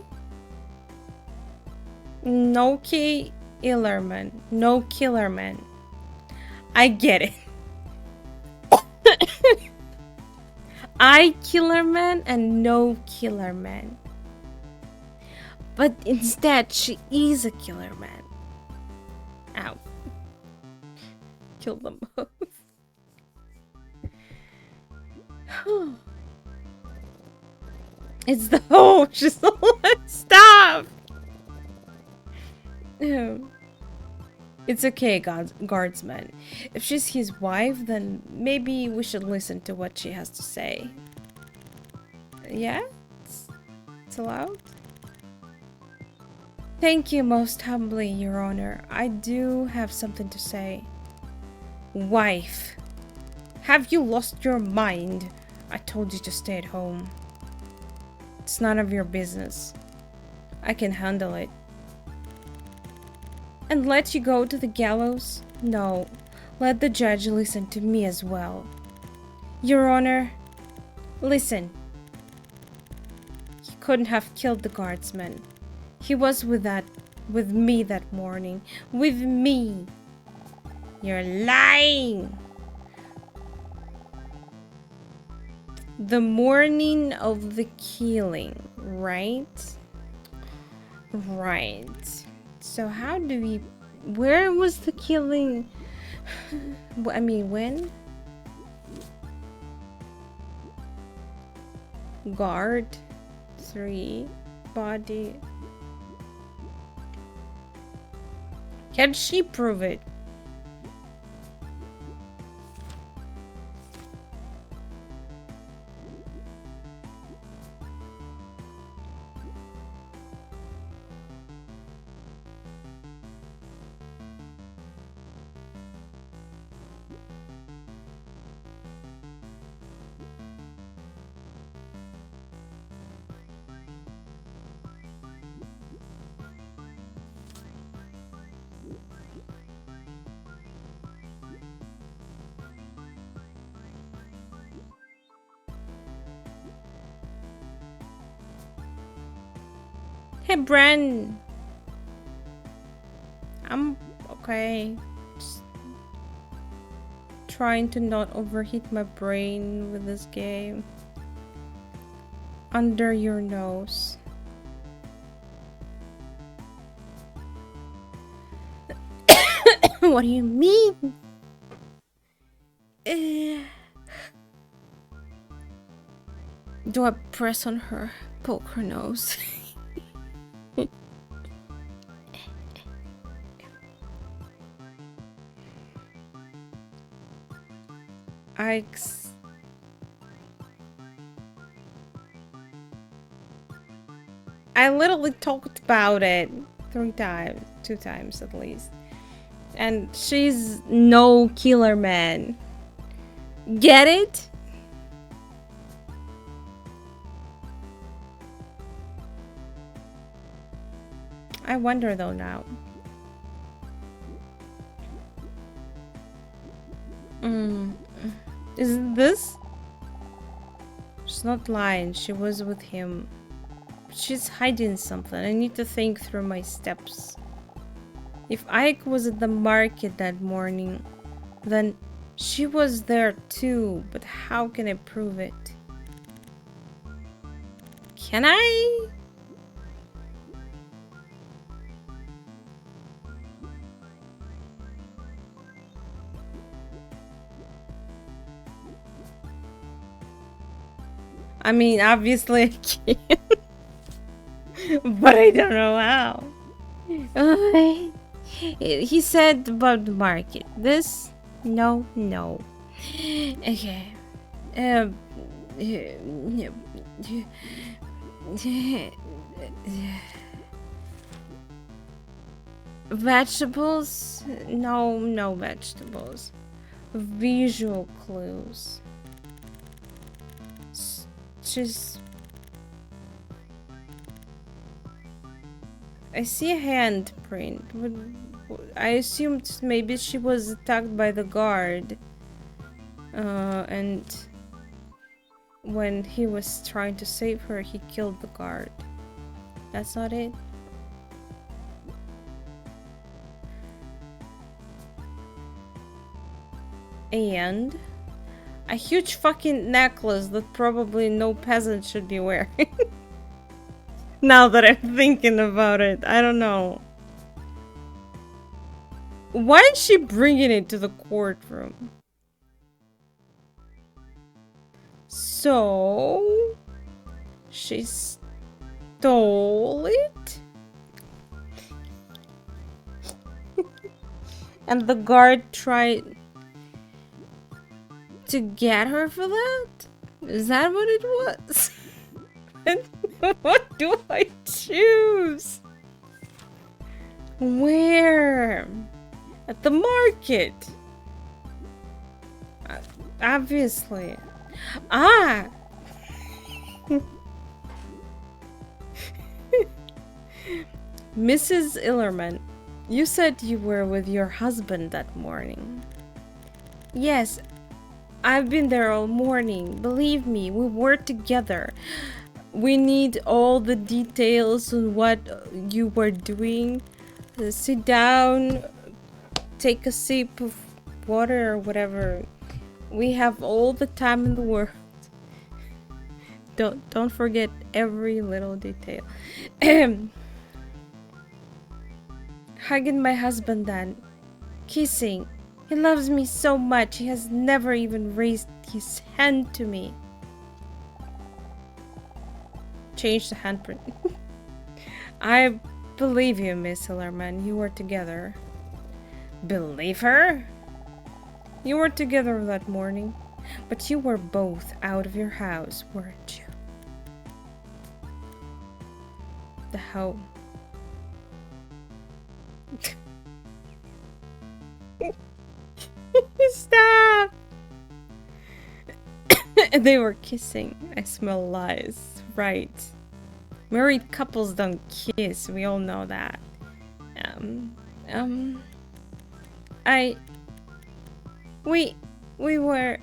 No K Illerman. No Killerman. I get it. I killer man and no killer man. But instead, she is a killer man. Ow. Kill them both. It's the she's the one. Stop. It's okay, guardsman. If she's his wife, then maybe we should listen to what she has to say. Yeah? It's allowed? Thank you most humbly, Your Honor. I do have something to say. Wife. Have you lost your mind? I told you to stay at home. It's none of your business. I can handle it. And let you go to the gallows? No. Let the judge listen to me as well. Your Honor, listen. He couldn't have killed the guardsman. He was with me that morning. With me. You're lying. The morning of the killing, right? Right. So how do we... Where was the killing? I mean, when? Guard 3 body. Can she prove it? Hey, Bren. I'm okay. Just trying to not overheat my brain with this game. Under your nose. What do you mean? Do I press on her? Poke her nose. I literally talked about it 3 times, 2 times at least. And she's no killer man. Get it? I wonder though now. Isn't this? She's not lying. She was with him. She's hiding something. I need to think through my steps. If Ike was at the market that morning, then she was there too. But how can I prove it? Can I? I mean, obviously I can. But I don't know how. He said about the market. This? No, no. Okay. Vegetables? No, no vegetables. Visual clues. Just... I see a handprint. I assumed maybe she was attacked by the guard. And when he was trying to save her, he killed the guard. That's not it? And a huge fucking necklace that probably no peasant should be wearing. Now that I'm thinking about it, I don't know. Why is she bringing it to the courtroom? So... she stole it? And the guard tried to get her for that? Is that what it was? What do I choose? Where? At the market. Obviously. Ah! Mrs. Illerman, you said you were with your husband that morning. Yes, I've been there all morning. Believe me, we were together. We need all the details on what you were doing. Sit down, take a sip of water or whatever. We have all the time in the world. Don't forget every little detail. Hugging my husband then. Kissing. He loves me so much. He has never even raised his hand to me. Change the handprint. I believe you, Miss Hillerman. You were together. Believe her? You were together that morning. But you were both out of your house, weren't you? The hell? Stop! They were kissing. I smell lies. Right. Married couples don't kiss. We all know that. We were...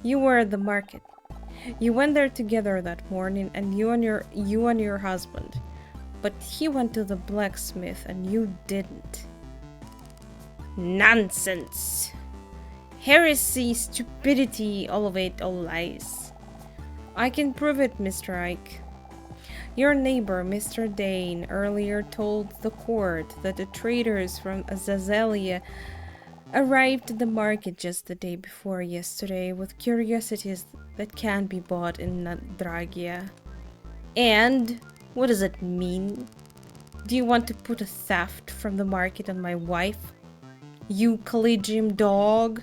You were at the market. You went there together that morning, and you and your husband. But he went to the blacksmith and you didn't. Nonsense! Heresy, stupidity, all of it, all lies. I can prove it, Mr. Ike. Your neighbor, Mr. Dane, earlier told the court that the traders from Azazelia arrived at the market just the day before yesterday with curiosities that can be bought in Nadragia. And what does it mean? Do you want to put a theft from the market on my wife? You collegium dog?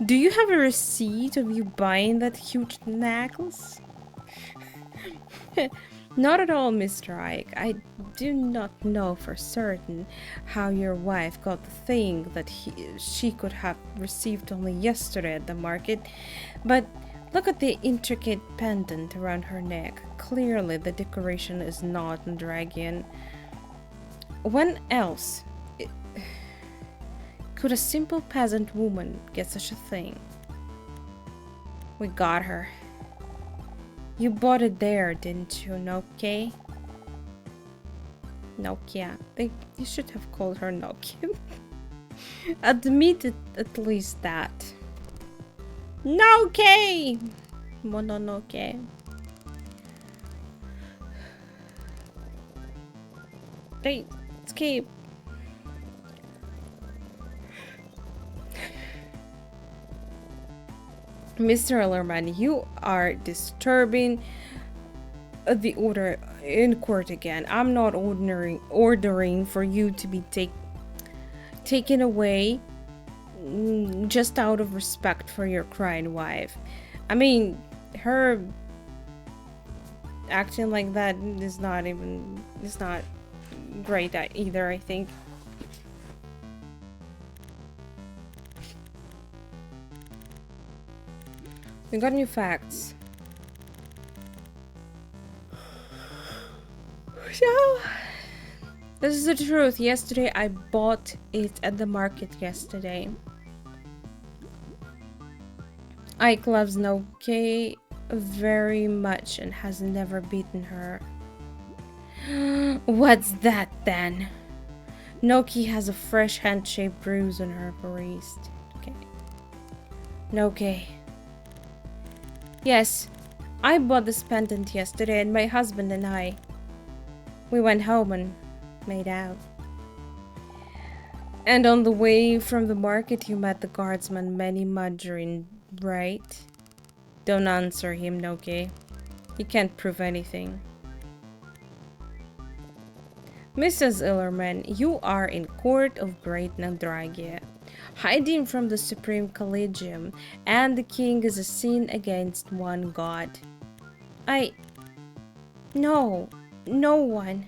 Do you have a receipt of you buying that huge necklace? Not at all, Mr. Ike. I do not know for certain how your wife got the thing that she could have received only yesterday at the market, but look at the intricate pendant around her neck. Clearly, the decoration is not Nadragian. When else could a simple peasant woman get such a thing? We got her. You bought it there, didn't you, Nokia? Nokia. You should have called her Nokia. Admit it, at least that. Nokia! Mononoke. Hey, escape. Mr. Ellerman, you are disturbing the order in court again. I'm not ordering for you to be taken away just out of respect for your crying wife. I mean, her acting like that is not great either, I think. We got new facts. So, this is the truth. Yesterday, I bought it at the market yesterday. Ike loves Noki very much and has never beaten her. What's that then? Noki has a fresh hand-shaped bruise on her wrist. Okay. Noki. Yes, I bought this pendant yesterday and my husband and we went home and made out. And on the way from the market you met the guardsman Manny Margarine, right? Don't answer him, Noki. He can't prove anything. Mrs. Illerman, you are in court of Great Nadragia, hiding from the Supreme Collegium, and the king is a sin against one god. No one.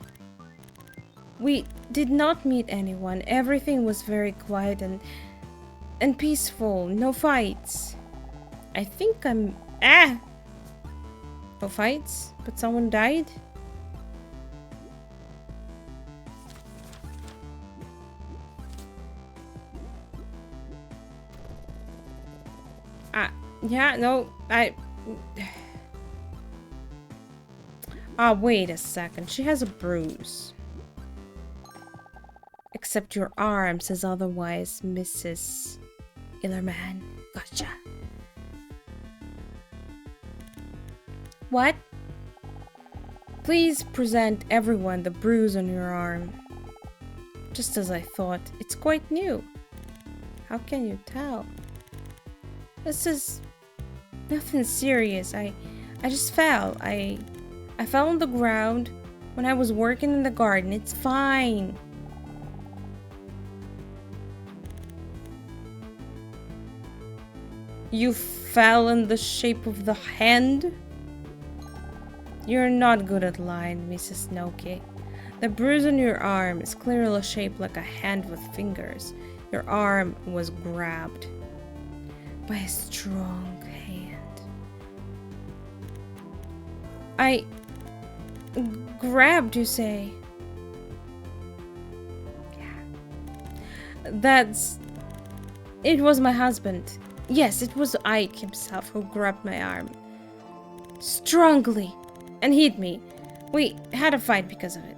We did not meet anyone. Everything was very quiet and peaceful. No fights. I think I'm... No fights? But someone died? Yeah, no, wait a second. She has a bruise. Except your arm says otherwise, Mrs. Illerman. Gotcha. What? Please present everyone the bruise on your arm. Just as I thought. It's quite new. How can you tell? This is nothing serious. I just fell. I fell on the ground when I was working in the garden. It's fine. You fell in the shape of the hand? You're not good at lying, Mrs. Noki. The bruise on your arm is clearly shaped like a hand with fingers. Your arm was grabbed by a strong hand. I grabbed, you say? Yeah. It was my husband. Yes, it was Ike himself who grabbed my arm. strongly and hit me. We had a fight because of it,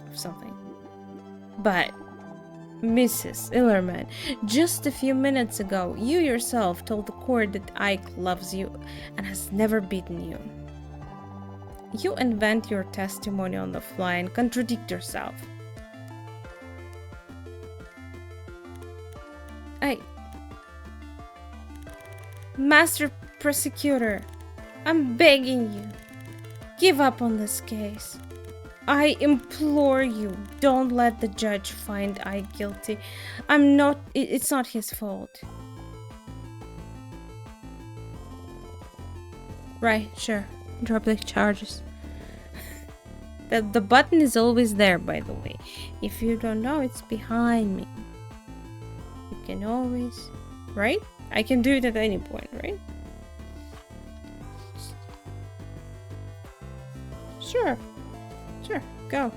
or something. But, Mrs. Illerman, just a few minutes ago, you yourself told the court that Ike loves you and has never beaten you. You invent your testimony on the fly and contradict yourself. Master Prosecutor, I'm begging you, give up on this case. I implore you, don't let the judge find Ike guilty. It's not his fault. Right, sure. Drop the charges. The button is always there, by the way. If you don't know, it's behind me. You can always... Right? I can do it at any point, right? Sure. Sure, go.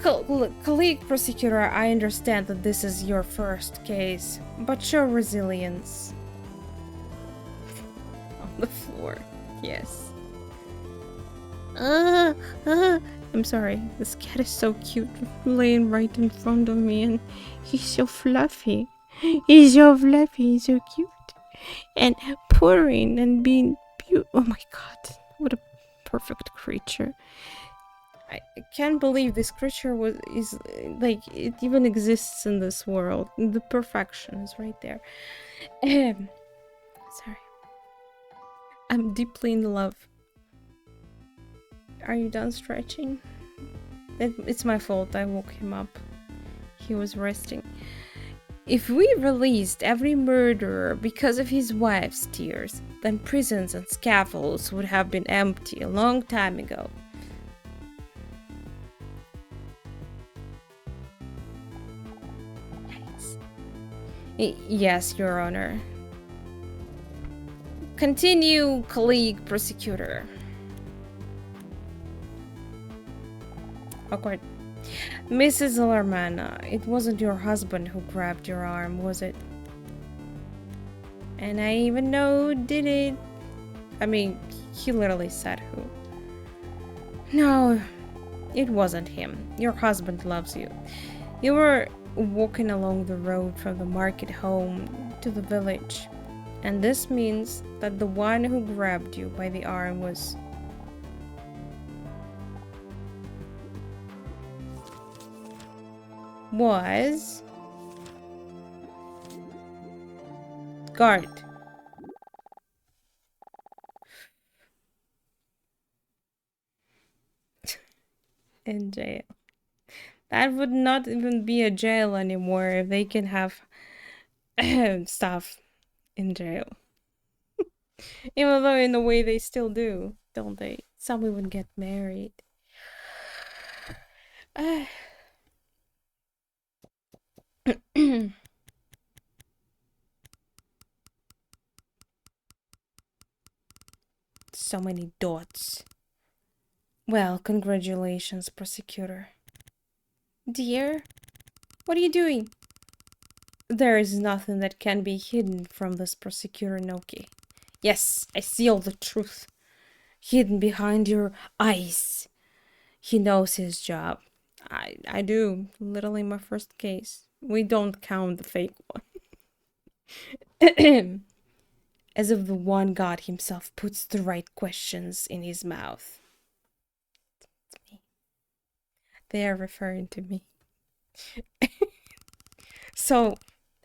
Colleague Prosecutor, I understand that this is your first case, but show resilience. On the floor, yes. I'm sorry, this cat is so cute, laying right in front of me, and he's so fluffy. He's so fluffy, he's so cute. And purring and being beautiful. Oh my god, what a perfect creature. I can't believe this creature is like it even exists in this world. The perfection is right there. Sorry. I'm deeply in love. Are you done stretching? It's my fault. I woke him up. He was resting. If we released every murderer because of his wife's tears, then prisons and scaffolds would have been empty a long time ago. Yes, Your Honor. Continue, colleague prosecutor. Awkward. Mrs. Illerman, it wasn't your husband who grabbed your arm, was it? And I even know did it. I mean, he literally said who. No, it wasn't him. Your husband loves you. You were walking along the road from the market home to the village, and this means that the one who grabbed you by the arm was guard. In jail. That would not even be a jail anymore if they can have stuff in jail. Even though in a way they still do, don't they? Some even get married. So many dots. Well, congratulations, prosecutor. Dear, what are you doing? There is nothing that can be hidden from this prosecutor, Noki. Yes, I see all the truth. Hidden behind your eyes. He knows his job. I do. Literally my first case. We don't count the fake one. As if the one God himself puts the right questions in his mouth. They are referring to me. So,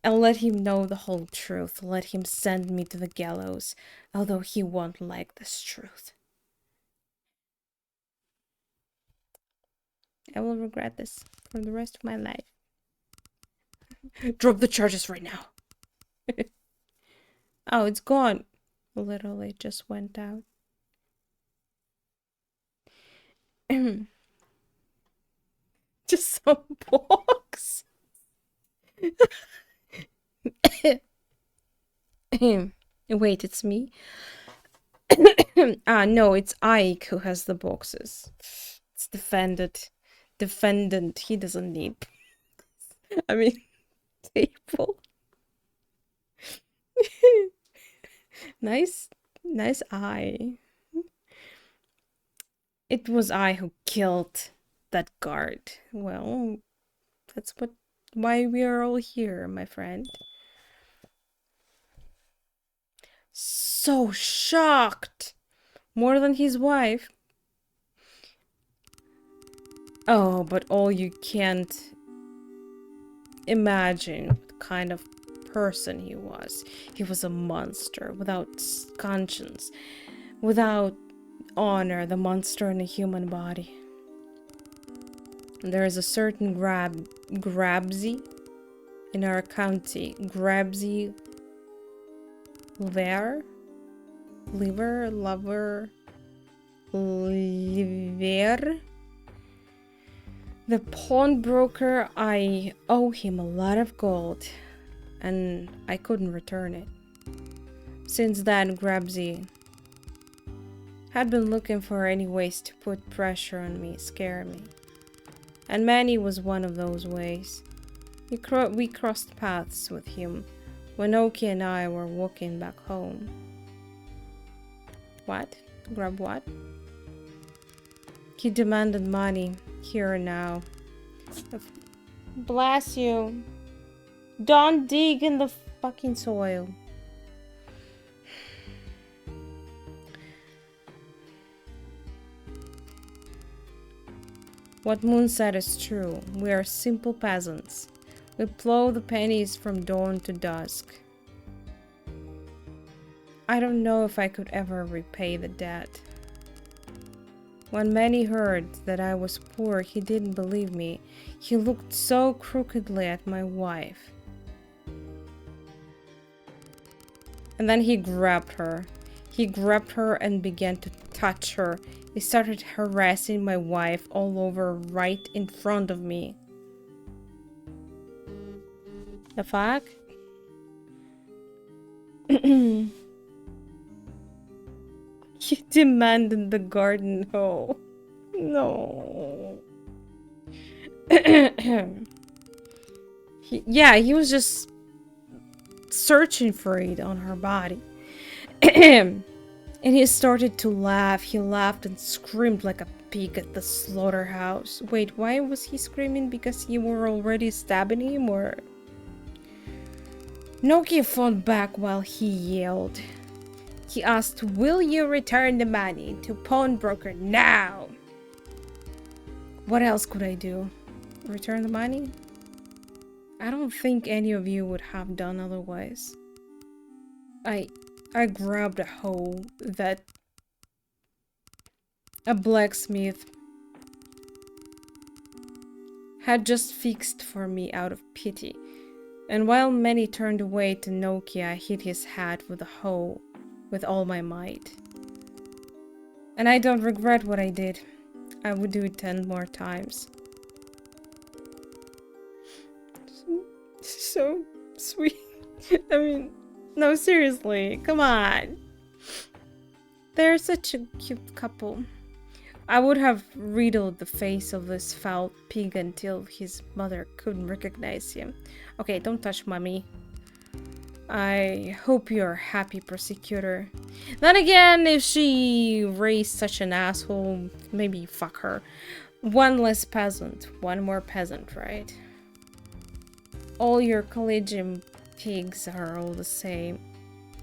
I'll let him know the whole truth. Let him send me to the gallows, although he won't like this truth. I will regret this for the rest of my life. Drop the charges right now. Oh, it's gone. Literally just went out. Just some box. Wait, it's me? No, it's Ike who has the boxes. It's defendant. Defendant, he doesn't need... I mean, table. Nice Nice eye. It was I who killed that guard. Well, that's why we are all here, my friend. So shocked. More than his wife. Oh, but all you can't imagine what kind of person he was. He was a monster without conscience, without honor, the monster in a human body. There is a certain Grabsy in our county. Grabsy liver, lover, liver. The pawnbroker, I owe him a lot of gold, and I couldn't return it. Since then, Grabsy had been looking for any ways to put pressure on me, scare me. And Manny was one of those ways. We crossed paths with him when Oki and I were walking back home. What? Grab what? He demanded money, here and now. Bless you. Don't dig in the fucking soil. What Moon said is true. We are simple peasants. We plow the pennies from dawn to dusk. I don't know if I could ever repay the debt. When Manny heard that I was poor, he didn't believe me. He looked so crookedly at my wife. And then he grabbed her. He grabbed her and began to touch her. He started harassing my wife all over right in front of me. The fuck? He demanded the garden hoe. No. He was just searching for it on her body. And he started to laugh. He laughed and screamed like a pig at the slaughterhouse. Wait, why was he screaming? Because you were already stabbing him, or... Nokia fought back while he yelled. He asked, "Will you return the money to pawnbroker now?" What else could I do? Return the money? I don't think any of you would have done otherwise. I grabbed a hoe that a blacksmith had just fixed for me out of pity. And while many turned away to Nokia, I hit his head with a hoe with all my might. And I don't regret what I did. I would do it 10 more times. So sweet. I mean, no, seriously, come on. They're such a cute couple. I would have riddled the face of this foul pig until his mother couldn't recognize him. Okay, don't touch mommy. I hope you're happy, Prosecutor. Then again, if she raised such an asshole, maybe fuck her. One less peasant, one more peasant, right? All your collegium pigs are all the same.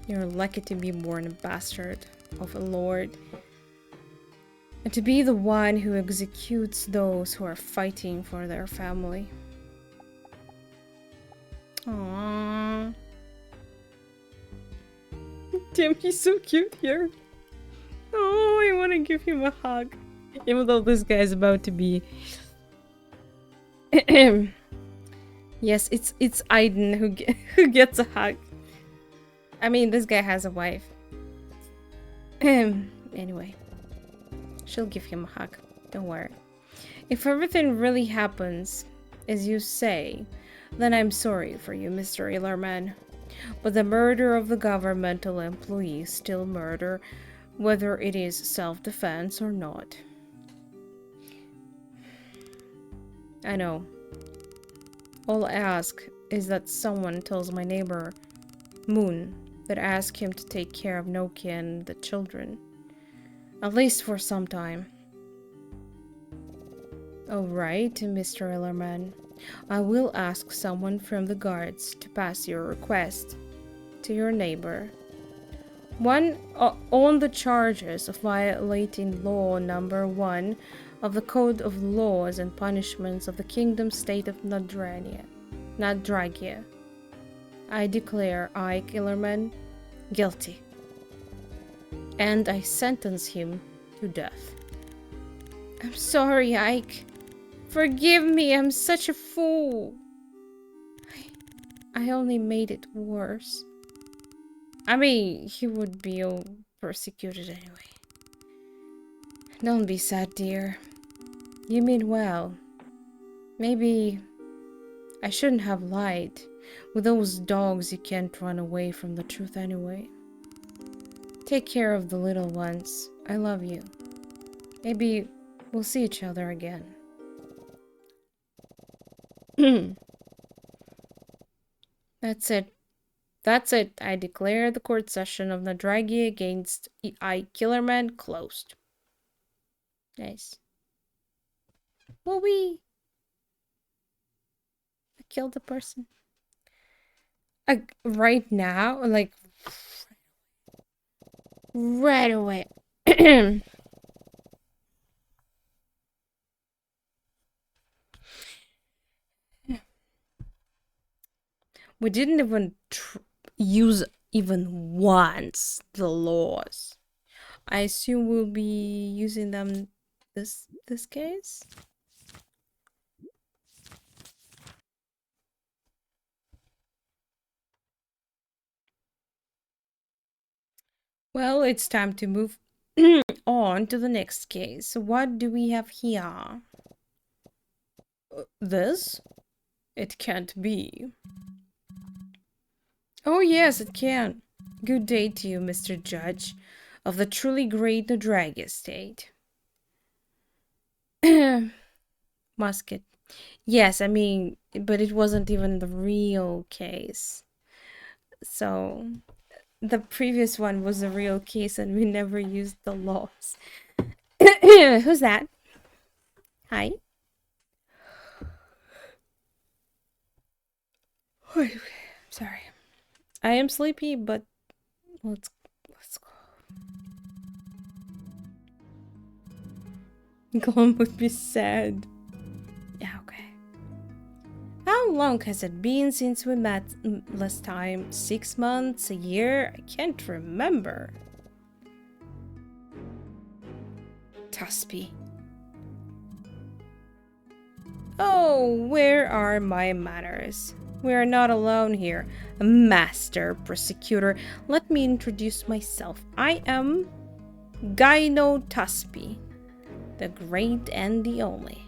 You're lucky to be born a bastard of a lord. And to be the one who executes those who are fighting for their family. Aww. Damn, he's so cute here. Oh, I want to give him a hug. Even though this guy is about to be... Yes, it's Aiden who gets a hug. I mean, this guy has a wife. Anyway. She'll give him a hug. Don't worry. If everything really happens, as you say, then I'm sorry for you, Mr. Illerman. But the murder of the governmental employee is still murder, whether it is self-defense or not. I know. All I ask is that someone tells my neighbor, Moon, but ask him to take care of Nokia and the children. At least for some time. Alright, Mr. Illerman. I will ask someone from the guards to pass your request to your neighbor. One, on the charges of violating law number 1 of the Code of Laws and Punishments of the Kingdom State of Nadragia. I declare Ike Illerman guilty. And I sentence him to death. I'm sorry, Ike. Forgive me, I'm such a fool. I only made it worse. I mean, he would be persecuted anyway. Don't be sad, dear. You mean well. Maybe I shouldn't have lied. With those dogs, you can't run away from the truth anyway. Take care of the little ones. I love you. Maybe we'll see each other again. That's it. That's it. I declare the court session of Nadragia against I Killerman closed. Nice. Will we kill the person? Right now? Like, right away. We didn't even use even once the laws. I assume we'll be using them this case. Well, it's time to move on to the next case. So what do we have here? This? It can't be. Oh yes, it can. Good day to you, Mr. Judge, of the truly great Nadragia estate. Musket. Yes, I mean, but it wasn't even the real case. So, the previous one was a real case and we never used the laws. Who's that? Hi. Sorry. I am sleepy, but let's go. Glum would be sad. Yeah, okay. How long has it been since we met last time? 6 months? A year? I can't remember. Tusby. Oh, where are my manners? We are not alone here. Master Prosecutor, let me introduce myself. I am Gyno Tusby, the great and the only.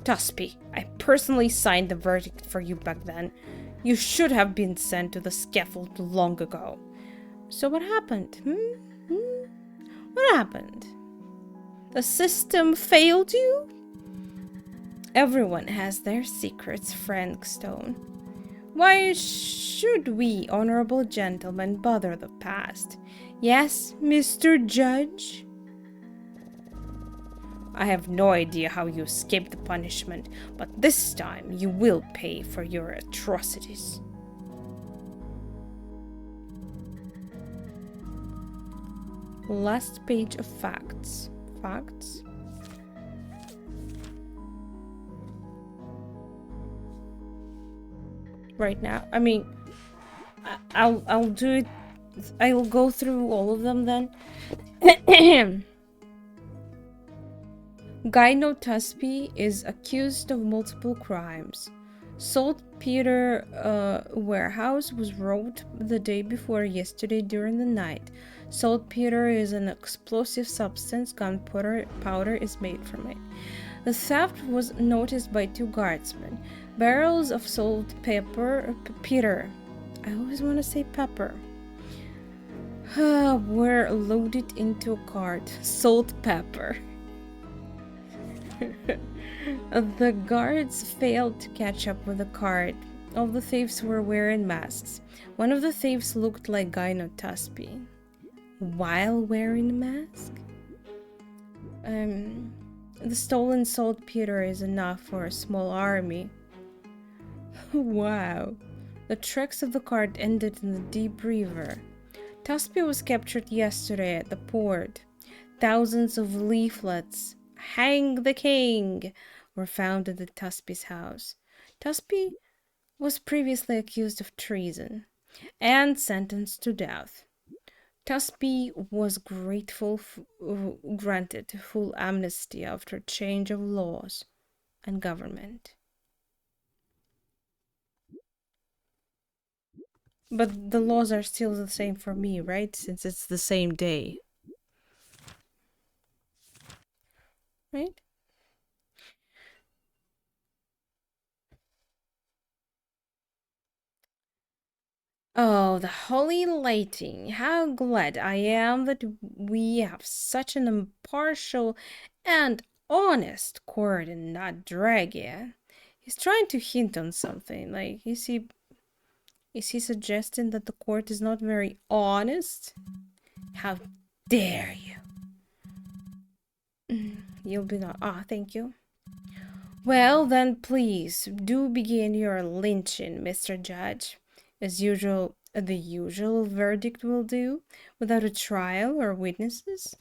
Tusby, I personally signed the verdict for you back then. You should have been sent to the scaffold long ago. So what happened? What happened? The system failed you? Everyone has their secrets, Frank Stone. Why should we, honorable gentlemen, bother the past? Yes, Mr. Judge? I have no idea how you escaped the punishment, but this time you will pay for your atrocities. Last page of facts. Facts? Right now, I mean, I'll do it. I'll go through all of them then. Gyno Tusby is accused of multiple crimes. Saltpeter warehouse was robbed the day before yesterday during the night. Saltpeter is an explosive substance. Gunpowder is made from it. The theft was noticed by 2 guardsmen. Barrels of saltpeter. I always want to say pepper. Were loaded into a cart. Salt pepper. The guards failed to catch up with the cart. All the thieves were wearing masks. One of the thieves looked like Gyno Tuspi. While wearing a mask? Um, the stolen saltpeter is enough for a small army. Wow. The tracks of the cart ended in the deep river. Tuspi was captured yesterday at the port. Thousands of leaflets, "Hang the king," were found at the Tuspi's house. Tuspi was previously accused of treason and sentenced to death. Tuspi was granted full amnesty after change of laws and government. But the laws are still the same for me, right? Since it's the same day, right? Oh, the holy lighting. How glad I am that we have such an impartial and honest court in Nadragia. He's trying to hint on something. Like, is he suggesting that the court is not very honest? How dare you? You'll be not. Ah, thank you. Well, then please do begin your lynching, Mr. Judge. As usual, the usual verdict will do, without a trial or witnesses,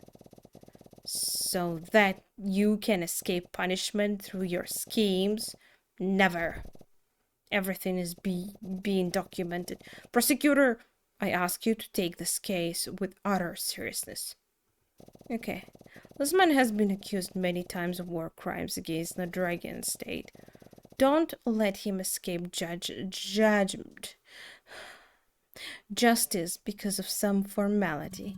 so that you can escape punishment through your schemes. Never. Everything is being documented. Prosecutor, I ask you to take this case with utter seriousness. Okay. This man has been accused many times of war crimes against the Nadragian state. Don't let him escape justice because of some formality.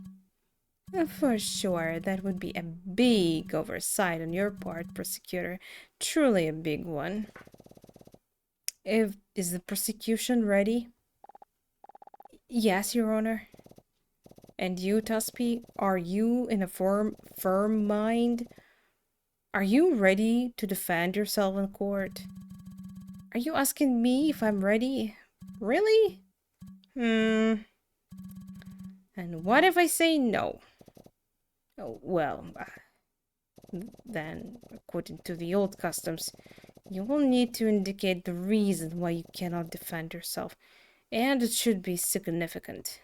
For sure, that would be a big oversight on your part, prosecutor. Truly a big one. Is the prosecution ready? Yes, Your Honor. And you, Tuspi, are you in a firm mind? Are you ready to defend yourself in court? Are you asking me if I'm ready? Really? And what if I say no? Oh, well, then, according to the old customs, you will need to indicate the reason why you cannot defend yourself, and it should be significant.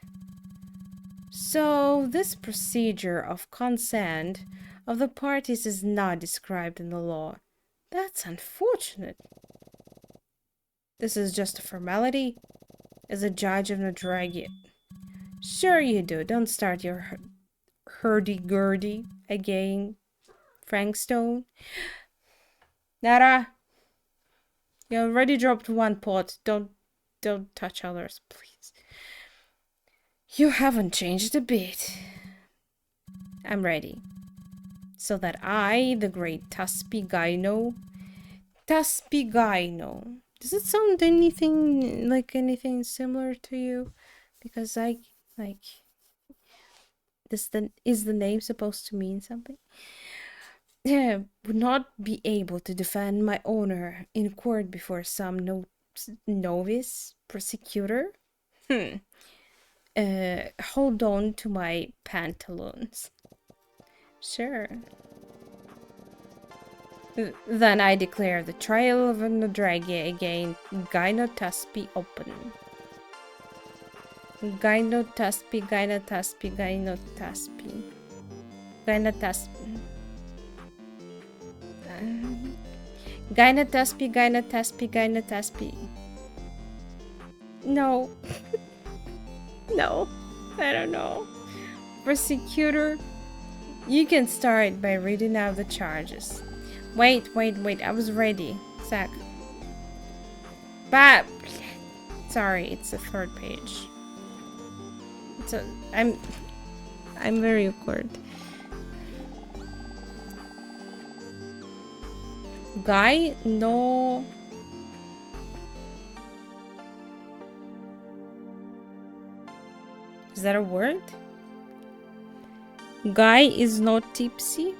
So, this procedure of consent of the parties is not described in the law. That's unfortunate. This is just a formality? As a judge of Nadragia. Sure you do. Don't start your hurdy-gurdy again, Frankstone. Nara, you already dropped one pot. Don't touch others, please. You haven't changed a bit. I'm ready. So that I, the great Taspigino... Taspigino. Does it sound anything similar to you? Because is the name supposed to mean something? Would not be able to defend my honor in court before some novice prosecutor? Hold on to my pantaloons. Sure. Then I declare the trial of Nadragia against Gynotaspi open. Gynotaspi. Gynotaspi. No. No. I don't know. Prosecutor, you can start by reading out the charges. Wait. I was ready. Zach. But sorry, it's the third page. I'm very awkward. Guy, no. Is that a word? Guy is not tipsy.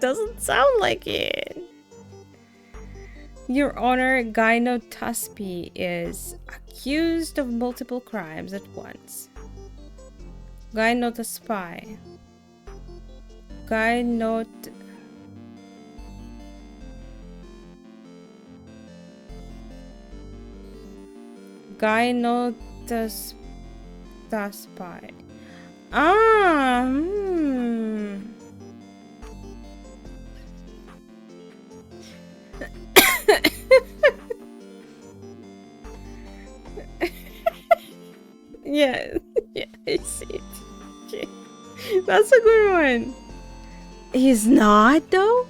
doesn't sound like it. Your Honor, Gyno Tuspi is accused of multiple crimes at once. Guy not a spy. Guy not... Guy not a spy. Ah, yeah, yeah, I see it. Okay. That's a good one. He's not, though?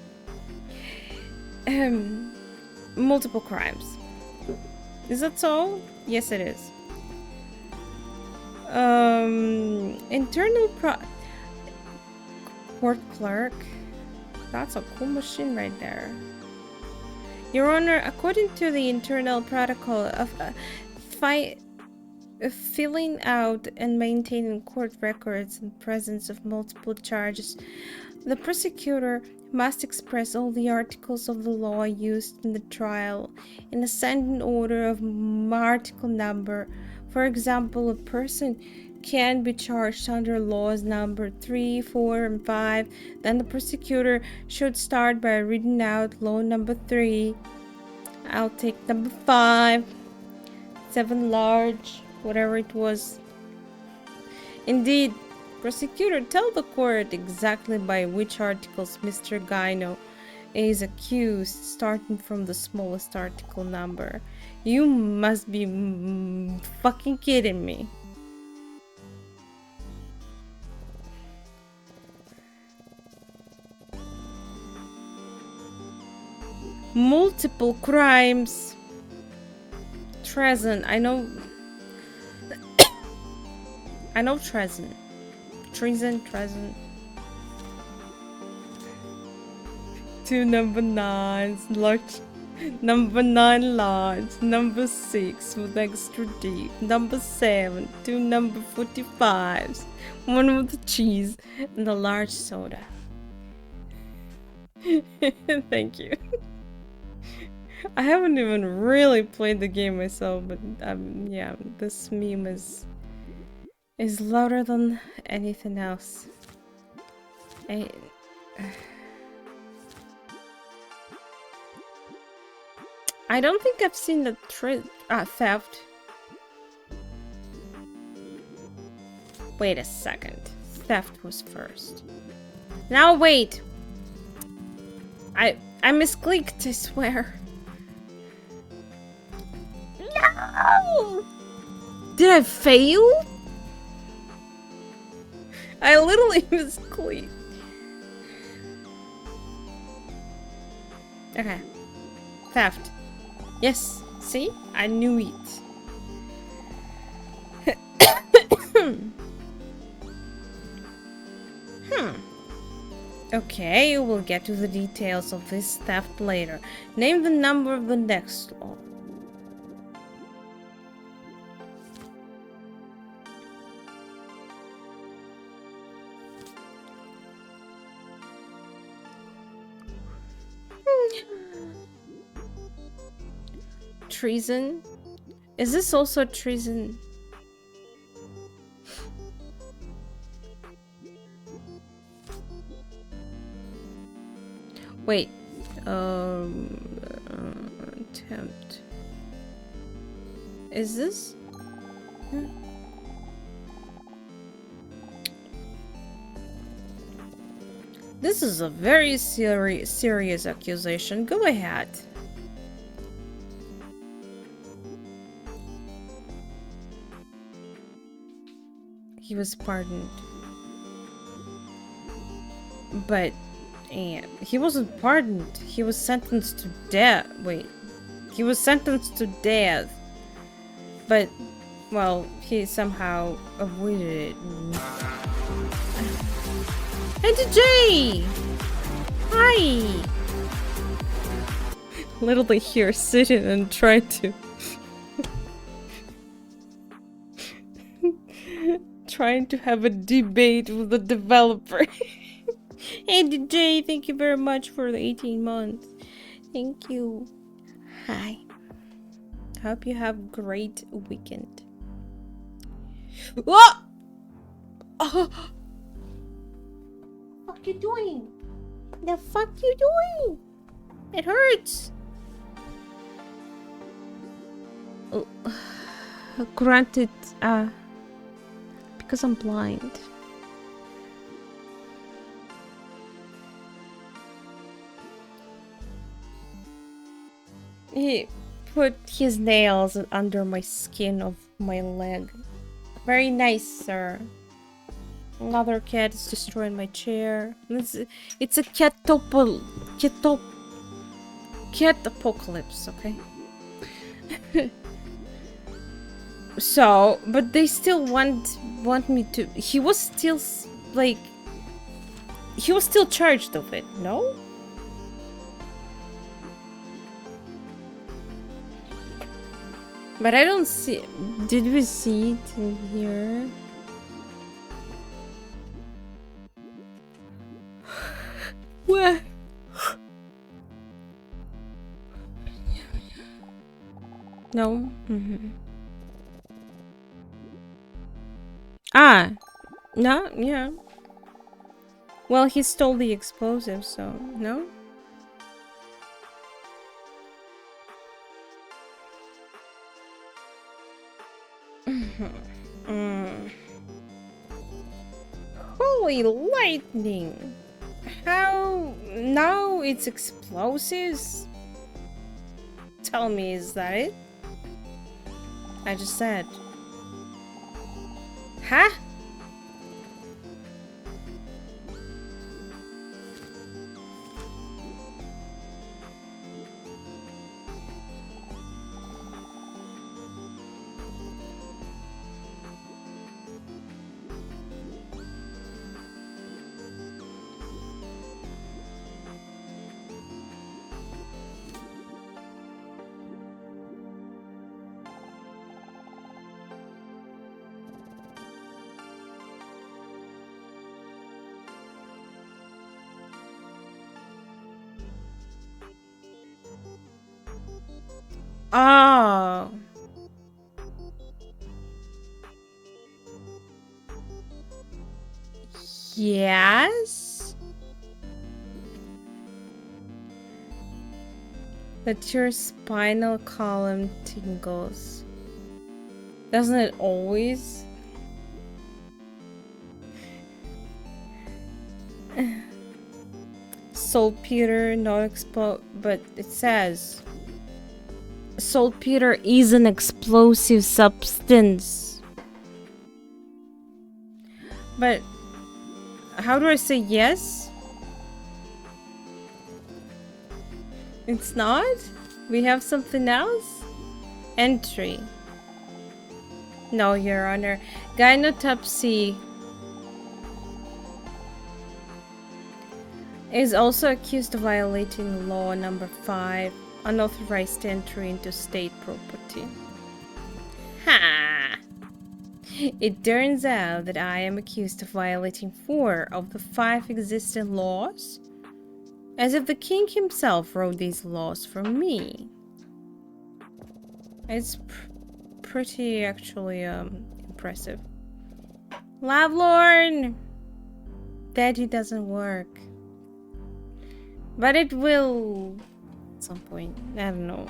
Multiple crimes. Is that so? Yes, it is. Internal court clerk. That's a cool machine right there. Your Honor, according to the internal protocol of filling out and maintaining court records in presence of multiple charges, the prosecutor must express all the articles of the law used in the trial in ascending order of article number. For example, a person can be charged under laws number 3, 4, and 5. Then the prosecutor should start by reading out law number 3. I'll take number 5. 7 large, whatever it was. Indeed, prosecutor, tell the court exactly by which articles Mr. Gyno is accused, starting from the smallest article number. You must be fucking kidding me. Multiple crimes. Treason. I know treason. Treason. 2 number 9s, large. Number 9 large. Number 6 with extra deep. Number 7, 2 number 45s. 1 with the cheese and the large soda. Thank you. I haven't even really played the game myself, but yeah, this meme is louder than anything else. I don't think I've seen the theft. Wait a second. Theft was first. Now wait. I misclicked, I swear. No! Did I fail? I literally misclicked. Okay. Theft. Yes. See? I knew it. Okay, we'll get to the details of this theft later. Name the number of the next law. Treason? Is this also treason? Wait. Attempt. Is this? This is a very serious accusation. Go ahead. He was pardoned. But he wasn't pardoned. He was sentenced to death. Wait. He was sentenced to death. But, well, he somehow avoided it. Hey, DJ! Hi! Literally here sitting and trying to... trying to have a debate with the developer. Hey, DJ, thank you very much for the 18 months. Thank you. Hi. Hope you have a great weekend. What? Oh, fuck you doing? The fuck you doing? It hurts. Oh, granted, because I'm blind. He put his nails under my skin of my leg. Very nice, sir. Another cat is destroying my chair. It's a cat apocalypse, okay? So, but they still want me to. He was still like, he was still charged of it, no? But I don't see. Did we see it in here? Where? No. Ah, no, yeah. Well, he stole the explosive, so no. Holy lightning! How now it's explosives? Tell me, is that it? I just said. Huh? Oh. Yes? That your spinal column tingles. Doesn't it always? Saltpeter, not explode, but it says saltpeter is an explosive substance. But how do I say yes? It's not? We have something else? Entry. No, Your Honor. Gynotopsy is also accused of violating law number 5, unauthorized entry into state property. Ha! It turns out that I am accused of violating 4 of the 5 existing laws, as if the king himself wrote these laws for me. It's pretty actually impressive. Lovelorn! Daddy doesn't work. But it will at some point. I don't know.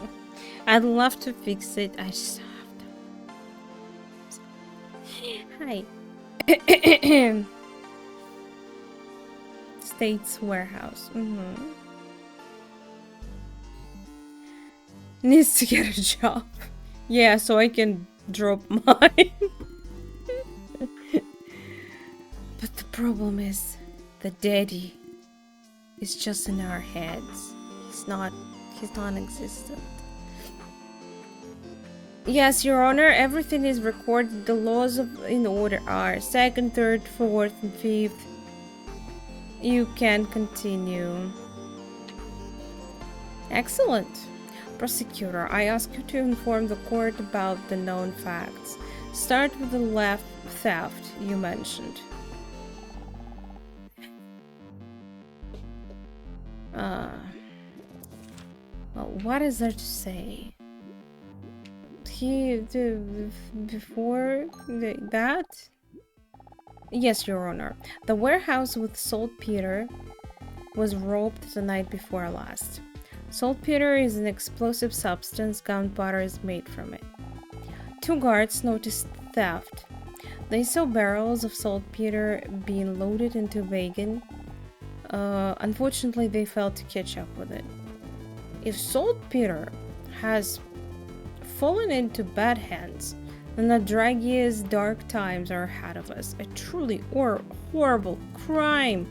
I'd love to fix it. I just have to. Hi. State's warehouse. Needs to get a job. Yeah, so I can drop mine. But the problem is, the daddy is just in our heads. He's non-existent. Yes, Your Honor, everything is recorded. The laws in order are 2nd, 3rd, 4th, and 5th. You can continue. Excellent. Prosecutor, I ask you to inform the court about the known facts. Start with the theft you mentioned. Uh, well, what is there to say? Before that? Yes, Your Honor. The warehouse with saltpeter was robbed the night before last. Saltpeter is an explosive substance. Gunpowder is made from it. 2 guards noticed theft. They saw barrels of saltpeter being loaded into a wagon. Unfortunately, they failed to catch up with it. If saltpeter has fallen into bad hands, then Nadragia's dark times are ahead of us. A truly horrible crime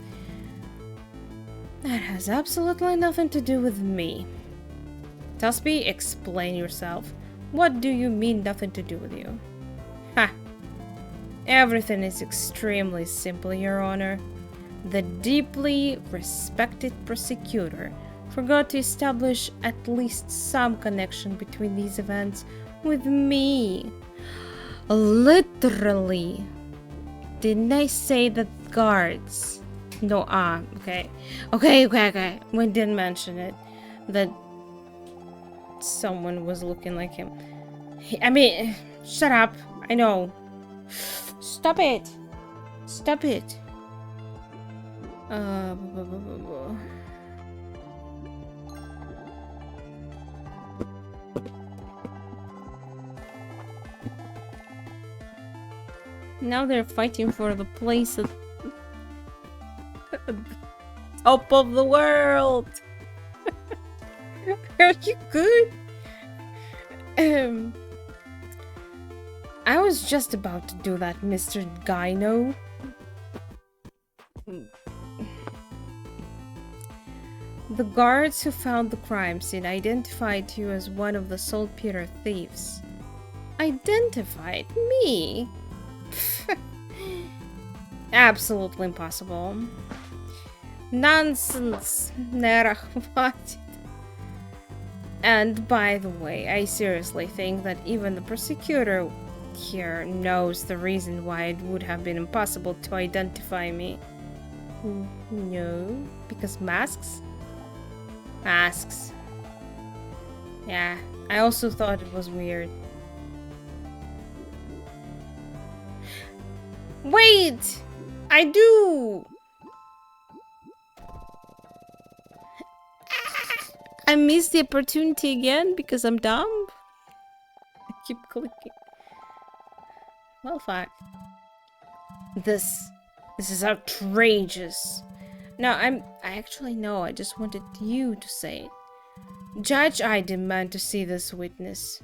that has absolutely nothing to do with me. Tusby, explain yourself. What do you mean nothing to do with you? Ha! Everything is extremely simple, Your Honor. The deeply respected prosecutor forgot to establish at least some connection between these events with me. Literally. Didn't I say that guards? No, okay. Okay. We didn't mention it. That someone was looking like him. I mean, shut up. I know. Stop it. Stop it. Now they're fighting for the place at the top of the world. Are you good? I was just about to do that, Mr. Gyno. The guards who found the crime scene identified you as one of the saltpeter thieves. Identified me? Absolutely impossible. Nonsense. Nadragia. And by the way, I seriously think that even the prosecutor here knows the reason why it would have been impossible to identify me. No, because masks? Masks. Yeah, I also thought it was weird. Wait! I do! I missed the opportunity again because I'm dumb. I keep clicking. Well, fuck. This is outrageous. No, I actually know. I just wanted you to say it. Judge, I demand to see this witness.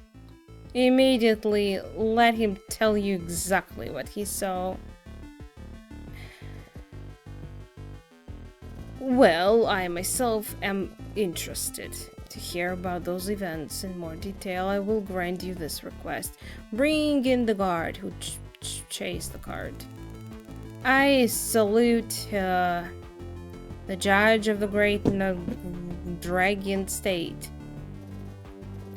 Immediately let him tell you exactly what he saw. Well, I myself am interested to hear about those events in more detail. I will grant you this request. Bring in the guard who chased the cart. I salute the judge of the great Nadragian state.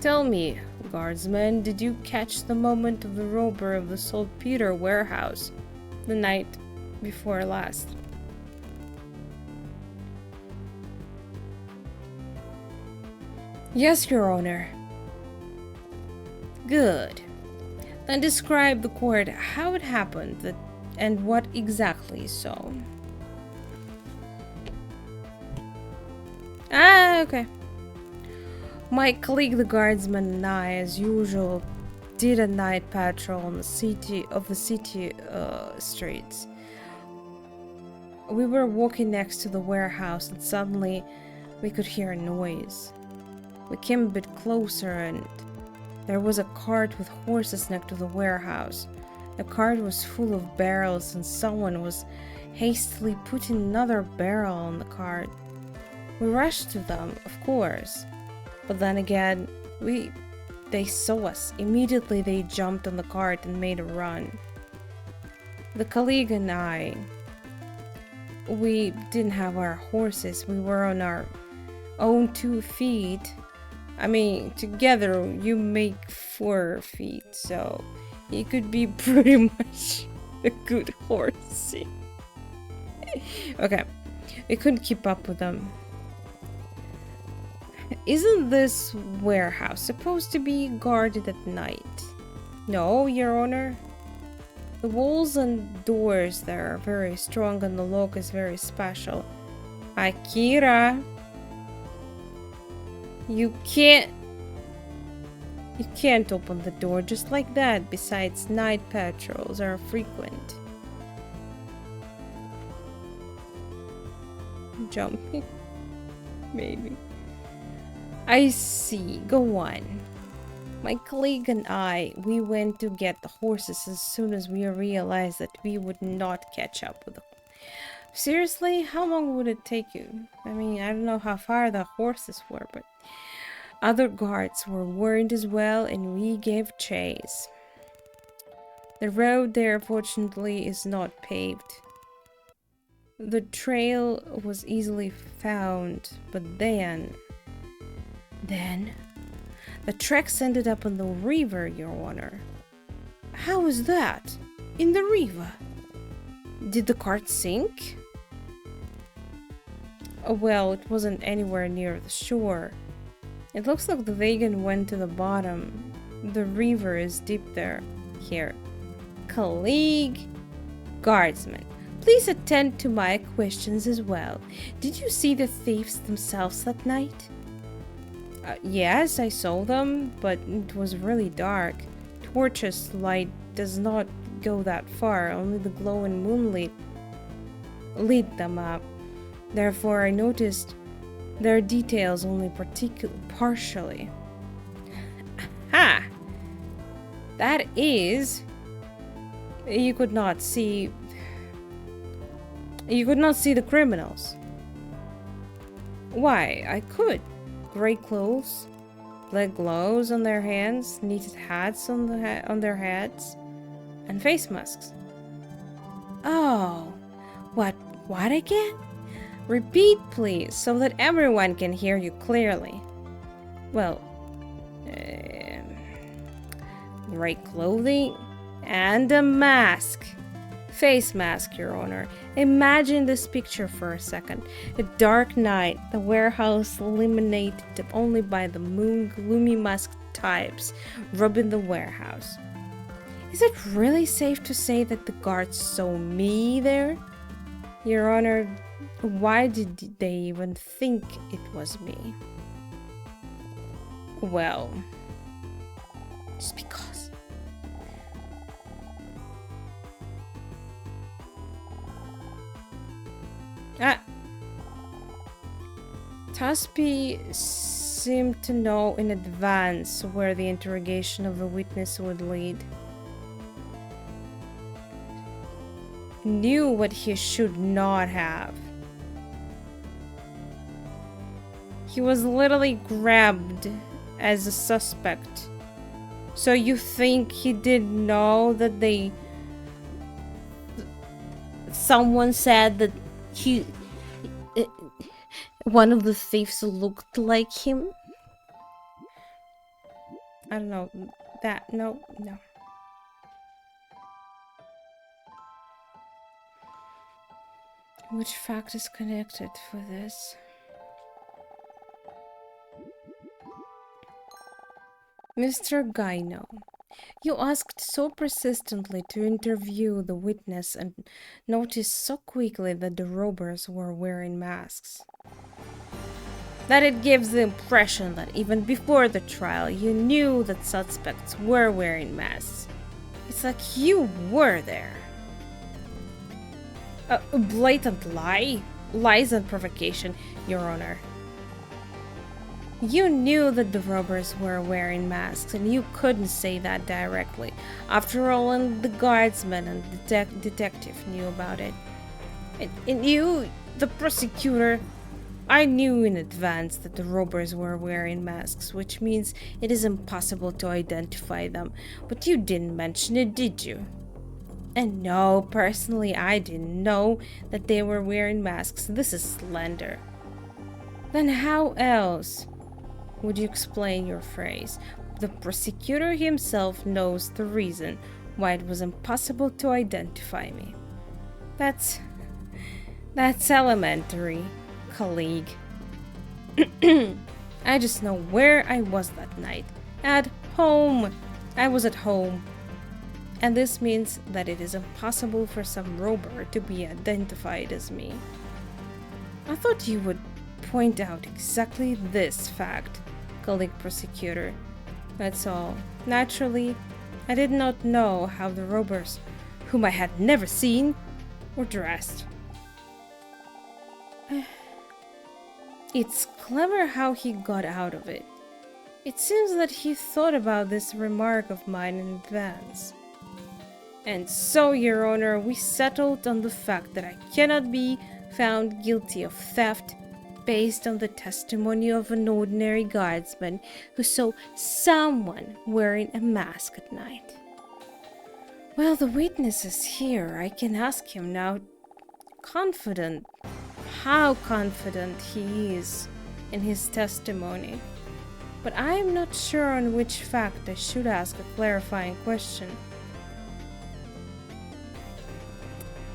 Tell me, guardsman, did you catch the moment of the robbery of the saltpeter warehouse the night before last? Yes, Your Honor. Good. Then describe the court how it happened and what exactly you saw. Okay. My colleague the guardsman and I, as usual, did a night patrol on the city streets. We were walking next to the warehouse and suddenly we could hear a noise. We came a bit closer and there was a cart with horses next to the warehouse. The cart was full of barrels and someone was hastily putting another barrel on the cart. We rushed to them, of course, but then again, they saw us. Immediately they jumped on the cart and made a run. The colleague and I, we didn't have our horses. We were on our own 2 feet. I mean, together you make 4 feet, so he could be pretty much a good horse. Okay, we couldn't keep up with them. Isn't this warehouse supposed to be guarded at night? No, Your Honor. The walls and doors there are very strong and the lock is very special. Akira! You can't open the door just like that. Besides, night patrols are frequent. Jumping? Maybe. I see. Go on. My colleague and I, we went to get the horses as soon as we realized that we would not catch up with them. Seriously? How long would it take you? I mean, I don't know how far the horses were, but other guards were warned as well, and we gave chase. The road there, fortunately, is not paved. The trail was easily found, but then the tracks ended up in the river, Your Honor. How is that? In the river? Did the cart sink? Oh, well, it wasn't anywhere near the shore. It looks like the wagon went to the bottom. The river is deep there. Here. Colleague. Guardsman, please attend to my questions as well. Did you see the thieves themselves that night? Yes, I saw them, but it was really dark. Torches light does not go that far, only the glowing moonlight lit them up. Therefore, I noticed their details only partially. Ha! That is, you could not see the criminals. Why, I could. Gray clothes, black gloves on their hands, knitted hats on their heads, and face masks. Oh, what again? Repeat, please, so that everyone can hear you clearly. Well, gray clothing and a mask. Face mask, Your Honor. Imagine this picture for a second. A dark night, the warehouse illuminated only by the moon, gloomy masked types robbing the warehouse. Is it really safe to say that the guards saw me there? Your Honor, why did they even think it was me? Well, just because. Tusby seemed to know in advance where the interrogation of the witness would lead. Knew what he should not have. He was literally grabbed as a suspect. So you think he didn't know that someone said that one of the thieves looked like him? I don't know. No. Which fact is connected for this? Mr. Gaino, you asked so persistently to interview the witness and noticed so quickly that the robbers were wearing masks, that it gives the impression that even before the trial you knew that suspects were wearing masks. It's like you were there. A blatant lie? Lies and provocation, Your Honor. You knew that the robbers were wearing masks, and you couldn't say that directly. After all, and the guardsman and the detective knew about it. And you, the prosecutor, I knew in advance that the robbers were wearing masks, which means it is impossible to identify them. But you didn't mention it, did you? And no, personally, I didn't know that they were wearing masks. This is slander. Then how else would you explain your phrase? The prosecutor himself knows the reason why it was impossible to identify me. That's elementary, colleague. I just know where I was that night. At home. I was at home. And this means that it is impossible for some robber to be identified as me. I thought you would point out exactly this fact, colleague prosecutor. That's all. Naturally, I did not know how the robbers, whom I had never seen, were dressed. It's clever how he got out of it. It seems that he thought about this remark of mine in advance. And so, Your Honor, we settled on the fact that I cannot be found guilty of theft based on the testimony of an ordinary guardsman who saw someone wearing a mask at night. Well, the witness is here. I can ask him now. How confident he is in his testimony. But I am not sure on which fact I should ask a clarifying question.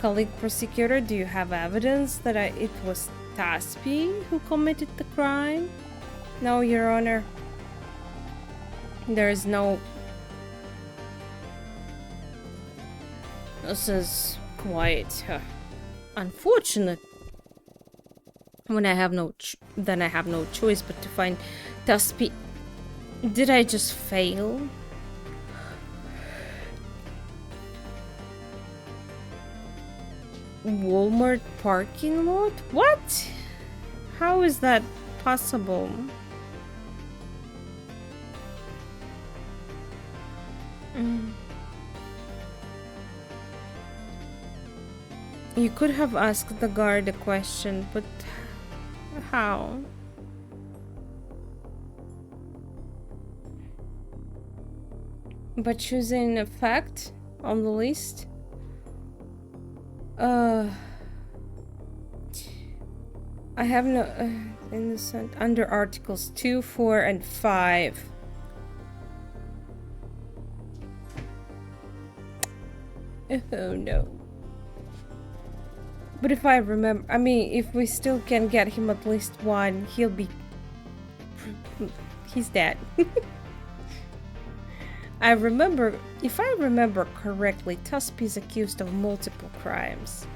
Colleague prosecutor, do you have evidence that it was Taspi who committed the crime? No, Your Honor. There is no... This is quite unfortunate. When I have no then I have no choice but to find Taspi. Did I just fail? Walmart parking lot? What? How is that possible? You could have asked the guard a question, but how? By choosing a fact on the list? I have no innocent under Articles 2, 4, and 5. Oh no. But if I remember, I mean, if we still can get him at least one, he's dead. If I remember correctly, Tuspi is accused of multiple crimes.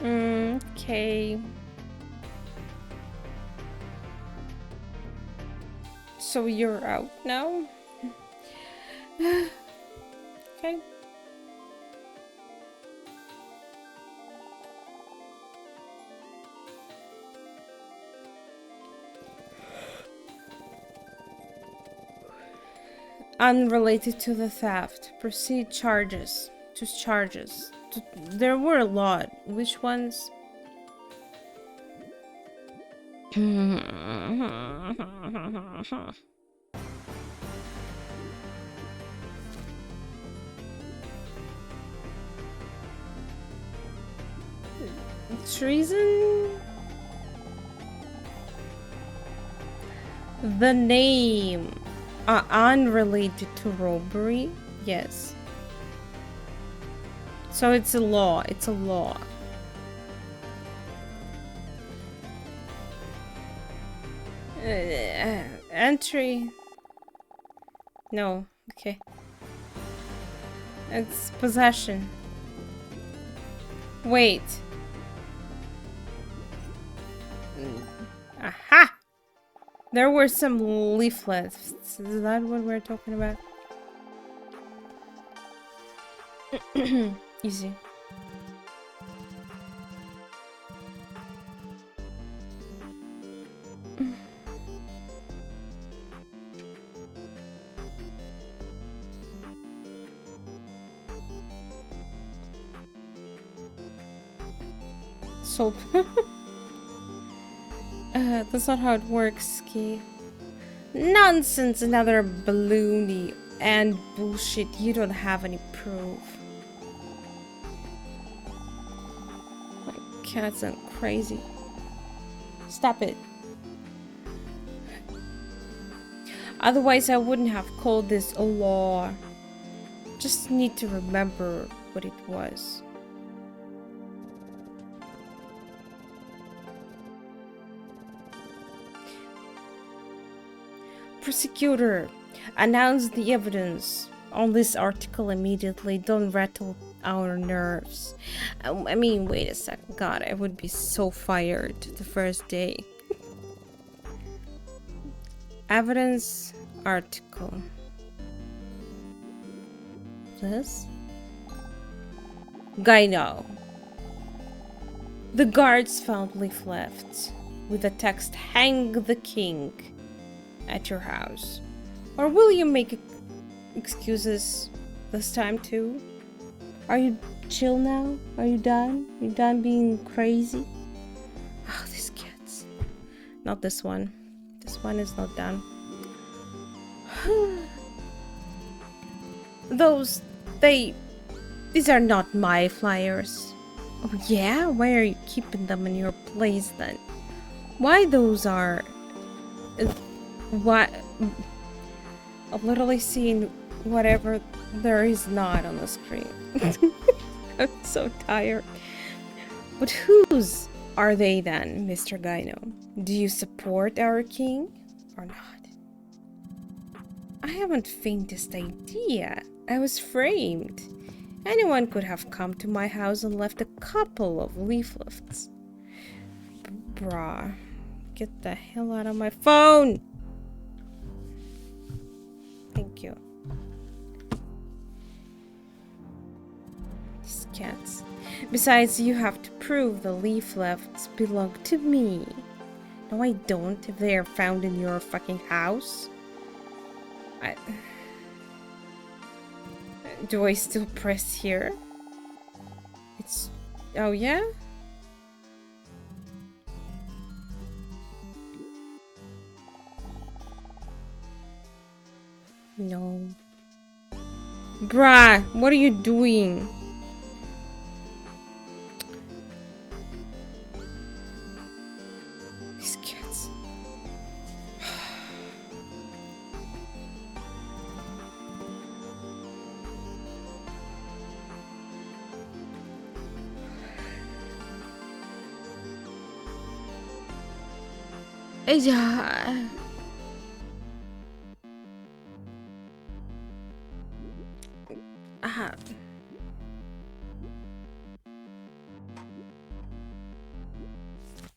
Okay. So you're out now? Okay. Unrelated to the theft. Proceed charges. To charges. There were a lot. Which ones? Treason? The name. Unrelated to robbery? Yes. So it's a law. It's a law. Entry. No. Okay. It's possession. Wait. Aha! There were some leaflets. Is that what we're talking about? Easy. Soap. That's not how it works, Ski. Nonsense, another balloony and bullshit. You don't have any proof. My cat's are crazy. Stop it. Otherwise, I wouldn't have called this a law. Just need to remember what it was. Prosecutor, announce the evidence on this article immediately. Don't rattle our nerves. I mean, wait a second. God, I would be so fired the first day. Evidence article. This? Gyno. The guards found leaflets with the text, "Hang the king," at your house. Or will you make excuses this time too? Are you chill now? Are you done? You done being crazy? Oh, these kids. Not this one. This one is not done. These are not my flyers. Oh yeah? Why are you keeping them in your place then? Why those are... What? I'm literally seeing whatever there is not on the screen. I'm so tired. But whose are they then, Mr. Gyno? Do you support our king or not? I haven't faintest idea. I was framed. Anyone could have come to my house and left a couple of leaflets. Bruh. Get the hell out of my phone! Thank you. These cats. Besides, you have to prove the leaflets belong to me. No, I don't, if they are found in your fucking house. Do I still press here? It's... Oh, yeah? No. Bruh, what are you doing? These kids. Yeah.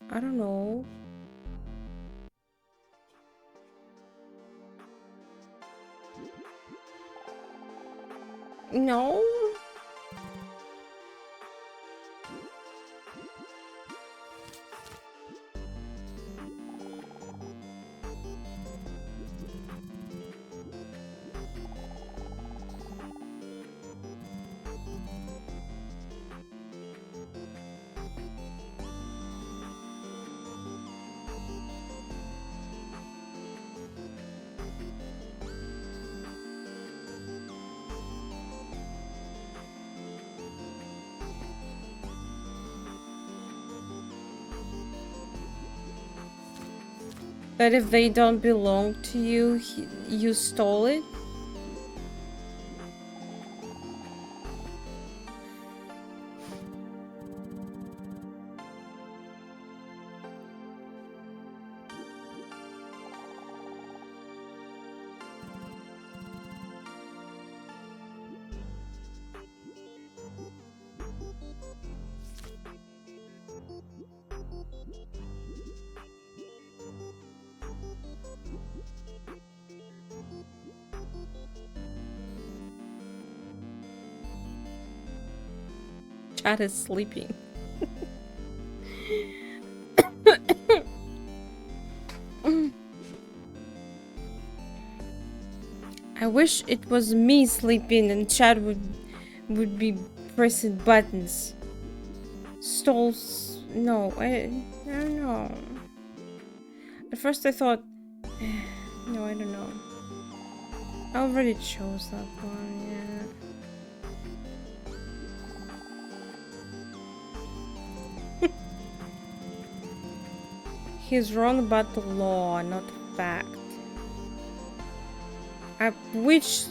I don't know. No. But if they don't belong to you, you stole it? Chat is sleeping. I wish it was me sleeping and Chad would be pressing buttons. Stalls. No, I don't know. At first I thought, no, I don't know. I already chose that one. Yeah. He's wrong about the law, not fact. Which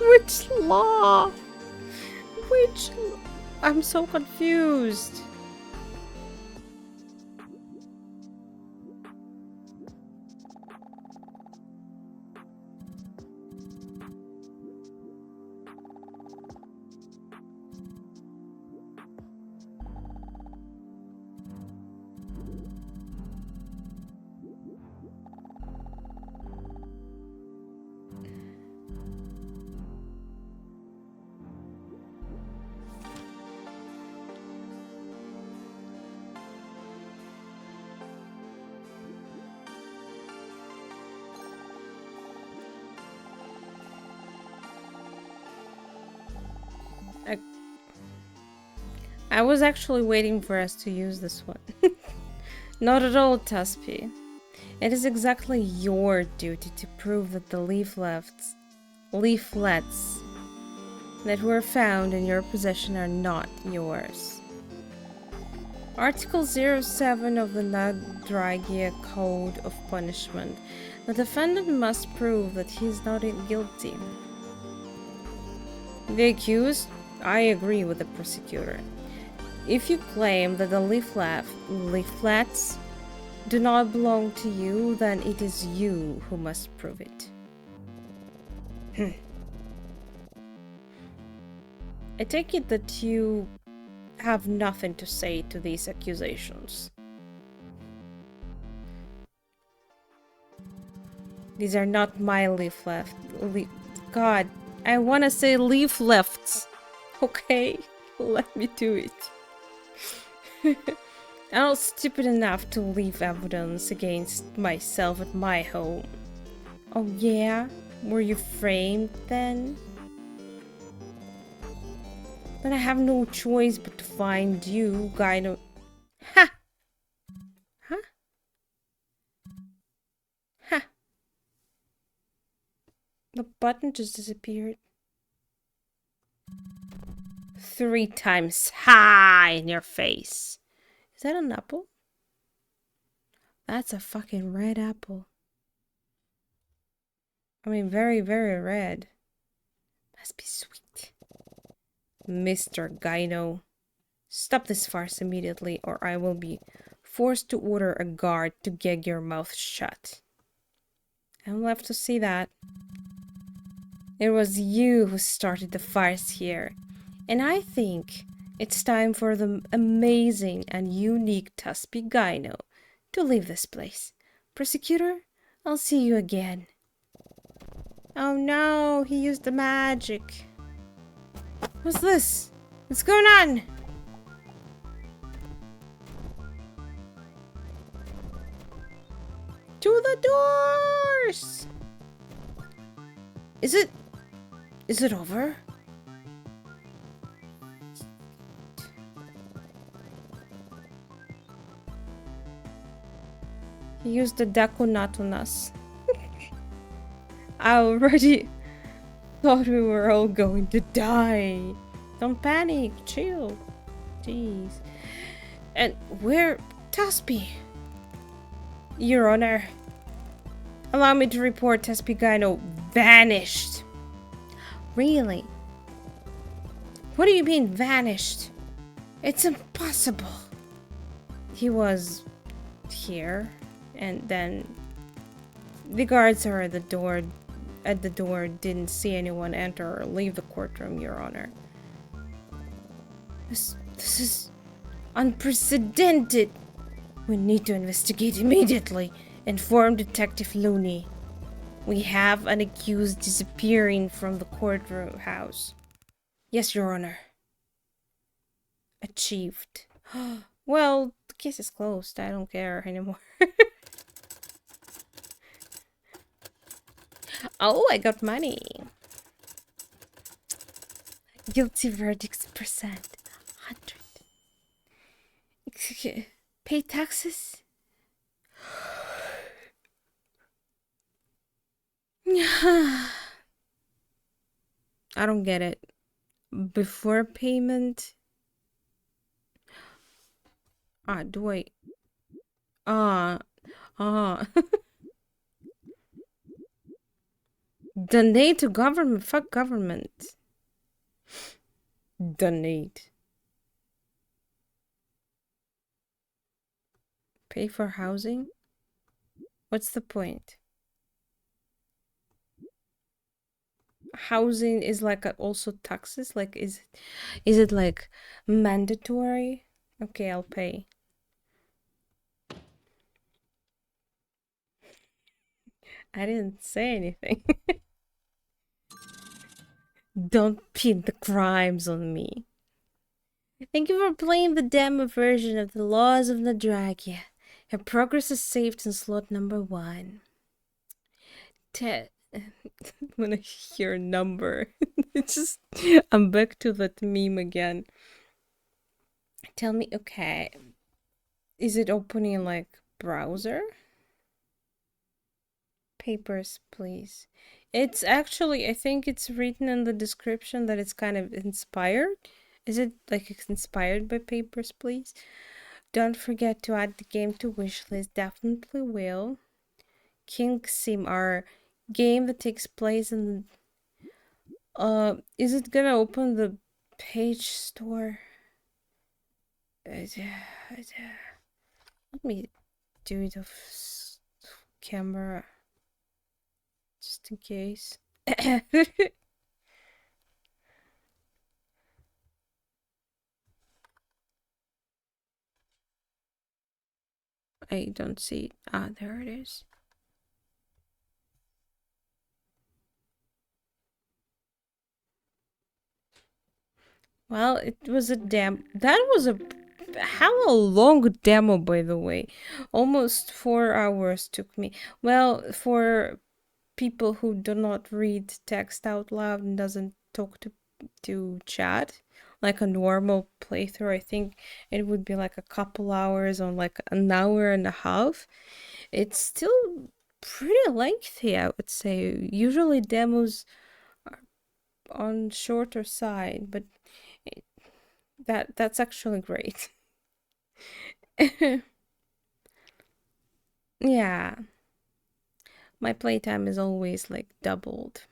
Which law? Which... I'm so confused. I, I was actually waiting for us to use this one. Not at all, Tuspi. It is exactly your duty to prove that the leaflets that were found in your possession are not yours. Article 07 of the Nadragia Code of Punishment. The defendant must prove that he is not guilty. The accused, I agree with the prosecutor. If you claim that the leaflets do not belong to you, then it is you who must prove it. I take it that you have nothing to say to these accusations. These are not my leaflets. God, I want to say leaflets. Okay, let me do it. I'm not stupid enough to leave evidence against myself at my home. Oh yeah? Were you framed then? Then I have no choice but to find you, Gyno. Ha! Huh? Ha! The button just disappeared. 3 times high in your face. Is that an apple? That's a fucking red apple. I mean, very, very red. Must be sweet. Mr. Gyno, stop this farce immediately, or I will be forced to order a guard to gag your mouth shut. I'm left to see that. It was you who started the farce here, and I think it's time for the amazing and unique Tuspi Gyno to leave this place. Prosecutor, I'll see you again. Oh no, he used the magic. What's this? What's going on? To the doors! Is it over? He used the Dakunato on us. I already thought we were all going to die. Don't panic, chill. Jeez. And where... Tuspi? Your Honor, allow me to report Tuspi Gyno vanished. Really? What do you mean vanished? It's impossible. He was here, and then the guards are at the door. Didn't see anyone enter or leave the courtroom, Your Honor. This is unprecedented. We need to investigate immediately. Inform Detective Looney. We have an accused disappearing from the courtroom house. Yes, Your Honor. Achieved. Well, the case is closed. I don't care anymore. Oh, I got money. Guilty verdicts percent. 100. Pay taxes? I don't get it. Before payment? Do I... Donate to government. Fuck government. Donate. Pay for housing? What's the point? Housing is like also taxes? Like is it like mandatory? Okay, I'll pay. I didn't say anything. Don't pin the crimes on me. Thank you for playing the demo version of the Laws of Nadragia. Your progress is saved in slot number 1. When I hear number, it's just I'm back to that meme again. Tell me, okay, is it opening like browser? Papers, please. It's actually, I think it's written in the description that it's kind of inspired. Is it like it's inspired by Papers, Please? Don't forget to add the game to wishlist. Definitely will. King Sim, our game that takes place in is it gonna open the page store? Let me do it off camera just in case. I don't see it. Ah, there it is. Well, it was a that was a how a long demo, by the way. Almost 4 hours took me. Well, for people who do not read text out loud and doesn't talk to chat like a normal playthrough, I think it would be like a couple hours on like an hour and a half. It's still pretty lengthy, I would say. Usually demos are on shorter side, but that's actually great. Yeah, my playtime is always like doubled.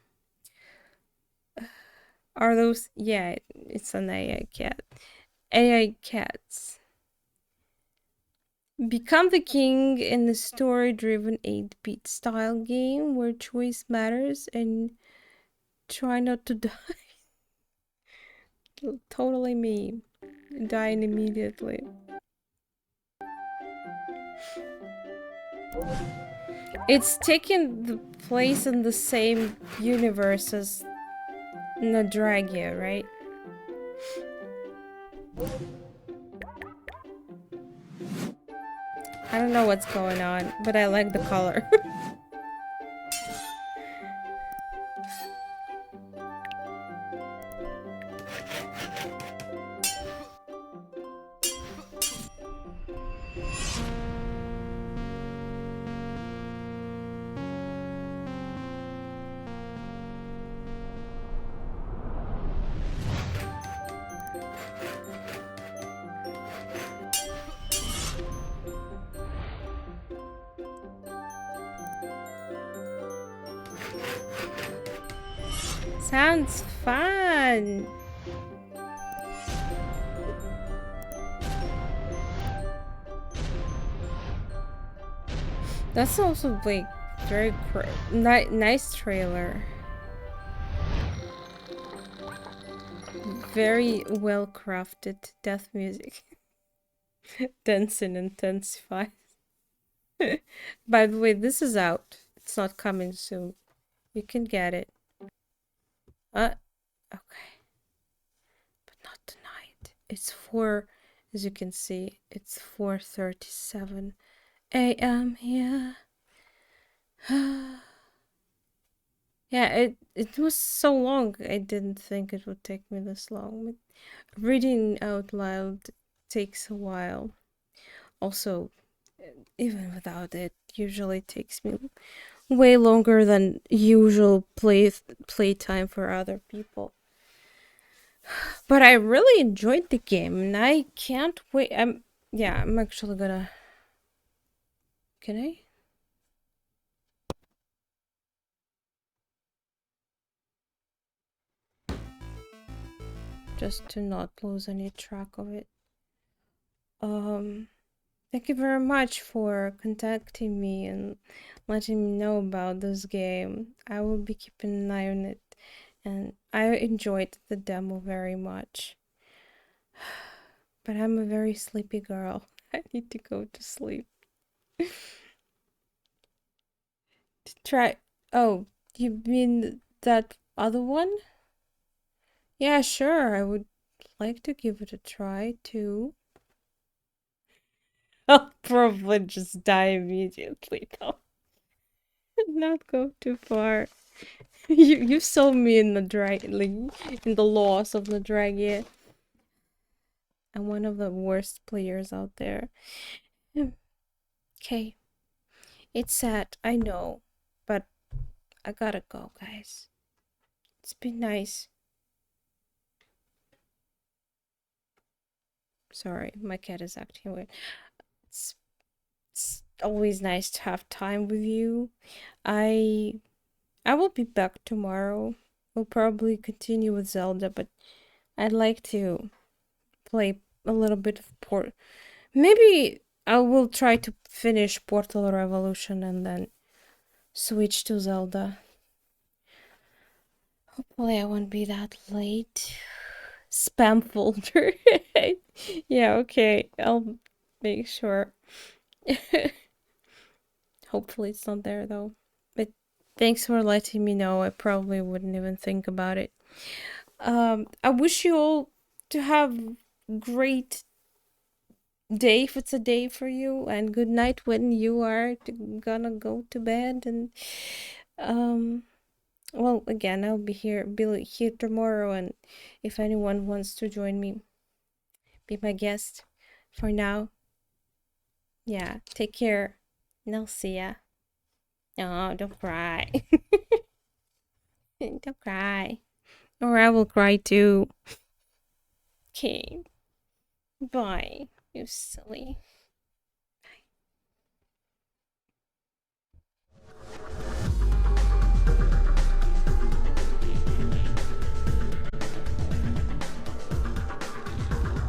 Are those? Yeah, it's an AI cat. AI cats. Become the king in the story-driven 8-bit style game where choice matters and try not to die. Totally me. Dying immediately. It's taking the place in the same universe as Nadragia, right? I don't know what's going on, but I like the color. Sounds fun. That's also like very nice trailer. Very well crafted death music. Dense and intensified. By the way, this is out. It's not coming soon. You can get it. Okay. But not tonight. It's 4, as you can see, it's 4:37 a.m. here. Yeah, it was so long. I didn't think it would take me this long. But reading out loud takes a while. Also, even without it, usually takes me way longer than usual playtime for other people. But I really enjoyed the game and I can't wait. I'm actually gonna. Can I? just to not lose any track of it. Um, Thank you very much for contacting me and letting me know about this game. I will be keeping an eye on it, and I enjoyed the demo very much. But I'm a very sleepy girl. I need to go to sleep. Try. Oh, you mean that other one? Yeah, sure. I would like to give it a try too. I'll probably just die immediately though. Not go too far. You saw me in the in the loss of Nadragia. I'm one of the worst players out there. Okay, it's sad, I know, but I gotta go, guys. It's been nice. Sorry, my cat is acting weird. It's it's always nice to have time with you. I I will be back tomorrow. We'll probably continue with Zelda, but I'd like to play a little bit of port. Maybe I will try to finish Portal Revolution and then switch to Zelda. Hopefully, I won't be that late. Spam folder. Yeah, okay. I'll make sure. Hopefully, it's not there though. But thanks for letting me know. I probably wouldn't even think about it. I wish you all to have great day if it's a day for you, and good night when you are gonna go to bed. And um well, again, I'll be here tomorrow, and if anyone wants to join me, be my guest. For now, yeah, take care, and I'll see ya. Oh, don't cry. Don't cry, or I will cry too. Okay, bye, you silly.